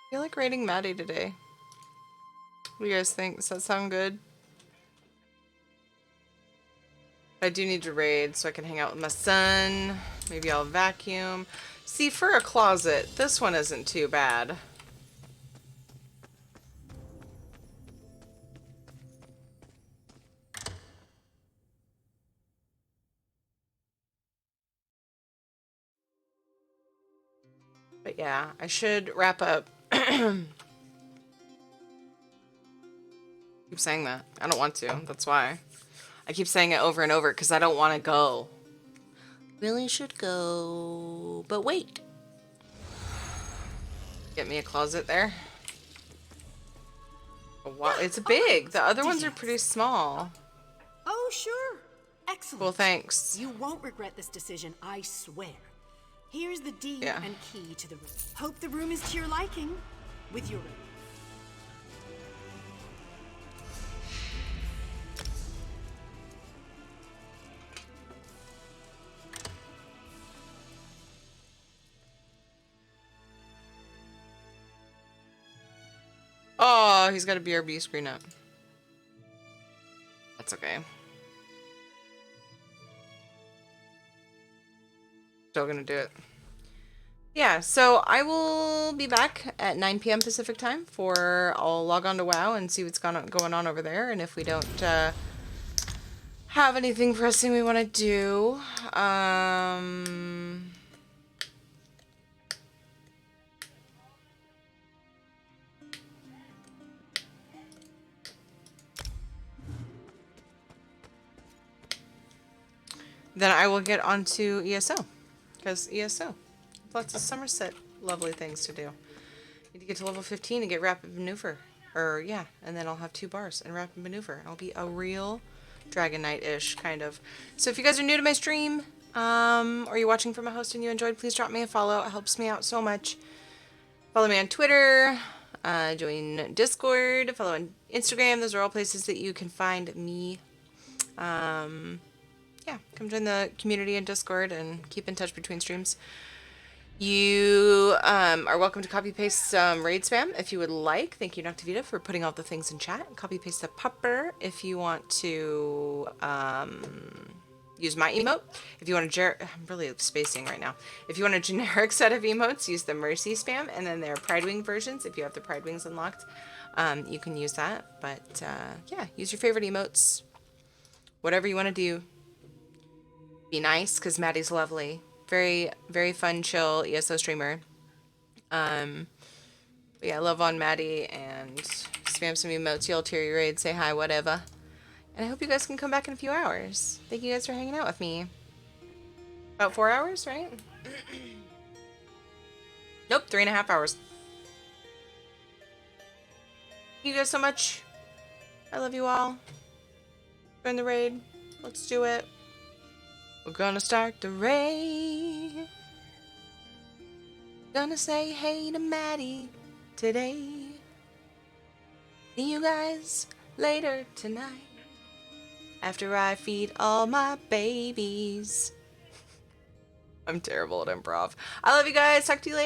Speaker 1: feel like raiding Maddie today. What do you guys think? Does that sound good? I do need to raid so I can hang out with my son. Maybe I'll vacuum. See, for a closet, this one isn't too bad. But yeah, I should wrap up. Keep saying that. I don't want to. That's why. I keep saying it over and over because I don't want to go. Really should go. But wait. Get me a closet there. It's big. The other ones are pretty small.
Speaker 14: Oh, sure. Excellent.
Speaker 1: Cool, thanks.
Speaker 14: You won't regret this decision, I swear. Here's the deed and key to the room. Hope the room is to your liking. With your room.
Speaker 1: Oh, he's got a BRB screen up. That's okay. Still gonna do it. Yeah, so I will be back at 9 p.m. Pacific time I'll log on to WoW and see what's going on over there, and if we don't have anything pressing we want to do, then I will get onto ESO, because ESO, lots of Summerset lovely things to do. Need to get to level 15 and get Rapid Maneuver. Or, yeah, and then I'll have 2 bars and Rapid Maneuver. I'll be a real Dragon Knight-ish, kind of. So if you guys are new to my stream, or you're watching from a host and you enjoyed, please drop me a follow. It helps me out so much. Follow me on Twitter, join Discord, follow on Instagram. Those are all places that you can find me. Yeah, come join the community in Discord and keep in touch between streams. You are welcome to copy paste some raid spam if you would like. Thank you, Noctivita, for putting all the things in chat. Copy paste the pupper if you want to use my emote. If you want a I'm really spacing right now. If you want a generic set of emotes, use the Mercy spam, and then there are Pride Wing versions. If you have the Pride Wings unlocked, you can use that. But yeah, use your favorite emotes. Whatever you want to do. Be nice, because Maddie's lovely. Very, very fun, chill ESO streamer. Yeah, love on Maddie and spam some emotes, yell to your raid, say hi, whatever. And I hope you guys can come back in a few hours. Thank you guys for hanging out with me. About 4 hours, right? Nope, 3.5 hours. Thank you guys so much. I love you all. Join the raid. Let's do it. We're gonna start the raid. Gonna say hey to Maddie today. See you guys later tonight. After I feed all my babies. I'm terrible at improv. I love you guys. Talk to you later.